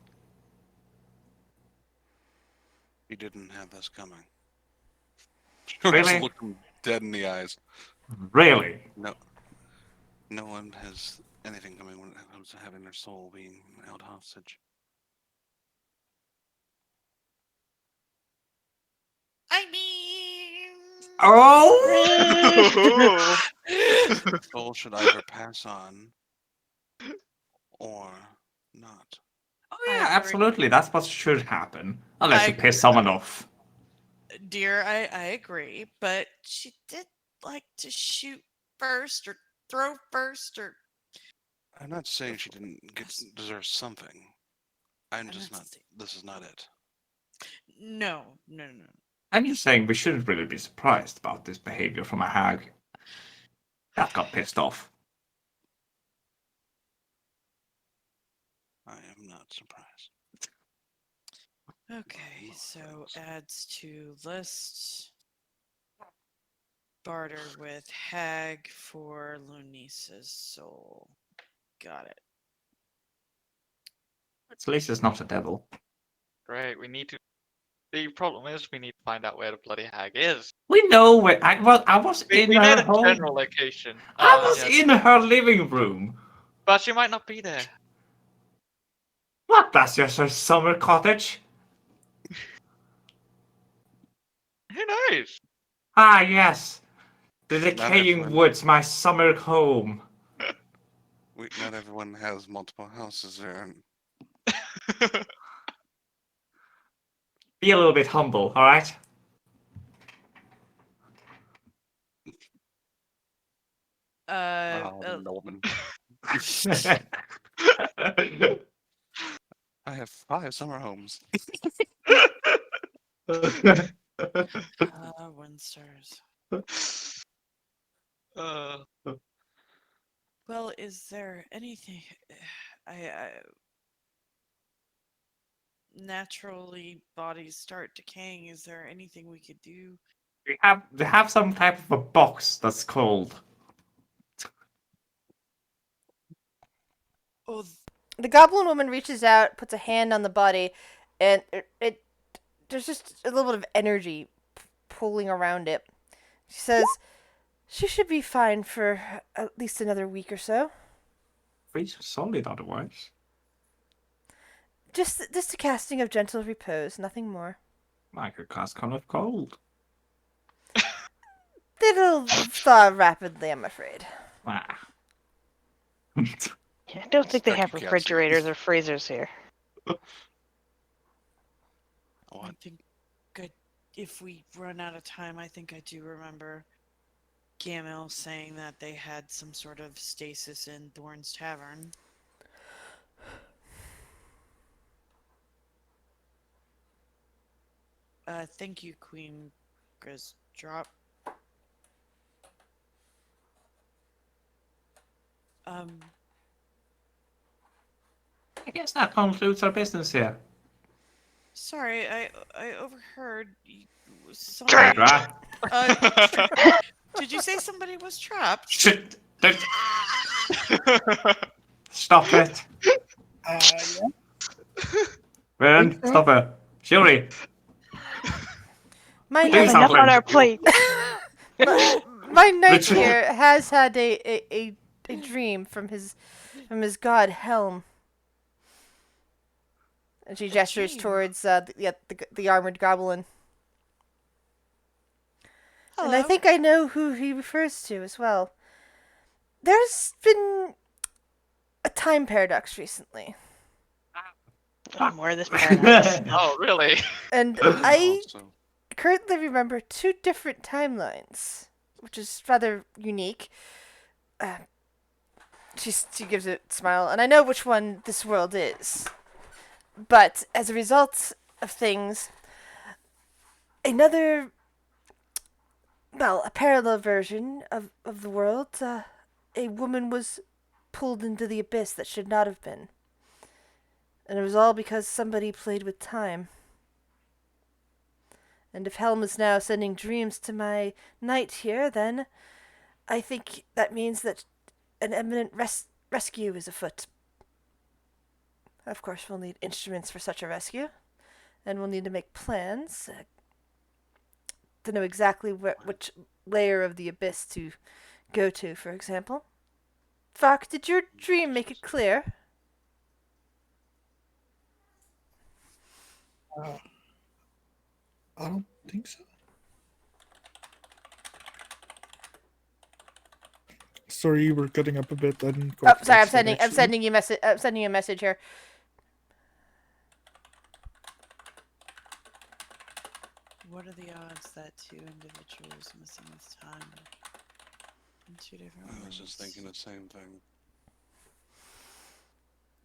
He didn't have this coming. She Really? just looked him dead in the eyes. Really? No, no one has anything coming when it comes to having their soul being held hostage. I mean. Oh! The soul should either pass on or not. Oh I yeah, agree. absolutely. That's what should happen. Unless I you piss agree. someone off. Dear, I agree, but she did like to shoot first or throw first or. I'm not saying she didn't deserve something. I'm I'm just not not. saying- This is not it. No, no, no. I'm just saying we shouldn't really be surprised about this behavior from a hag that got pissed off. I am not surprised. Okay, Well, so thanks. adds to list. Barter with hag for Lunisa's soul. Got it. At least it's not a devil. Great. We need to. The problem is we need to find out where the bloody hag is. We know where I was in We know her the home. general location. I was Yes. in her living room. But she might not be there. What? That's just her summer cottage. Who knows? Ah, yes. The Not decaying everyone. woods, my summer home. Not everyone has multiple houses there. Be a little bit humble, alright? Oh, Norman. I have 5 summer homes. One stars. uh, Well, is there anything? I naturally bodies start decaying. Is there anything we could do? they have some type of a box that's called. Oh, The goblin woman reaches out, puts a hand on the body, and it there's just a little bit of energy pulling around it. She says she should be fine for at least another week or so. Freeze solid otherwise. Just a casting of gentle repose, nothing more. I could cast kind of cold. It'll thaw rapidly, I'm afraid. Ah. Yeah, I don't think they have Spectral casting. refrigerators or freezers here. I What? think if we run out of time, I think I do remember Gamil saying that they had some sort of stasis in Thorn's Tavern. Thank you, Queen Grisdrop. I guess that concludes our business here. Sorry, I overheard somebody. Right? Did you say somebody was trapped? Shit! Stop it! Yeah. Ren, stop it! Shuri! My We Do have knight, enough on something! our plate. my knight Richard. here has had a dream from his god Helm. And she gestures dream? towards the armored goblin. And I Hello. think I know who he refers to as well. There's been a time paradox recently. More of this paradox. Oh, really? And Oh, I so currently remember 2 different timelines, which is rather unique. She gives a smile, and I know which one this world is. But as a result of things, another, well, a parallel version of the world, a woman was pulled into the abyss that should not have been. And it was all because somebody played with time. And if Helm is now sending dreams to my knight here, then I think that means that an imminent rescue is afoot. Of course, we'll need instruments for such a rescue, and we'll need to make plans to know exactly which layer of the abyss to go to, for example. Fox, did your dream make it clear? I don't think so. Sorry, you were cutting up a bit. I didn't quite Oh, sorry, catch that, I'm actually. sending you message. I'm sending you a message here. What are the odds that 2 individuals missing this time in 2 different I was worlds? just thinking the same thing.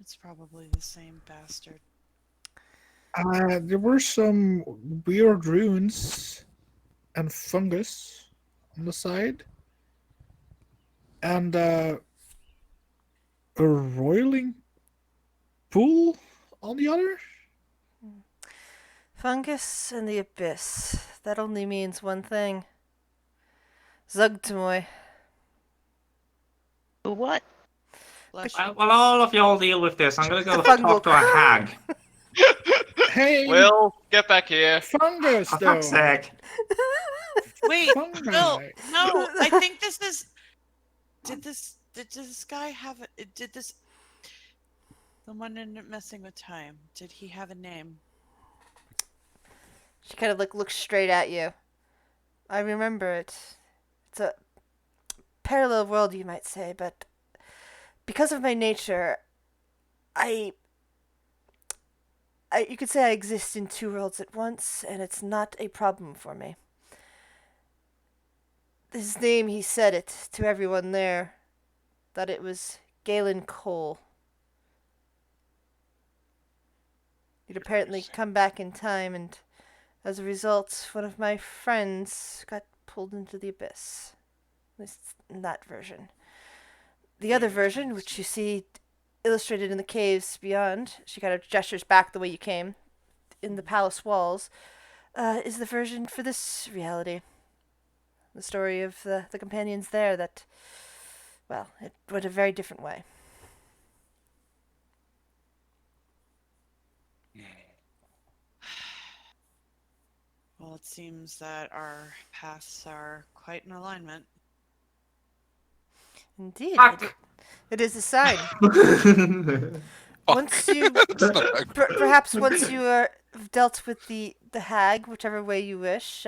It's probably the same bastard. There were some weird runes and fungus on the side, and a roiling pool on the other. Fungus and the abyss. That only means one thing. Zugtamoy. What? Bless Well, you. well, all of y'all deal with this. I'm gonna go The fungal talk to a hag. Hey, Will, get back here. fungus For though. fuck's sake. Wait, Fungi. Bill. No, I think this is. Did this guy have a? Did this? The one in messing with time. Did he have a name? She kind of looks straight at you. I remember it. It's a parallel world, you might say, but because of my nature, you could say I exist in 2 worlds at once, and it's not a problem for me. His name, he said it to everyone there, that it was Galen Cole. He'd apparently come back in time, and as a result, one of my friends got pulled into the abyss. At least in that version. The other version, which you see illustrated in the caves beyond, she kind of gestures back the way you came, in the palace walls, is the version for this reality. The story of the companions there that, well, it went a very different way. Well, it seems that our paths are quite in alignment. Indeed, Fuck. it is a sign. Fuck. Once you, That's not that good. perhaps once you are dealt with the hag, whichever way you wish,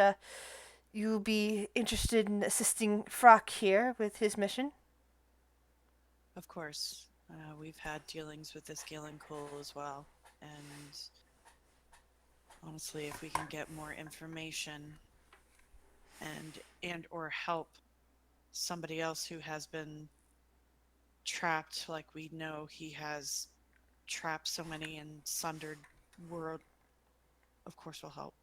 you'll be interested in assisting Frock here with his mission. Of course, we've had dealings with this Galen Cole as well, and honestly, if we can get more information and or help somebody else who has been trapped, like we know he has trapped so many in sundered world, of course we'll help.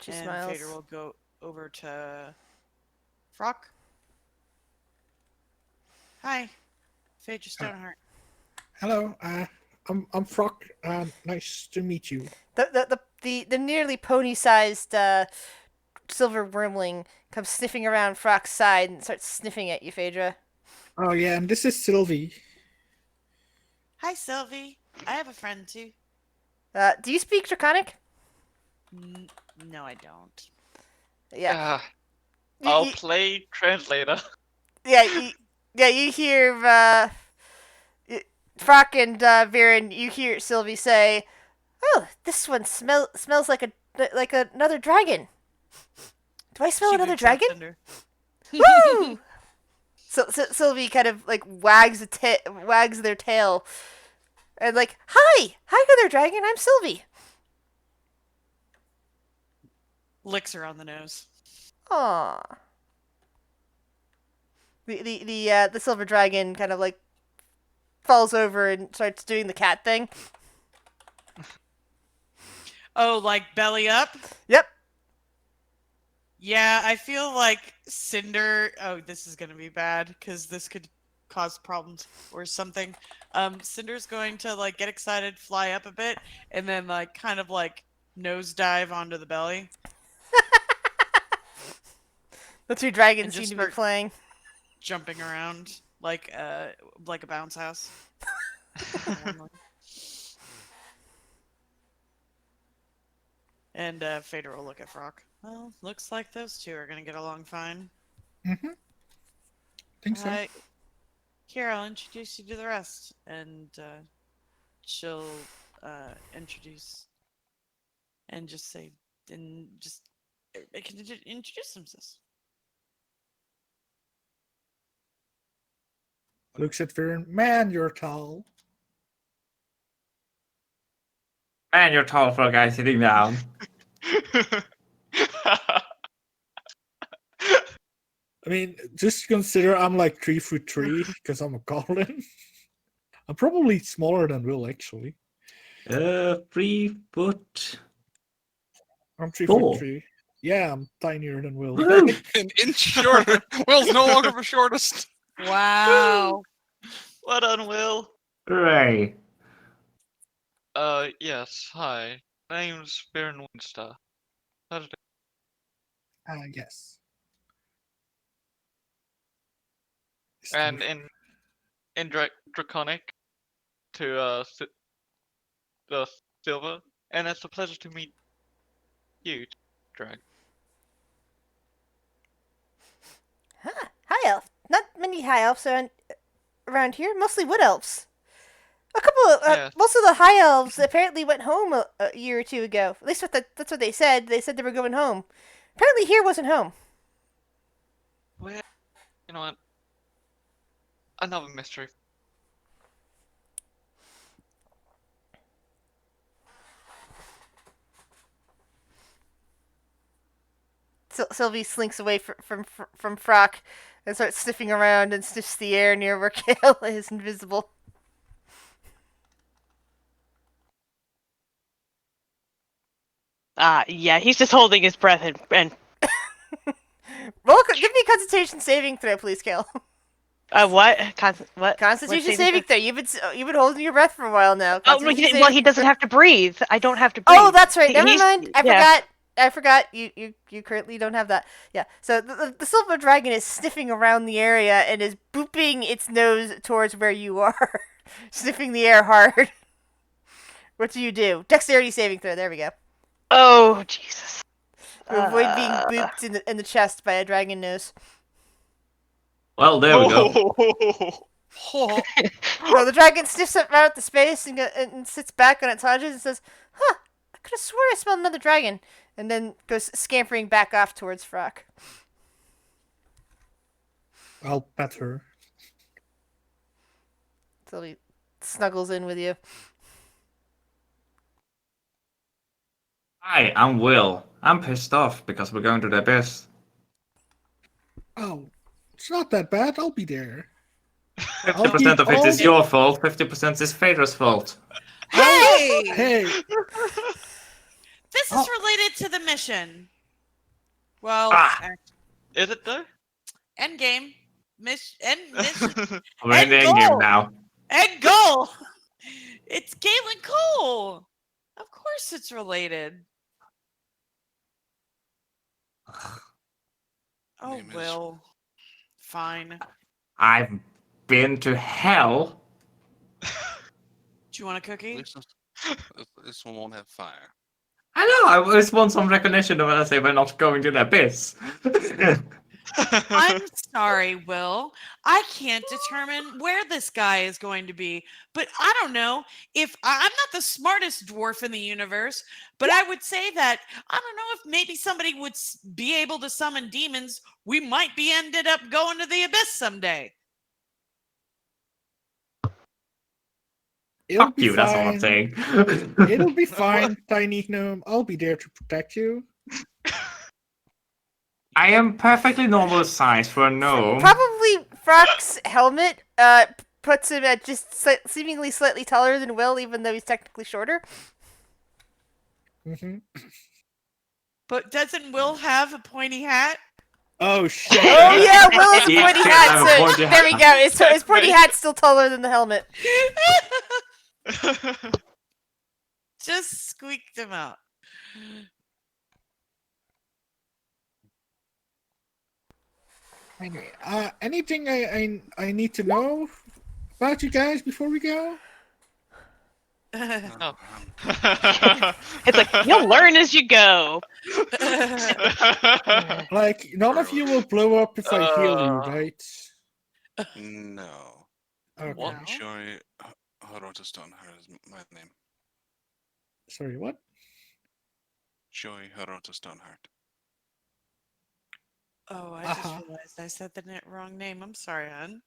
She and smiles. Fader will go over to Frock. Hi, Phaedra Stoneheart. Hello. I'm Frock. Nice to meet you. The nearly pony-sized silver wormling comes sniffing around Frock's side and starts sniffing at you, Phaedra. Oh yeah, and this is Sylvie. Hi, Sylvie. I have a friend too. Do you speak Draconic? No, I don't. Yeah. I'll play translator. Yeah, you hear Frock and Viren. You hear Sylvie say, "Oh, this one smells like another dragon. Do I smell She another boots up dragon?" Cinder. Woo! So Sylvie kind of like wags their tail, and like, "Hi, other dragon. I'm Sylvie." Licks her on the nose. Aww. The silver dragon kind of like falls over and starts doing the cat thing. Oh, like belly up? Yep. Yeah, I feel like Cinder. Oh, this is gonna be bad because this could cause problems or something. Cinder's going to like get excited, fly up a bit, and then like kind of like nosedive onto the belly. The two dragons And just seem to be start- playing. Jumping around like a bounce house. And Fader will look at Frock. Well, looks like those two are gonna get along fine. Mm-hmm. Think so. Here, I'll introduce you to the rest, and she'll introduce and just say, and just introduce themselves. Looks at Viren. Man, you're tall. Man, you're tall for a guy sitting down. I mean, just consider I'm like 3'3" because I'm a goblin. I'm probably smaller than Will actually. 3 foot. I'm 3 Four. foot 3. Yeah, I'm tinier than Will. Woo! An inch shorter. Will's no longer the shortest. Wow. Well done, Will. Hooray. Yes, hi. My name's Baron Winster. How's it Yes. And in Draconic to the Silver, and it's a pleasure to meet you, Drag. Huh. High elf. Not many high elves around here. Mostly wood elves. A couple of Yeah. most of the high elves apparently went home a year or two ago. At least that's what they said. They said they were going home. Apparently, here wasn't home. Well, you know what? Another mystery. Sylvie slinks away from Frock and starts sniffing around and sniffs the air near where Kale is invisible. Yeah, he's just holding his breath and Give me a concentration saving throw, please, Kale. what? What? Constitution What saving throw. You've been holding your breath for a while now. Oh, well, Constitution well, he saving doesn't throw. have to breathe. I don't have to breathe. Oh, that's right. Never He's- mind. yeah. I forgot. You currently don't have that. Yeah. So the silver dragon is sniffing around the area and is booping its nose towards where you are, sniffing the air hard. What do you do? Dexterity saving throw. There we go. Oh, Jesus. To avoid being booped in the chest by a dragon nose. Well, there we go. Oh, So the dragon sniffs up out the space and sits back on its haunches and says, "Huh, I could have sworn I smelled another dragon." And then goes scampering back off towards Frock. I'll pet her. So he snuggles in with you. Hi, I'm Will. I'm pissed off because we're going to the abyss. Oh, it's not that bad. I'll be there. 50% of it is your fault, 50% is Phaedra's fault. hey! Hey, This is related to the mission. Well, Is it though? end game. Mission. We're in the And end game goal. now. End goal! It's Galen Cole. Of course, it's related. Oh, Name is- Will. Fine. I've been to hell. Do you want a At cookie? least this one won't have fire. I know. I just want some recognition of when I say we're not going to the abyss. I'm sorry, Will. I can't determine where this guy is going to be. But I don't know if I'm not the smartest dwarf in the universe, but I would say that I don't know if maybe somebody would be able to summon demons. We might be ended up going to the abyss someday. It'll Fuck be you. That's all I'm fine. saying. It'll be fine, tiny gnome. I'll be there to protect you. I am perfectly normal size for a gnome. Probably Frock's helmet puts him at just seemingly slightly taller than Will, even though he's technically shorter. Hmm. But doesn't Will have a pointy hat? Oh shit! Oh yeah, Will has a Yeah, pointy I hat. have a So pointy there we hat. go. His pointy hat's still taller than the helmet. Just squeaked him out. Anyway, anything I need to know about you guys before we go? Oh. It's like you'll learn as you go. Like, none of you will blow up if I heal you, right? No. Okay. What? Joy Horota Stoneheart is my name. Sorry, what? Joy Horota Stoneheart. Oh, I just Uh-huh. realized I said the wrong name. I'm sorry, hon.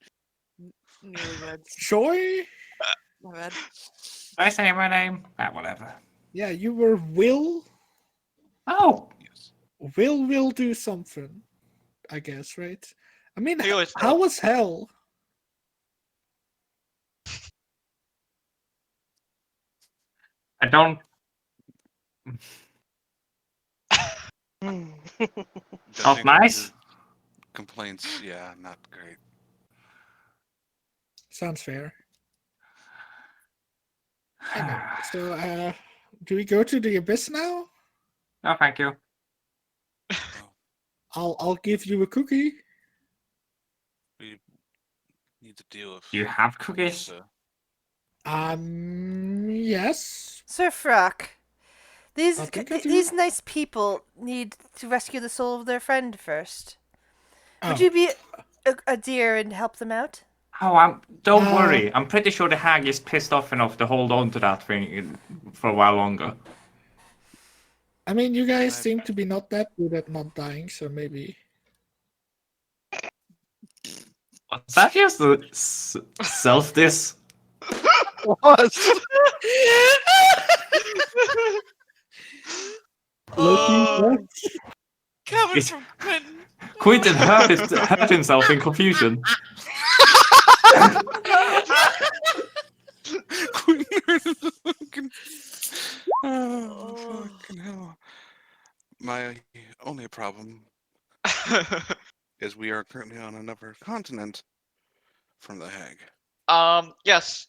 Newlyweds. Joy? My bad. Did I say my name? Ah, whatever. Yeah, you were Will? Oh, Yes. Will do something, I guess, right? I mean, He always how does. was hell? I don't. Judging from nice? your complaints, yeah, not great. Sounds fair. Anyway, so, do we go to the abyss now? No, thank you. I'll give you a cookie. We need to deal with. You have cookies? Yes. Sir Frock, I think I do. these nice people need to rescue the soul of their friend first. Would Oh. you be a dear and help them out? Oh, don't worry. I'm pretty sure the hag is pissed off enough to hold on to that thing for a while longer. I mean, you guys seem to be not that good at not dying, so maybe. Was that just a self-diss? Was. Loki, Coming It's- from Quentin. Quentin hurt himself in confusion. Oh, fucking hell. My only problem is we are currently on another continent from the hag. Yes.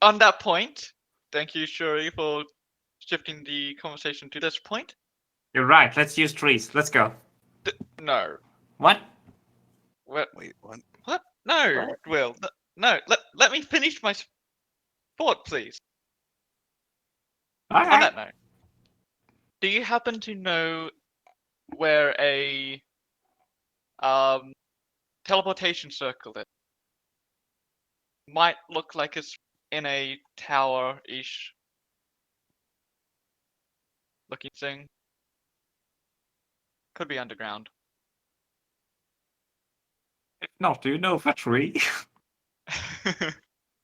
On that point, thank you, Shuri, for shifting the conversation to this point. You're right. Let's use trees. Let's go. No. What? What? Wait, what? What? No, What? Will. No. Let me finish my thought, please. All On right. that note, do you happen to know where a teleportation circle is? Might look like it's in a tower-ish looking thing. Could be underground. If not, do you know of a tree?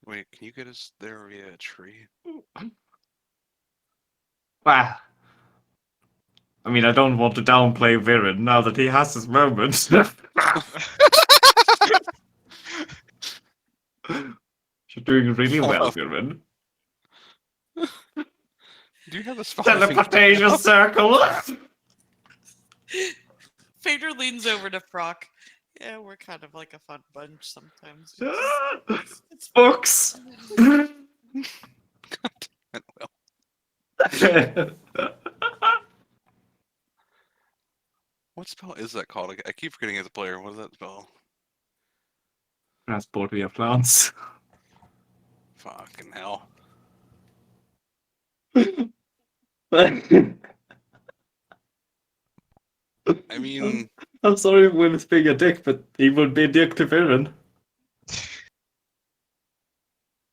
Wait, can you get us there via a tree? Well, I mean, I don't want to downplay Viren now that he has his moments. You're doing really well, Viren. Do you have a spot? Teleportation circle. Fader leans over to Frock. Yeah, we're kind of like a fun bunch sometimes. It's Books. God damn it, Will. What spell is that called? I keep forgetting as a player. What is that spell? Transport via plants. Fucking hell. I mean, I'm sorry if Will is being a dick, but he would be a dick to Viren.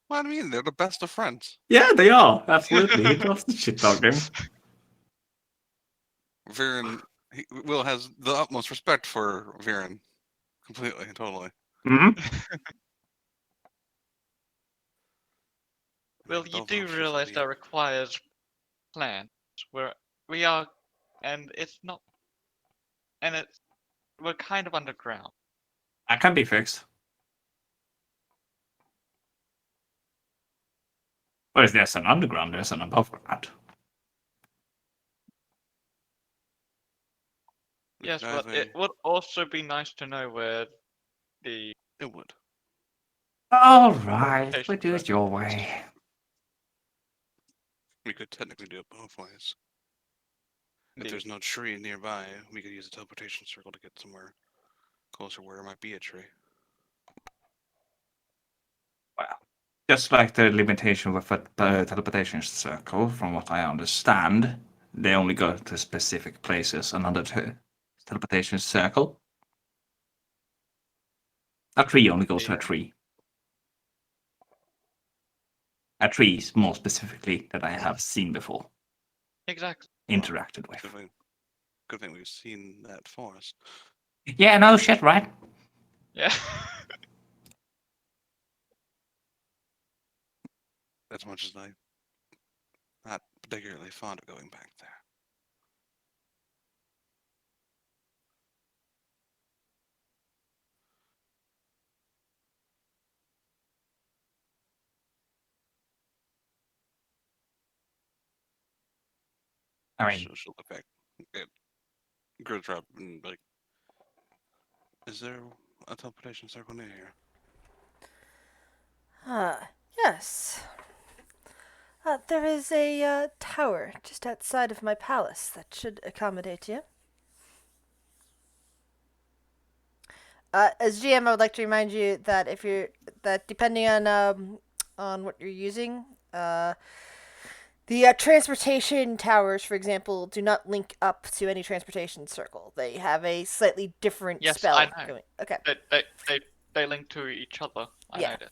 what I mean, they're the best of friends. Yeah, they are. Absolutely. He does the shit talking. Viren, Will has the utmost respect for Viren. Completely, totally. Hmm. Well, you Both do options realize would that requires plans where we are, and it's not, and we're kind of underground. That can be fixed. Well, if there's an underground, there's an above ground. Yes, Guys, but it would also be nice to know where the it would. All right, we Teleportation do it your way. We could technically do it both ways. If the there's no tree nearby, we could use a teleportation circle to get somewhere closer where there might be a tree. Well, just like the limitation with a teleportation circle, from what I understand, they only go to specific places. Another teleportation circle. A tree only goes to a tree. A tree, more specifically, that I have seen before, exactly. interacted with. Good thing we've seen that forest. Yeah, no shit, right? Yeah. As much as I'm not particularly fond of going back there. I mean, She'll look back at Gurdrop and be like, is there a teleportation circle near here? Yes. There is a tower just outside of my palace that should accommodate you. As GM, I would like to remind you that depending on what you're using, the transportation towers, for example, do not link up to any transportation circle. They have a slightly different Yes, spell I know. going. Okay. They link to each other. I Yeah. know that.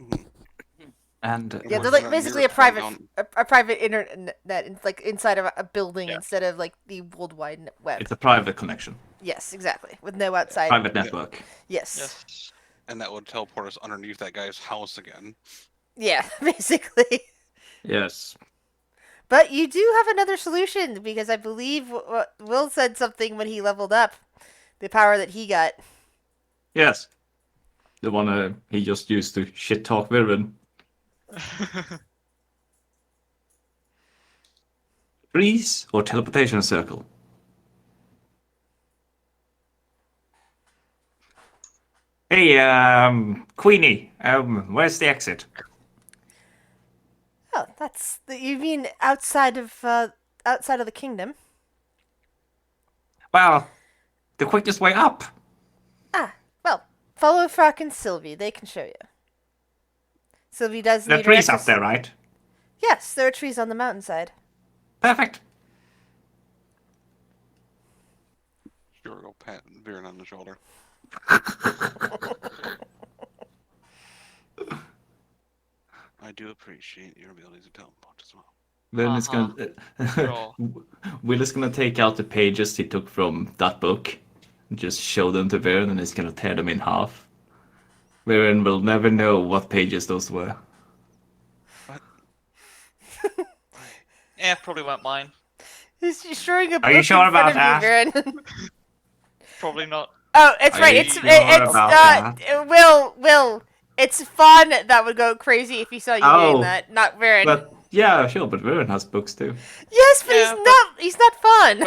Mhm. and Yeah, they're One's like not basically a nearest one private down- a private internet, like inside of a building Yeah. instead of like the worldwide web. it's a private connection, Yes, exactly, with no outside. private network. Yes. Yes. and that would teleport us underneath that guy's house again. Yeah, basically. Yes. But you do have another solution because I believe Will said something when he leveled up, the power that he got. Yes. The one he just used to shit talk Viren. Trees or teleportation circle? Hey, Queenie, where's the exit? Oh, you mean outside of the kingdom? Well, the quickest way up. Ah, well, follow Frock and Sylvie. They can show you. Sylvie does The need trees access. up there, right? Yes, there are trees on the mountainside. Perfect. Sure, go pat Viren on the shoulder. I do appreciate your ability to teleport as well. Then it's gonna. Sure. Will is gonna take out the pages he took from that book, and just show them to Viren, and he's gonna tear them in half. Viren will never know what pages those were. Yeah, probably won't mind. He's showing a Are book you in sure front about of you, that? Viren. Probably not. Oh, it's Are right. you It's sure it's about Will. It's Fawn that would go crazy if he saw you doing Oh, that, not Viren. But yeah, sure, but Viren has books too. Yes, but Yeah, he's not fun.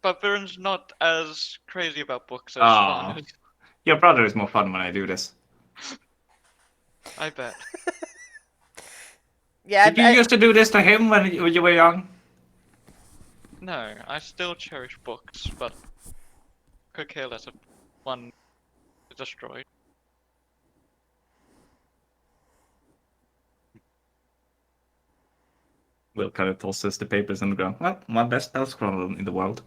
But Viren's not as crazy about books as Aw. fun. Your brother is more fun when I do this. I bet. Yeah, Did you used to do this to him when you were young? No, I still cherish books, but could care less if one is destroyed. Will kind of tosses the papers on the ground. Well, my best spell scroll in the world.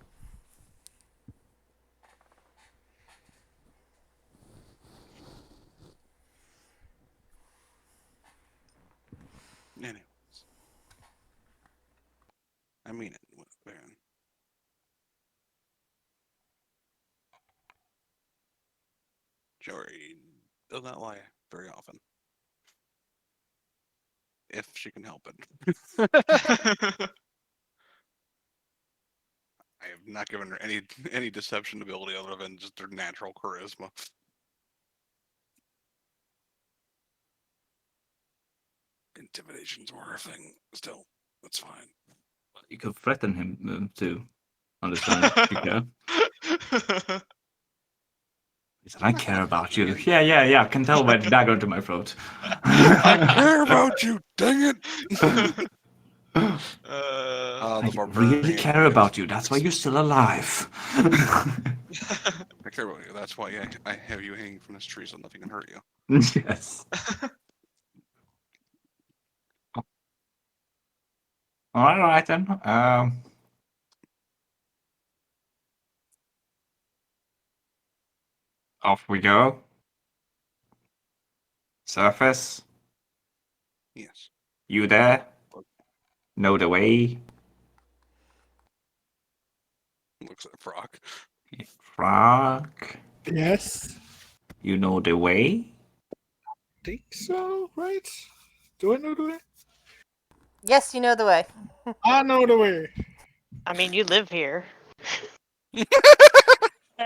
Anyways, I mean it, Baron. Jory does not lie very often, if she can help it. I have not given her any deception ability other than just her natural charisma. Intimidation's more her thing. Still, that's fine. You could threaten him too. Understand? Yeah. He said, I care about you. Yeah. I can tell by the dagger into my throat. I care about you, dang it! uh, I The barbarian really care is about you. That's why you're still alive. I care about you. That's why I have you hanging from this tree so nothing can hurt you. Yes. All right then. Off we go. Surface, Yes. you there? Know the way? Looks at Frock. Frog, Yes. you know the way? Think so, right? Do I know the way? yes, you know the way. I know the way. I mean, you live here.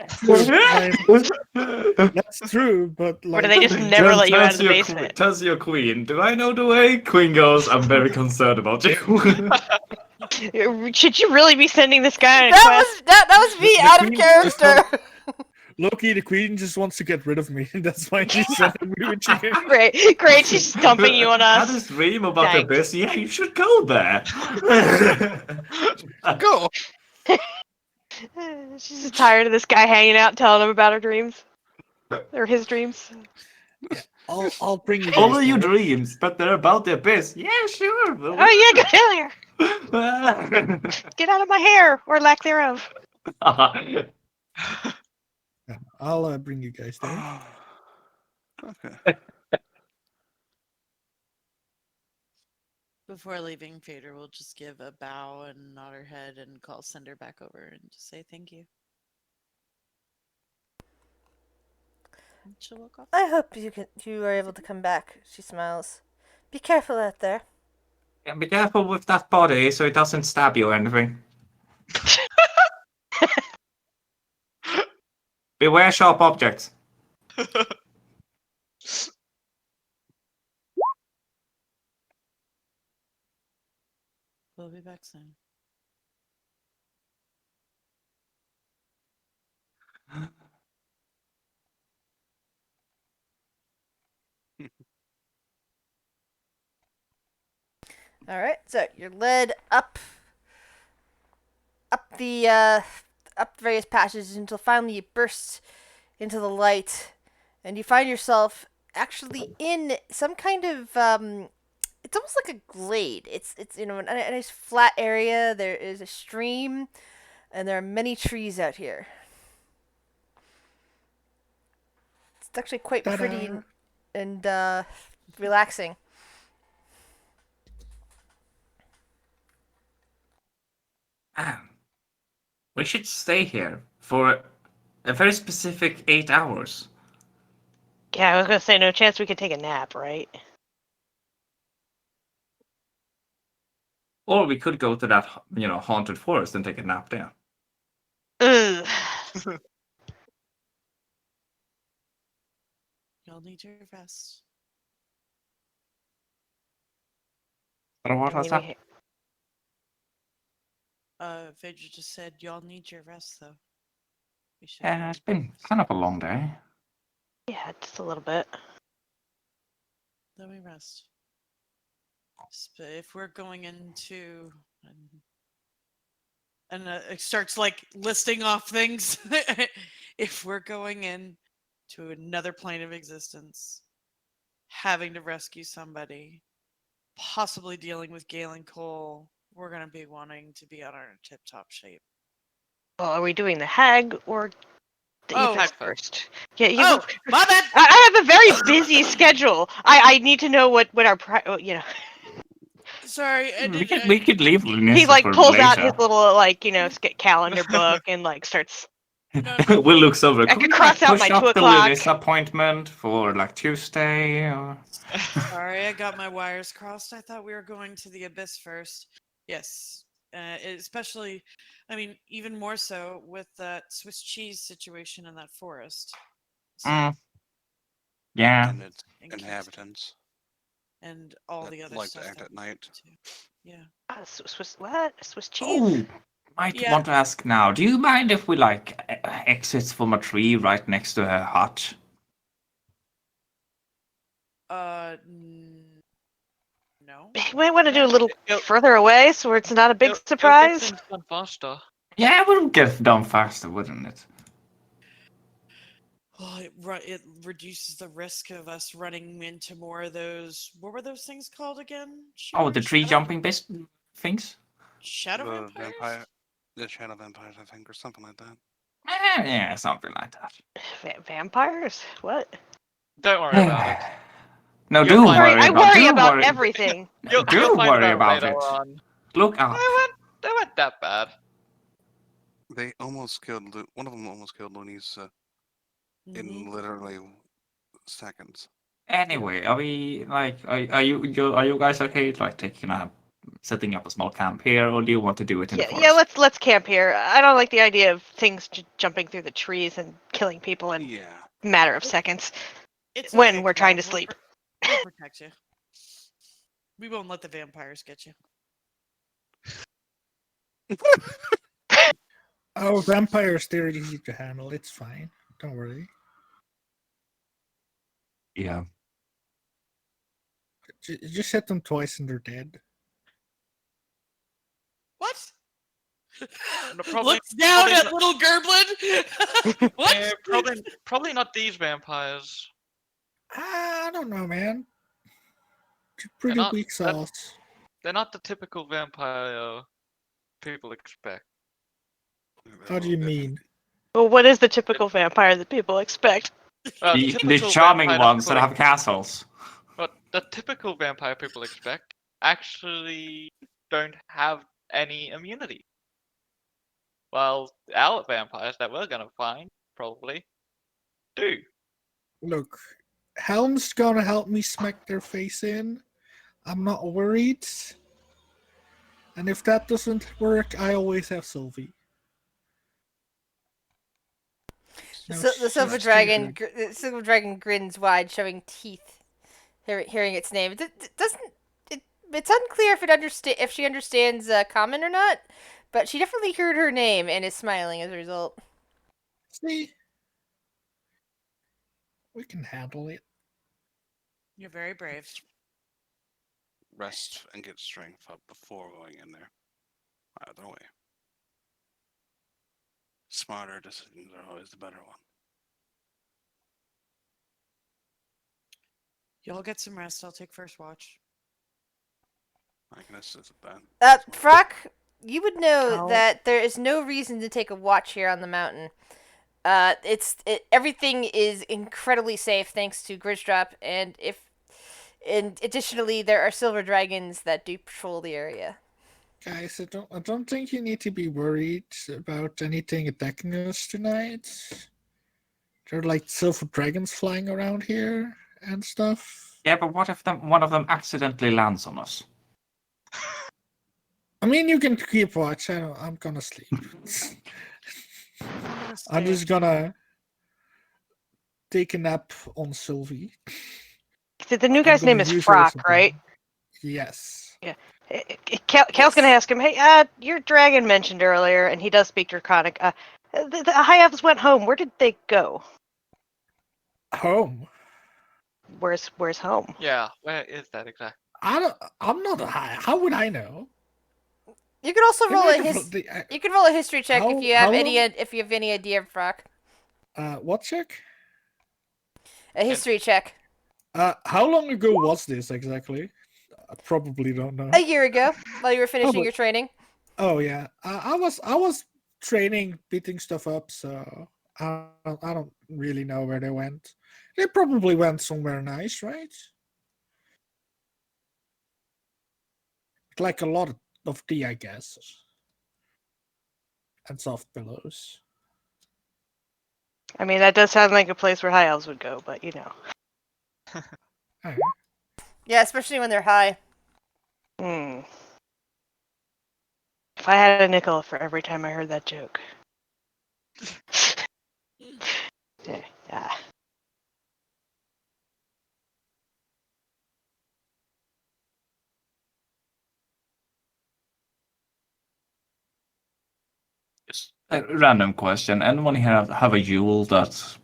True. That's true, but Or do like, they just never Then let you out of tells the your basement? tells your queen, do I know the way? Queen goes, I'm very concerned about you. Should you really be sending this guy on a That quest? was that was me The out of queen just character. Loki, the queen just wants to get rid of me. That's why she's sending me with you. Great, she's just dumping you on Had us. this dream about Thanks. abyss. Yeah, you should go there. Go! She's just tired of this guy hanging out, telling him about her dreams. Or his dreams. I'll bring you guys All of your there. dreams, but they're about the abyss. Yeah, sure. Oh yeah, go down here. Get out of my hair, or lack thereof. Yeah, I'll bring you guys there. Okay. Before leaving, Fader will just give a bow and nod her head and call Cinder back over and just say thank you. And she'll walk off. I hope you are able to come back. She smiles. Be careful out there. Yeah, be careful with that body so it doesn't stab you or anything. Beware sharp objects. We'll be back soon. All right, so you're led up the up various passages until finally you burst into the light, and you find yourself actually in some kind of it's almost like a glade. It's a nice flat area. There is a stream, and there are many trees out here. It's actually quite pretty Ta-da. and relaxing. We should stay here for a very specific 8 hours. Yeah, I was gonna say, no chance we could take a nap, right? Or we could go to that, haunted forest and take a nap there. Ugh. You'll need your rest. But what I was mean, that? Phaedra just said y'all need your rest though. We should Yeah, it's been kind of a long day. yeah, just a little bit. Let me rest. If we're going into and it starts like listing off things. If we're going in to another plane of existence, having to rescue somebody, possibly dealing with Galen Cole, we're gonna be wanting to be on our tip-top shape. Well, are we doing the hag or the Oh. Aethys first? Yeah, Oh, my bad. I have a very busy schedule. I need to know what our Sorry, I We did. could leave He Lunessa like for pulls out his later. little calendar book and like starts. No. We'll look over. I Can could we cross out push my up 2 the o'clock. Lunessa appointment for like Tuesday? Or... Sorry, I got my wires crossed. I thought we were going to the abyss first. Yes, especially, I mean, even more so with that Swiss cheese situation in that forest. So, Yeah. And its in case- inhabitants and all that the other like stuff to act that at we night. do too. Yeah. Swiss what? Swiss cheese? Oh, might Yeah. want to ask now. Do you mind if we like exit from a tree right next to her hut? No. You might want to do a Yeah, little further away so it's not a big It'll get surprise. things done faster. Yeah, it would get done faster, wouldn't it? Well, it reduces the risk of us running into more of those. What were those things called again? Oh, the tree Shadow- jumping things? Shadow The vampires. the shadow vampires, I think, or something like that. Yeah, something like that. Vampires? What? Don't worry about it. No, You'll do find worry I about. worry Do about worry. everything. You'll Do find worry out about later it. on. Look up. They weren't that bad. They almost killed one of them. Almost killed Lunisa Mhm. in literally seconds. Anyway, are we like? Are you guys okay? Like setting up a small camp here, or do you want to do it in the forest? Yeah, let's camp here. I don't like the idea of things jumping through the trees and killing people in Yeah. a matter of seconds It's when okay, we're Carl. trying to sleep. We'll protect you. We won't let the vampires get you. Oh, vampires, they're easy to handle. It's fine. Don't worry. Yeah. Just hit them twice and they're dead. What? No, probably- Looks down probably at not- little Gerblin. What? Probably not these vampires. I don't know, man. Pretty not- weak that- sauce. They're not the typical vampire people expect. How do you mean? Well, what is the typical vampire that people expect? The typical charming vampire ones that people have castles. But the typical vampire people expect actually don't have any immunity. While our vampires that we're gonna find probably do. Look, Helm's gonna help me smack their face in. I'm not worried. And if that doesn't work, I always have Sylvie. No, The silver she's dragon, too the silver dragon grins wide, showing teeth. Hearing its name, it's unclear if she understands common or not, but she definitely heard her name and is smiling as a result. See, we can handle it. You're very brave. Rest and get strength up before going in there. Either way. Smarter decisions are always the better one. Y'all get some rest. I'll take first watch. I can assist with that. Frock, you would know Oh. that there is no reason to take a watch here on the mountain. Everything is incredibly safe thanks to Grisdrop, and additionally there are silver dragons that do patrol the area. Guys, I don't think you need to be worried about anything attacking us tonight. There are like silver dragons flying around here and stuff. Yeah, but what if one of them accidentally lands on us? I mean, you can keep watch. I'm gonna sleep. I'm just gonna take a nap on Sylvie. The new I'm guy's gonna name is use her as Frock, a right? bed. Yes. Cal's gonna ask him, hey, your dragon mentioned earlier, and he does speak Draconic. The High Elves went home. Where did they go? Home. Where's home? Yeah, where is that exactly? I'm not high. How would I know? You could also They roll might a have- his. they- You could roll a history check if how- you have how any long- if you have any idea, Brock. what check? A history check. How long ago was this exactly? I probably don't know. A year ago, while you were finishing but- your training. Oh yeah, I was training, beating stuff up, so I don't really know where they went. They probably went somewhere nice, right? Like a lot of tea, I guess, and soft pillows. I mean, that does sound like a place where high elves would go, but you know. Eh. Yeah, especially when they're high. Hmm. If I had a nickel for every time I heard that joke. Yeah. Just a random question. Anyone here have a Yule that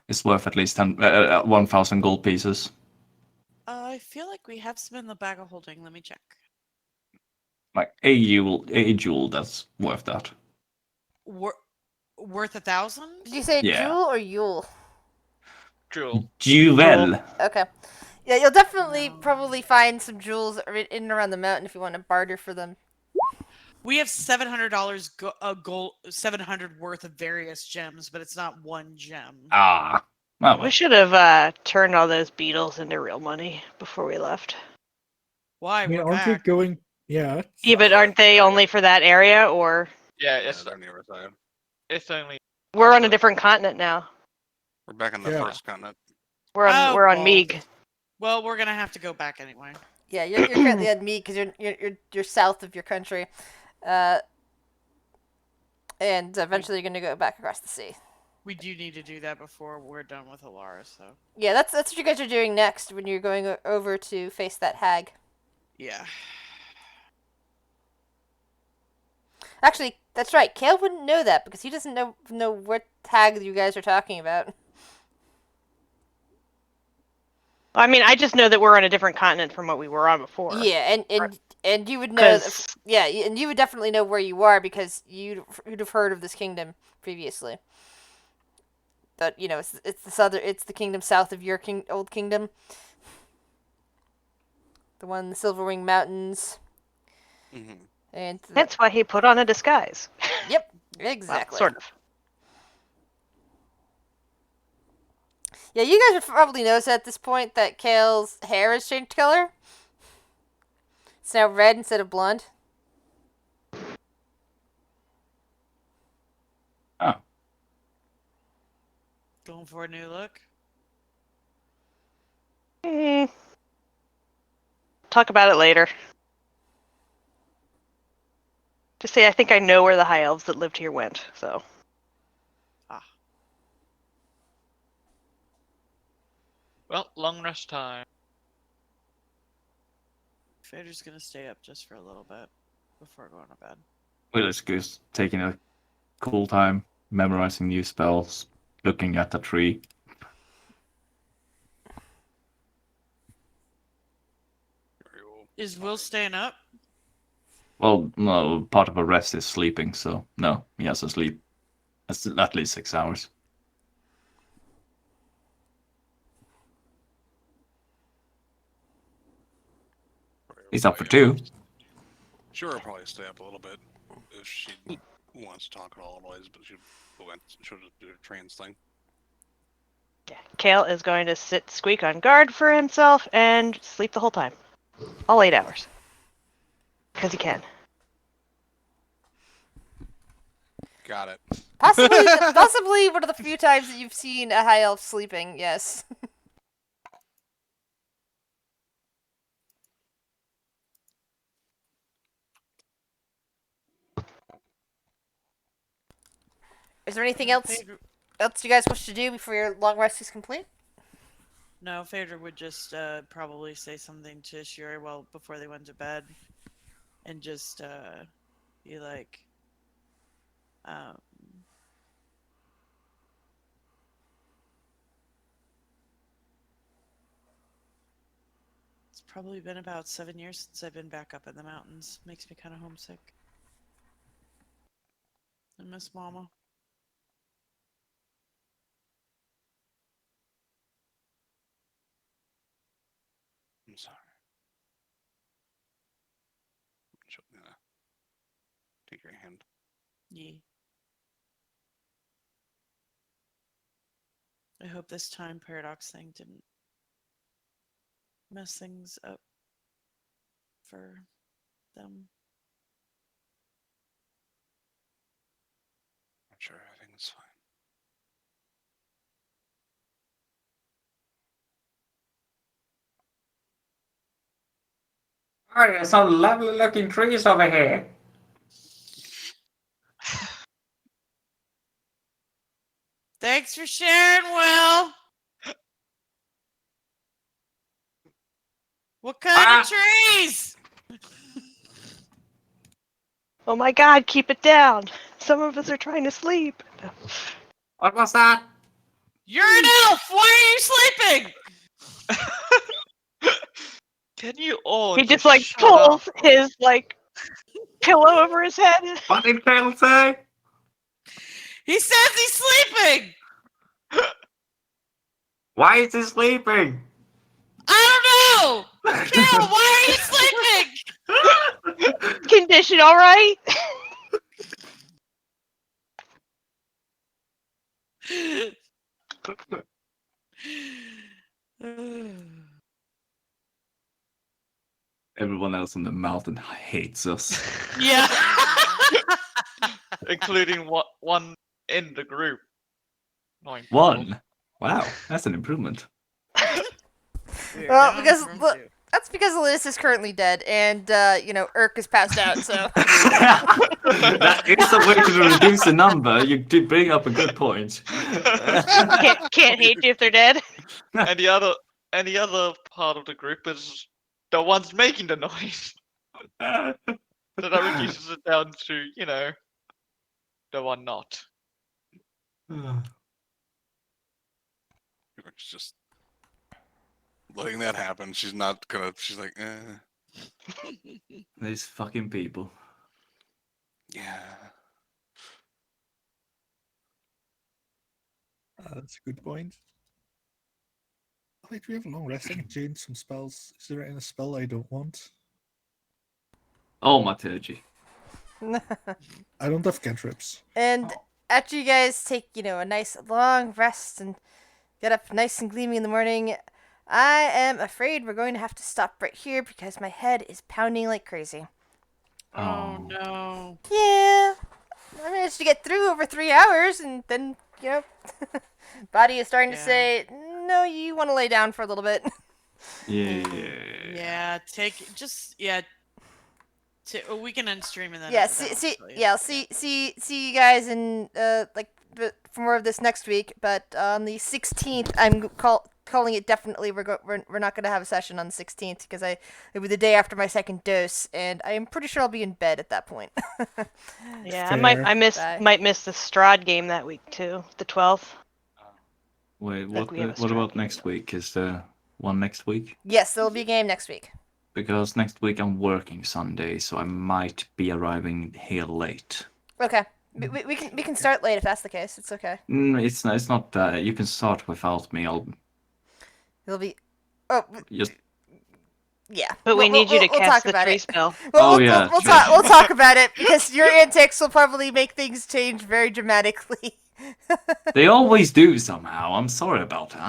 is worth at least 1,000 gold pieces? I feel like we have some in the bag of holding. Let me check. Like a jewel that's worth that. Worth 1,000? Did you say Yeah. Jewel or Yule? Jewel. Jewel. Okay. Yeah, you'll definitely No. probably find some jewels in and around the mountain if you want to barter for them. We have $700 gold, 700 worth of various gems, but it's not one gem. Ah. Oh, We well. should have turned all those beetles into real money before we left. Why? I mean, We're aren't back. we going? Yeah. Yeah, but aren't they only for that area, or Yeah, Yeah, it's they're on the other side. it's only we're on a different continent now? We're back on the Yeah. first continent. We're on Oh, we're on well. Meeg. Well, we're gonna have to go back anyway. Yeah, you're currently at me because you're south of your country, and eventually you're gonna go back across the sea. We do need to do that before we're done with Alara, so Yeah, that's what you guys are doing next when you're going over to face that hag. yeah. Actually, that's right. Kale wouldn't know that because he doesn't know what hag you guys are talking about. I mean, I just know that we're on a different continent from what we were on before. Yeah, and you would know. Because Yeah, and you would definitely know where you are because you'd have heard of this kingdom previously. But you know, it's the kingdom south of your old kingdom. The one in the Silverwing Mountains, Hmm. and that's why he put on a disguise. yep, Well, exactly. sort of. Yeah, you guys would probably notice at this point that Kale's hair has changed color. It's now red instead of blonde. Oh. Going for a new look. Mm. Talk about it later. Just say I think I know where the high elves that lived here went. So well, long rest time. Fader's gonna stay up just for a little bit before going to bed. Will is just taking a cool time, memorizing new spells, looking at the tree. Is Will staying up? Well, no, part of a rest is sleeping, so no, he has to sleep at least 6 hours. He's up for 2. Sure, I'll probably stay up a little bit if she wants to talk at all otherwise, but she'll just do a trans thing. yeah, Kale is going to sit squeak on guard for himself and sleep the whole time, all 8 hours, because he can. Got it. Possibly one of the few times that you've seen a high elf sleeping. Yes. Is there anything else you guys wish to do before your long rest is complete? No, Phaedra would just probably say something to Shiori before they went to bed, and just be like, it's probably been about 7 years since I've been back up in the mountains. Makes me kind of homesick. I miss Mama. I'm sorry. Yeah. Take your hand. Yeah. I hope this time paradox thing didn't mess things up for them. I'm sure everything's fine. Oh, there's some lovely looking trees over here. Thanks for sharing, Will. What kind of trees? Oh my god, keep it down. Some of us are trying to sleep. What was that? You're an elf. Why are you sleeping? Can you all He just just like shut pulls up? his like pillow over his head. What did Phil say? He says he's sleeping. Why is he sleeping? I don't know. Carol, why are you sleeping? Condition all right? Everyone else in the mountain hates us. Yeah. Including one in the group. Annoying people. One. Wow, that's an improvement. We are Well, down because from look, two. that's because Linus is currently dead, and Urk is passed out. So That is a way to reduce the number. You did bring up a good point. Can't hate you if they're dead. And the other part of the group is the ones making the noise. So that reduces it down to, the one not. It's just letting that happen. She's not gonna. She's like, These fucking people. yeah. That's a good point. Oh, wait, we have a long rest. I can change some spells. Is there any spell I don't want? Oh, Materji. I don't have cantrips. and after you guys take a nice long rest and get up nice and gleaming in the morning, I am afraid we're going to have to stop right here because my head is pounding like crazy. Oh no. Yeah, I managed to get through over 3 hours, and then body is starting to Yeah. say, no, you want to lay down for a little bit. Yeah. Yeah. We can end stream and then. Yeah, then see you guys in for more of this next week. But on the 16th, I'm calling it definitely. We're not gonna have a session on the 16th because it'll be the day after my second dose, and I am pretty sure I'll be in bed at that point. Yeah, Fair. might miss the Strahd game that week too, the 12th. Wait, Like we have a what about strike next game. week? Is there one next week? Yes, there'll be a game next week. Because next week I'm working Sunday, so I might be arriving here late. Okay, we can start late if that's the case. It's okay. It's not that. You can start without me. I'll It'll be. Oh, just. yeah. But we need you to we'll cast talk the about tree it. spell. We'll Yeah, true. we'll talk about it because your antics will probably make things change very dramatically. They always do somehow. I'm sorry about that.